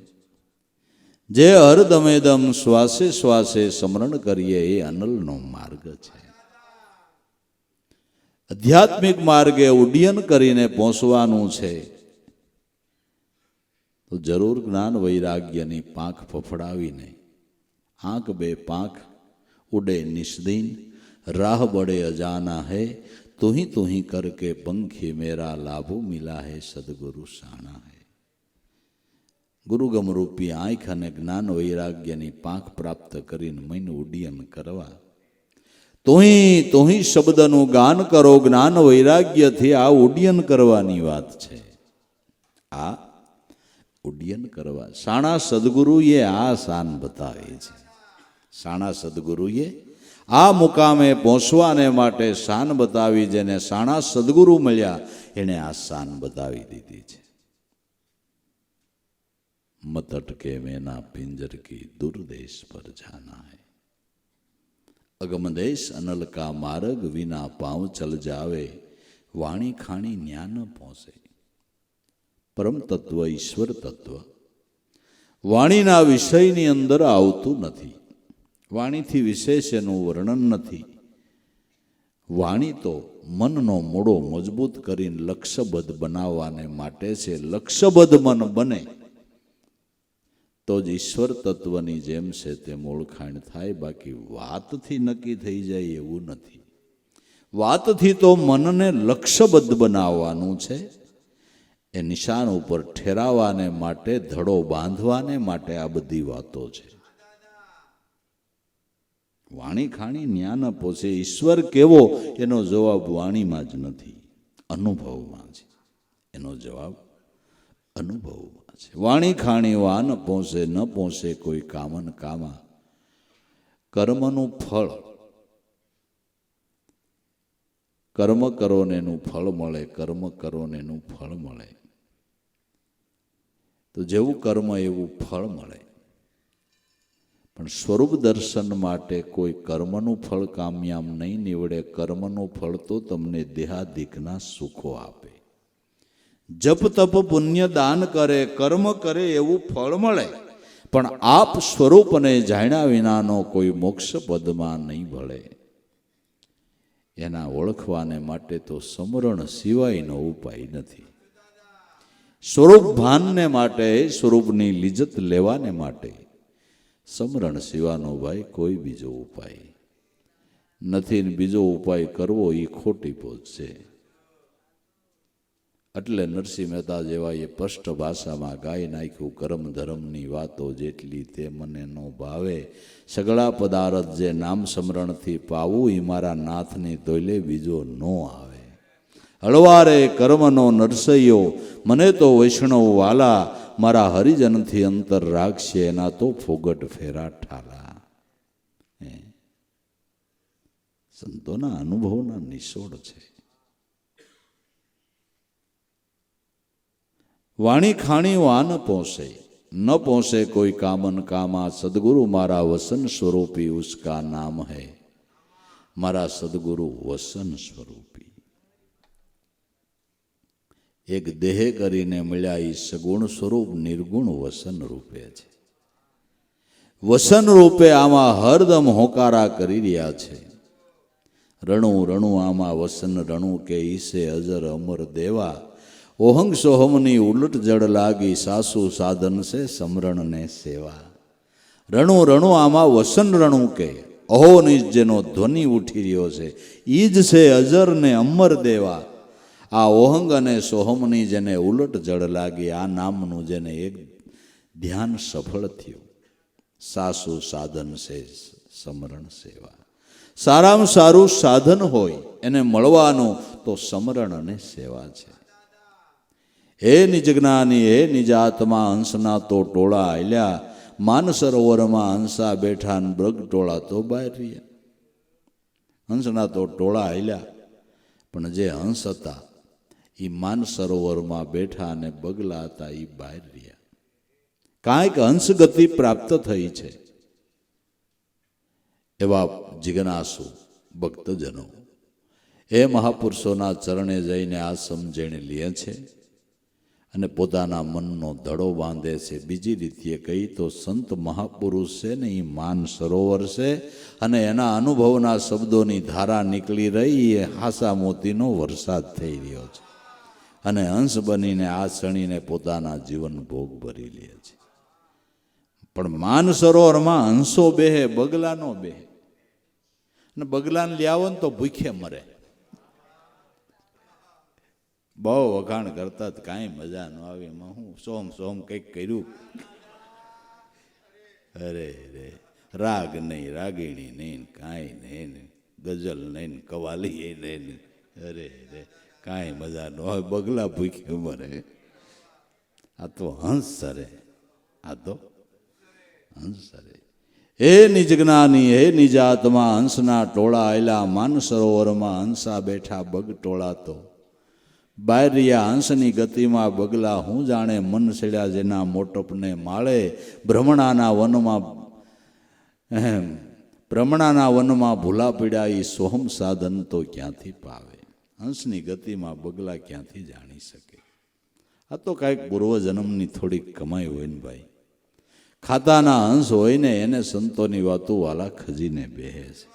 જે હરદમેદમ શ્વાસે શ્વાસે સ્મરણ કરીએ એ અનલનો માર્ગ છે. આધ્યાત્મિક માર્ગે ઉડ્ડયન કરીને પહોંચવાનું છે તો જરૂર જ્ઞાન વૈરાગ્યની પાંખ ફફડાવીને આંખ બે પાંખ उड़े निस्दिन राह बड़े अजाना है, तू ही करके पंखी मेरा लाभो मिला है, सदगुरु साणा है. गुरुगम रूपी आँख अने ज्ञान वैराग्यनी પાંખ પ્રાપ્ત કરીને મન ઉડ્ડયન કરવા. તો ही શબ્દનું ગાન કરો. જ્ઞાન વૈરાગ્યથી આ ઉડ્ડયન કરવાની વાત છે. આ ઉડ્ડયન કરવા સાણા સદગુરુએ આ શાન બતાવે છે. સાણા સદગુરુએ આ મુકામે પહોંચવાને માટે શાન બતાવી. જેને સાણા સદગુરુ મળ્યા એને આ શાન બતાવી દીધી છે. मत अटके में ना पिंजर की दुर्देश पर जाना है. अगम देश अनल का मार्ग विना पांव चल जावे, वाणी खाणी न्या न पहुंचे. परम तत्व ईश्वर तत्व વાણીના વિષયની અંદર આવતું નથી. વાણીથી વિશેષ એનું વર્ણન નથી. વાણી તો મનનો મૂળો મજબૂત કરીને લક્ષ્યબદ્ધ બનાવવાને માટે છે. લક્ષ્યબદ્ધ મન બને તો જ ઈશ્વર તત્વની જેમ છે તેમ ઓળખાણ થાય. બાકી વાતથી નક્કી થઈ જાય એવું નથી. વાતથી તો મનને લક્ષ્યબદ્ધ બનાવવાનું છે. એ નિશાન ઉપર ઠેરાવાને માટે, ધડો બાંધવાને માટે આ બધી વાતો છે. વાણી ખાણી ન્યા ન પહોંચે. ઈશ્વર કેવો એનો જવાબ વાણીમાં જ નથી, અનુભવમાં છે. એનો જવાબ અનુભવમાં છે. વાણી ખાણી વા ન પહોંચે, ન પહોંચે કોઈ કામન કામા. કર્મનું ફળ, કર્મ કરો ને એનું ફળ મળે, કર્મ કરો ને એનું ફળ મળે. તો જેવું કર્મ એવું ફળ મળે. પણ સ્વરૂપ દર્શન માટે કોઈ કર્મનું ફળ કામયાબ નહીં નીવડે. કર્મનું ફળ તો તમને દેહાદિકના સુખો આપે. જપ તપ પુણ્ય દાન કરે, કર્મ કરે એવું ફળ મળે. પણ આપ સ્વરૂપને જાણ્યા વિનાનો કોઈ મોક્ષ પદમાં નહીં ભળે. એના ઓળખવાને માટે તો સમરણ સિવાયનો ઉપાય નથી. સ્વરૂપ ભાનને માટે, સ્વરૂપની લિજ્જત લેવાને માટે સમરણ સિવાનો ભાઈ કોઈ બીજો ઉપાય નથી. ને બીજો ઉપાય કરવો એ ખોટી પહોંચ છે. એટલે નરસિંહ મહેતા જેવા એ સ્પષ્ટ ભાષામાં ગાઈ નાખ્યું, કર્મ ધર્મની વાતો જેટલી તે મને ન ભાવે. સગળા પદાર્થ જે નામ સ્મરણથી પાવું, એ મારા નાથની તોલે બીજો ન આવે. હળવારે કર્મનો નરસૈયો, મને તો વૈષ્ણવ વાલા. મારા હરિજનથી અંતર રાખશે, એના તો ફોગટ ફેરા ઠાલા. સંતોના અનુભવના નિશોડ છે. વાણી ખાણી વા ન પહોંચે, ન પહોંચે કોઈ કામન કામા. સદગુરુ મારા વસન સ્વરૂપી, ઉસકા નામ હૈ. મારા સદગુરુ વસન સ્વરૂપી. એક દેહ કરીને મળ્યા એ સગુણ સ્વરૂપ નિર્ગુણ વસન રૂપે છે. વસન રૂપે આમાં હરદમ હોકારા કરી રહ્યા છે. રણું રણું આમાં વસન રણું કે ઈસે અજર અમર દેવા. ઓહંગ સોહમની ઉલટ જડ લાગી, સાસુ સાધન છે સમરણ ને સેવા. રણું રણું આમાં વસન રણું કે અહોનિજ જેનો ધ્વનિ ઉઠી રહ્યો છે, ઈ જ છે અજર ને અમર દેવા. આ ઓહંગ અને સોહમની જેને ઉલટ જડ લાગી, આ નામનું જેને એક ધ્યાન સફળ થયું. સાસુ સાધન છે સમરણ સેવા. સારામાં સારું સાધન હોય એને મળવાનું તો સમરણ અને સેવા છે. હે નિજ જ્ઞાની, હે નિજ આત્મા, હંસના તો ટોળા આલ્યા. માન સરોવરમાં હંસા બેઠા ને મૃગ ટોળા તો બહાર રહ્યા. હંસના તો ટોળા આલ્યા, પણ જે હંસ હતા એ માન સરોવરમાં બેઠા અને બગલા હતા એ બહાર રહ્યા. કાંઈક હંસ ગતિ પ્રાપ્ત થઈ છે. એવા જિજ્ઞાસુ ભક્તજનો એ મહાપુરુષોના ચરણે જઈને આ સમજણ લે છે અને પોતાના મનનો ધડો બાંધે છે. બીજી રીતે કહી તો સંત મહાપુરુષ છે ને એ માન સરોવર છે, અને એના અનુભવના શબ્દોની ધારા નીકળી રહી એ હાસા મોતીનો વરસાદ થઈ રહ્યો છે. અને હંસ બનીને આ શણીને પોતાના જીવન ભોગ ભરી લે છે. પણ માન સરોવરમાં હંસો બેહે, બગલા નો બેહે. અને બગલાને લ્યાવો ને તો ભૂખે મરે. બહુ વખાણ કરતા કાંઈ મજા ન આવે. એમાં હું સોમ સોમ કંઈક કર્યું. અરે રે, રાગ નહીં, રાગીણી નહીં, કાંઈ નહીં, ગઝલ નહીં, કવાલી નહીં. અરે રે, કાંઈ મજા ન આવે. બગલા ભૂખે મરે. આ તો હંસ સરે. આ તો હંસ સરે. હે નિજ જ્ઞાની, હે નિજ આત્મા, હંસના ટોળા આયલા. માન સરોવરમાં હંસા બેઠા, બગ ટોળા તો બાયરિયા. હંસની ગતિમાં બગલા હું જાણે, મન સેડ્યા જેના મોટપને માળે. ભ્રમણાના વનમાં ભૂલા પીડ્યા, એ સોહમ સાધન તો ક્યાંથી પાવે. હંસની ગતિમાં બગલા ક્યાંથી જાણી શકે. આ તો કાંઈક પૂર્વજન્મની થોડીક કમાઈ હોય ને ભાઈ. ખાતાના હંસ હોય ને એને સંતોની વાતો વાલા ખજીને બેહે છે,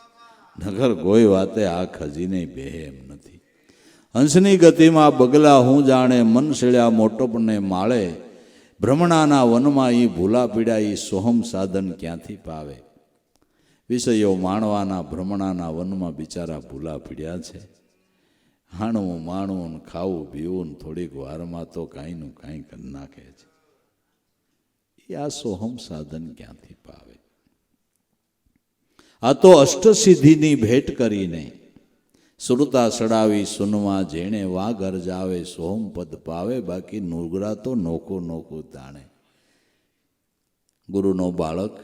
નગર કોઈ વાતે આ ખજીને બેહે એમ નથી. હંસની ગતિમાં બગલા હું જાણે, મન શેળ્યા મોટપને માળે, ભ્રમણાના વનમાં ઈ ભૂલા પીડા ઈ સોહમ સાધન ક્યાંથી પાવે. વિષયો માણવાના ભ્રમણાના વનમાં બિચારા ભૂલા પીડ્યા છે. હાણવું માણવું ખાવું પીવું થોડીક વારમાં તો કાંઈનું કાંઈ કરી નાખે છે. એ આ સોહમ સાધન ક્યાંથી પાવે. આ તો અષ્ટસિદ્ધિની ભેટ કરીને સુરતા સડાવી સુનમાં જેણે વાઘ અરજાવે સોહમ પદ પાવે. બાકી નુગરા તો નોખું નોખું તાણે. ગુરુનો બાળક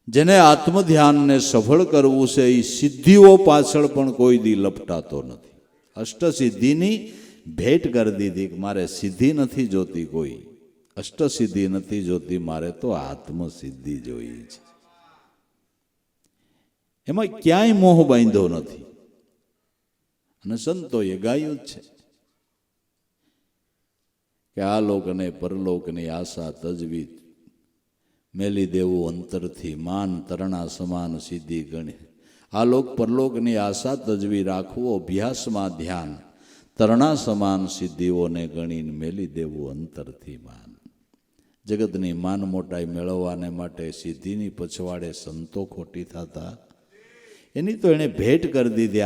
જેને આત્મધ્યાનને સફળ કરવું છે એ સિદ્ધિઓ પાછળ પણ કોઈ દી લપટાતો નથી. અષ્ટસિદ્ધિની ભેટ કરી દીધી કે મારે સિદ્ધિ નથી જોતી, કોઈ અષ્ટસિદ્ધિ નથી જોતી, મારે તો આત્મસિદ્ધિ જોઈએ છે. એમાં ક્યાંય મોહ બાંધ્યો નથી. અને સંતોએ ગાયું જ છે કે આ લોક અને પરલોકની આશા તજવી મેલી દેવું અંતરથી માન, તરણા સમાન સિદ્ધિ ગણી. આ લોક પરલોકની આશા તજવી રાખવું અભ્યાસમાં ધ્યાન, તરણા સમાન સિદ્ધિઓને ગણીને મેલી દેવું અંતરથી માન. જગતની માન મોટાઈ મેળવવાને માટે સિદ્ધિની પછવાડે સંતો ખોટી થતા, એની તો એણે ભેટ કરી દીધી.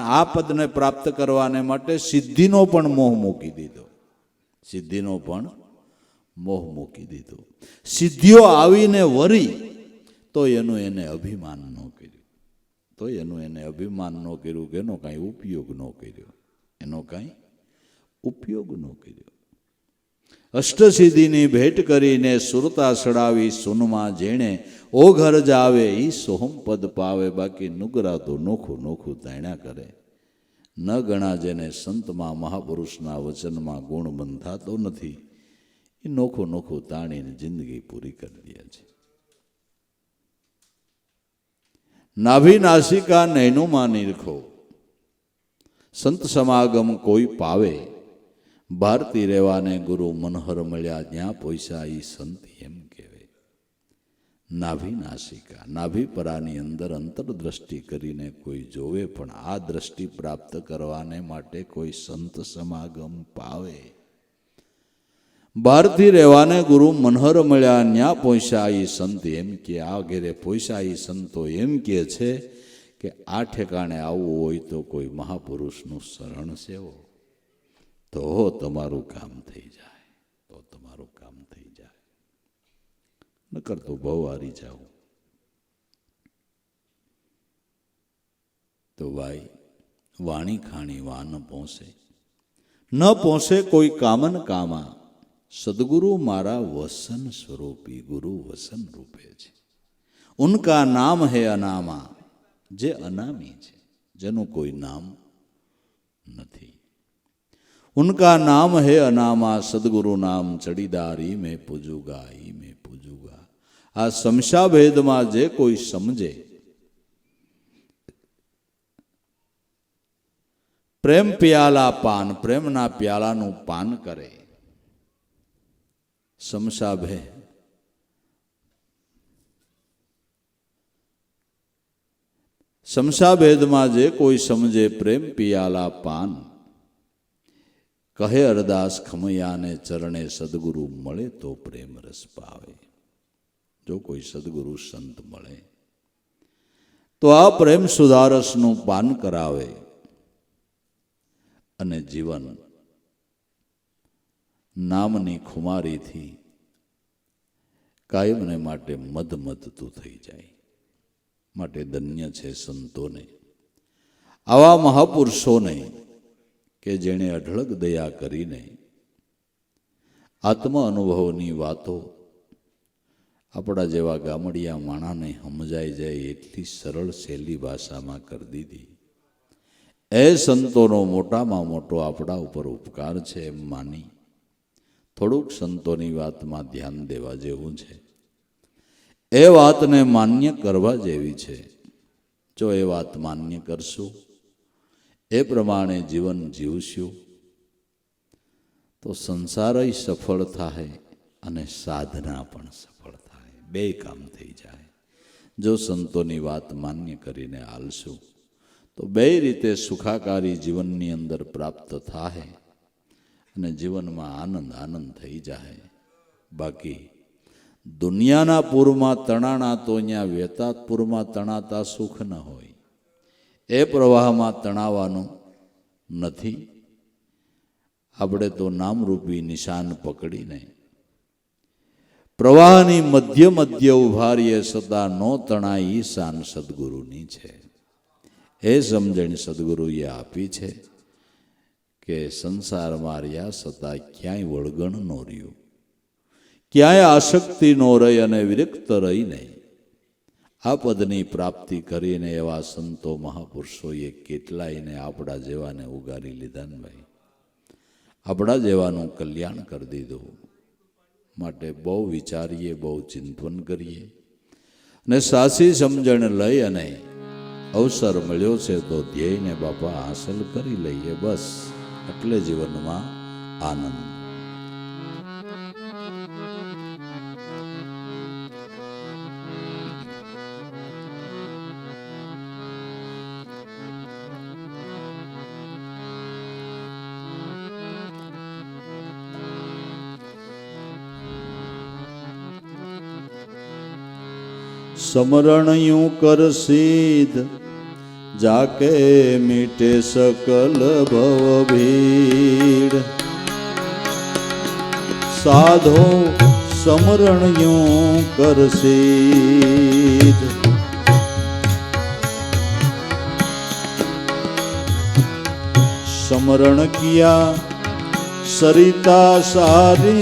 આ પદને પ્રાપ્ત કરવાને માટે સિદ્ધિનો પણ મોહ મૂકી દીધો. સિદ્ધિનો પણ મોહ મૂકી દીધો. સિદ્ધિઓ આવીને વરી તો એનું એને અભિમાન ન કર્યું, તો એનું એને અભિમાન ન કર્યું કે એનો કાંઈ ઉપયોગ ન કર્યો, એનો કાંઈ ઉપયોગ ન કર્યો. અષ્ટસિદ્ધિની ભેટ કરીને સુરતા સડાવી સુનમાં જેણે ઓ ઘર જાવે ઈ સોહમ પદ પાવે. બાકી નુગરા તો નોખું નોખું તાણ્યા કરે. ન ગણા જેને સંતમાં મહાપુરુષના વચનમાં ગુણ બંધાતો નથી, એ નોખું નોખું તાણીને જિંદગી પૂરી કરી દે છે. નાભી નાસિકા નૈનુમાં નિરખો, સંત સમાગમ કોઈ પાવે. ભારતી રહેવાને ગુરુ મનહર મળ્યા, જ્યાં પૈસા ઈ સંત એમ કહેવે. નાભી નાસિકા, નાભી પરાની અંદર અંતરદ્રષ્ટિ કરીને કોઈ જોવે, પણ આ દ્રષ્ટિ પ્રાપ્ત કરવાને માટે કોઈ સંત સમાગમ પાવે. ભારતી રહેવાને ગુરુ મનહર મળ્યા, ન્યા પહોંચ્યા ઈ સંત એમ કે. આ ઘેરે પહોંચ્યા ઈ સંતો એમ કે છે કે આ ઠેકાણે આવવું હોય તો કોઈ મહાપુરુષનું શરણ સેવો, તો તમારું કામ થઈ જાય, તો તમારું કામ થઈ જાય. નકર તો બહુ હારી જાવ. તો ભાઈ વાણી ખાણી વા ન પહોંચે, ન પહોંચે કોઈ કામન કામા. સદગુરુ મારા વસન સ્વરૂપી, ગુરુ વસન રૂપે છે. ઉનકા નામ હે અનામા, જે અનામી છે, જેનું કોઈ નામ નથી. ઉનકા નામ હે અનામા, સદગુરુ નામ ચડીદાર ઈ મેં પૂજુગા, ઈ મેં પૂજુગા. આ સમશા ભેદમાં જે કોઈ સમજે, પ્રેમ પિયાલા પાન, પ્રેમના પ્યાલાનું પાન કરે. સમશા ભેદ, સમશા ભેદમાં જે કોઈ સમજે, પ્રેમ પિયાલા પાન. કહે અરદાસ ખમૈયાને ચરણે, સદગુરુ મળે તો પ્રેમ રસ પાવે. જો કોઈ સદગુરુ સંત મળે તો આ પ્રેમ સુધારસનું પાન કરાવે અને જીવન નામની ખુમારીથી કાયમને માટે મદમદતું થઈ જાય. માટે ધન્ય છે સંતોને, આવા મહાપુરુષોને કે જેણે અઢળક દયા કરીને આત્મ અનુભવની વાતો આપણા જેવા ગામડિયા માણાને સમજાઈ જાય એટલી સરળ સહેલી ભાષામાં કરી દીધી. એ સંતોનો મોટામાં મોટો આપણા ઉપર ઉપકાર છે એમ માની થોડુંક સંતોની વાતમાં ધ્યાન દેવા જેવું છે. એ વાતને માન્ય કરવા જેવી છે. જો એ વાત માન્ય કરશું, એ પ્રમાણે જીવન જીવશું, તો સંસારય સફળ થાય અને સાધના પણ સફળ થાય, બે કામ થઈ જાય. જો સંતોની વાત માન્ય કરીને હાલશું તો બે રીતે સુખાકારી જીવનની અંદર પ્રાપ્ત થાય અને જીવનમાં આનંદ આનંદ થઈ જાય. બાકી દુનિયાના પૂરમાં તણાણા તો અહીંયા વેતાત પૂરમાં તણાતા સુખ ન હોય. એ પ્રવાહમાં તણાવાનું નથી. આપણે તો નામરૂપી નિશાન પકડીને પ્રવાહની મધ્ય મધ્ય ઉભા રહીએ સદા નો તણાય ઈ શાન સદગુરુની છે. એ સમજણ સદગુરુએ આપી છે કે સંસારમાં રહ્યા સતા ક્યાંય વળગણ નો રહ્યું, ક્યાંય આસક્તિ નો રહી અને વિરક્ત રહી નહીં. આ પદની પ્રાપ્તિ કરીને એવા સંતો મહાપુરુષોએ કેટલાયને આપણા જેવાને ઉગારી લીધા ને ભાઈ, આપણા જેવાનું કલ્યાણ કરી દીધું. માટે બહુ વિચારીએ, બહુ ચિંતન કરીએ અને સાચી સમજણ લઈ અને અવસર મળ્યો છે તો ધ્યેયને બાપા હાંસલ કરી લઈએ. બસ એટલે જીવનમાં આનંદ. समरण यूं कर सीध जाके मीटे सकल भव भीड़, साधो समरण यूं कर सीध. समरण किया सरिता सारी,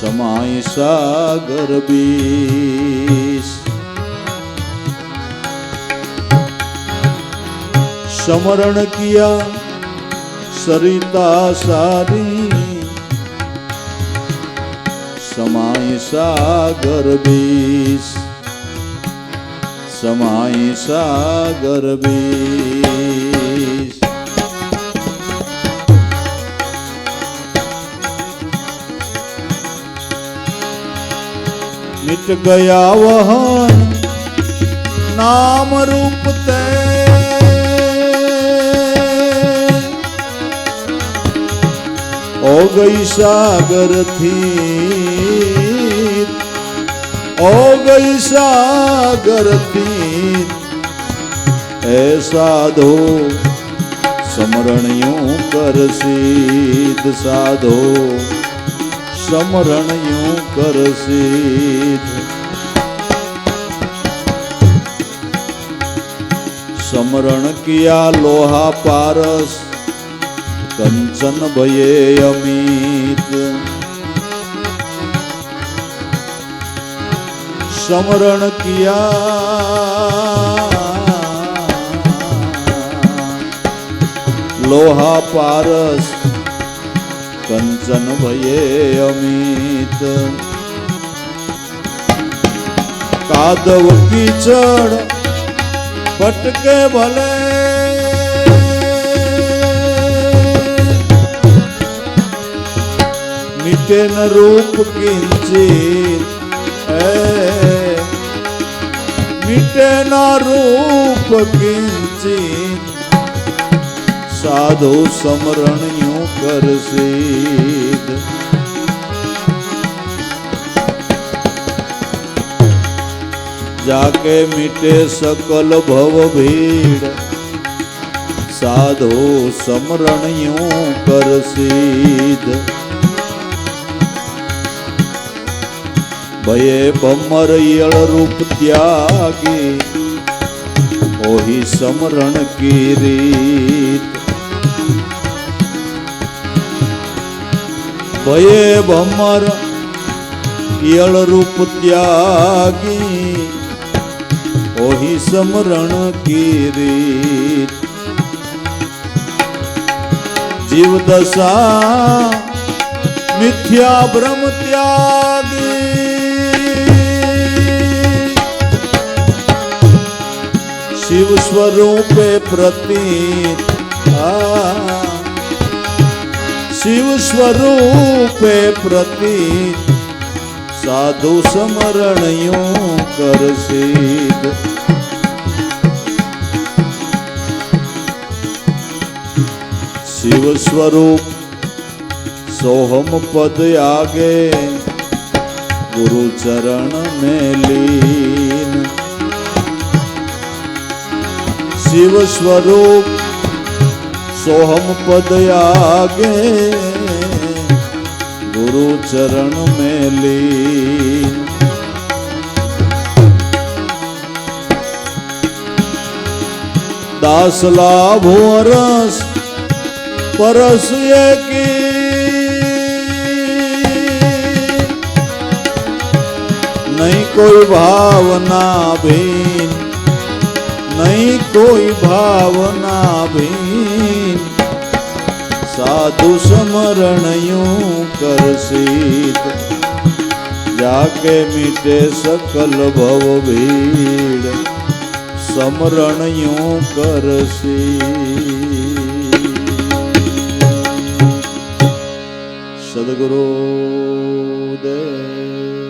समाय सागर बीस. समरण किया सरिता सारी, समाय सागर बीस. समाय सागर बीस. मिट गया वहन नाम रूप ते, ओ गई सागर थी, ओ गई सागर थी. ऐसा दो समरण यूं कर सीध, साधो समरण यूं कर सीध. समरण किया लोहा पारस, कंचन भये अमित. समरण किया लोहा पारस, कंचन भये अमित. कादव कीचड़ पटके भले, मिटे न रूप किंचित. मिटे न रूप किंचित, साधु समरण यूं कर सीध. जाके मिटे सकल भव भीड़, साधु समरण यूं कर सीध. भये भमर यळ रूप त्यागी, ओही समरण की रीत. भये भमर यळ रूप त्यागी, ओही समरण की रीत. जीव दशा मिथ्या भ्रम त्यागी, शिव स्वरूपे प्रतीत. શિવ સ્વરૂપે પ્રતિ સાધુ સમરણયું કરશીદ શિવ સ્વરૂપ सोहम पद आगे गुरु चरण में लीन शिव स्वरूप सोहम पद आगे गुरु चरण में लीन दास लाभो रस परस की नहीं कोई भावना भीन नहीं कोई भावना भीन साधु समरण यूं करसीत जाके मिटे सकल भव भीड़ समरण यूं करसी सद्गुरु देव।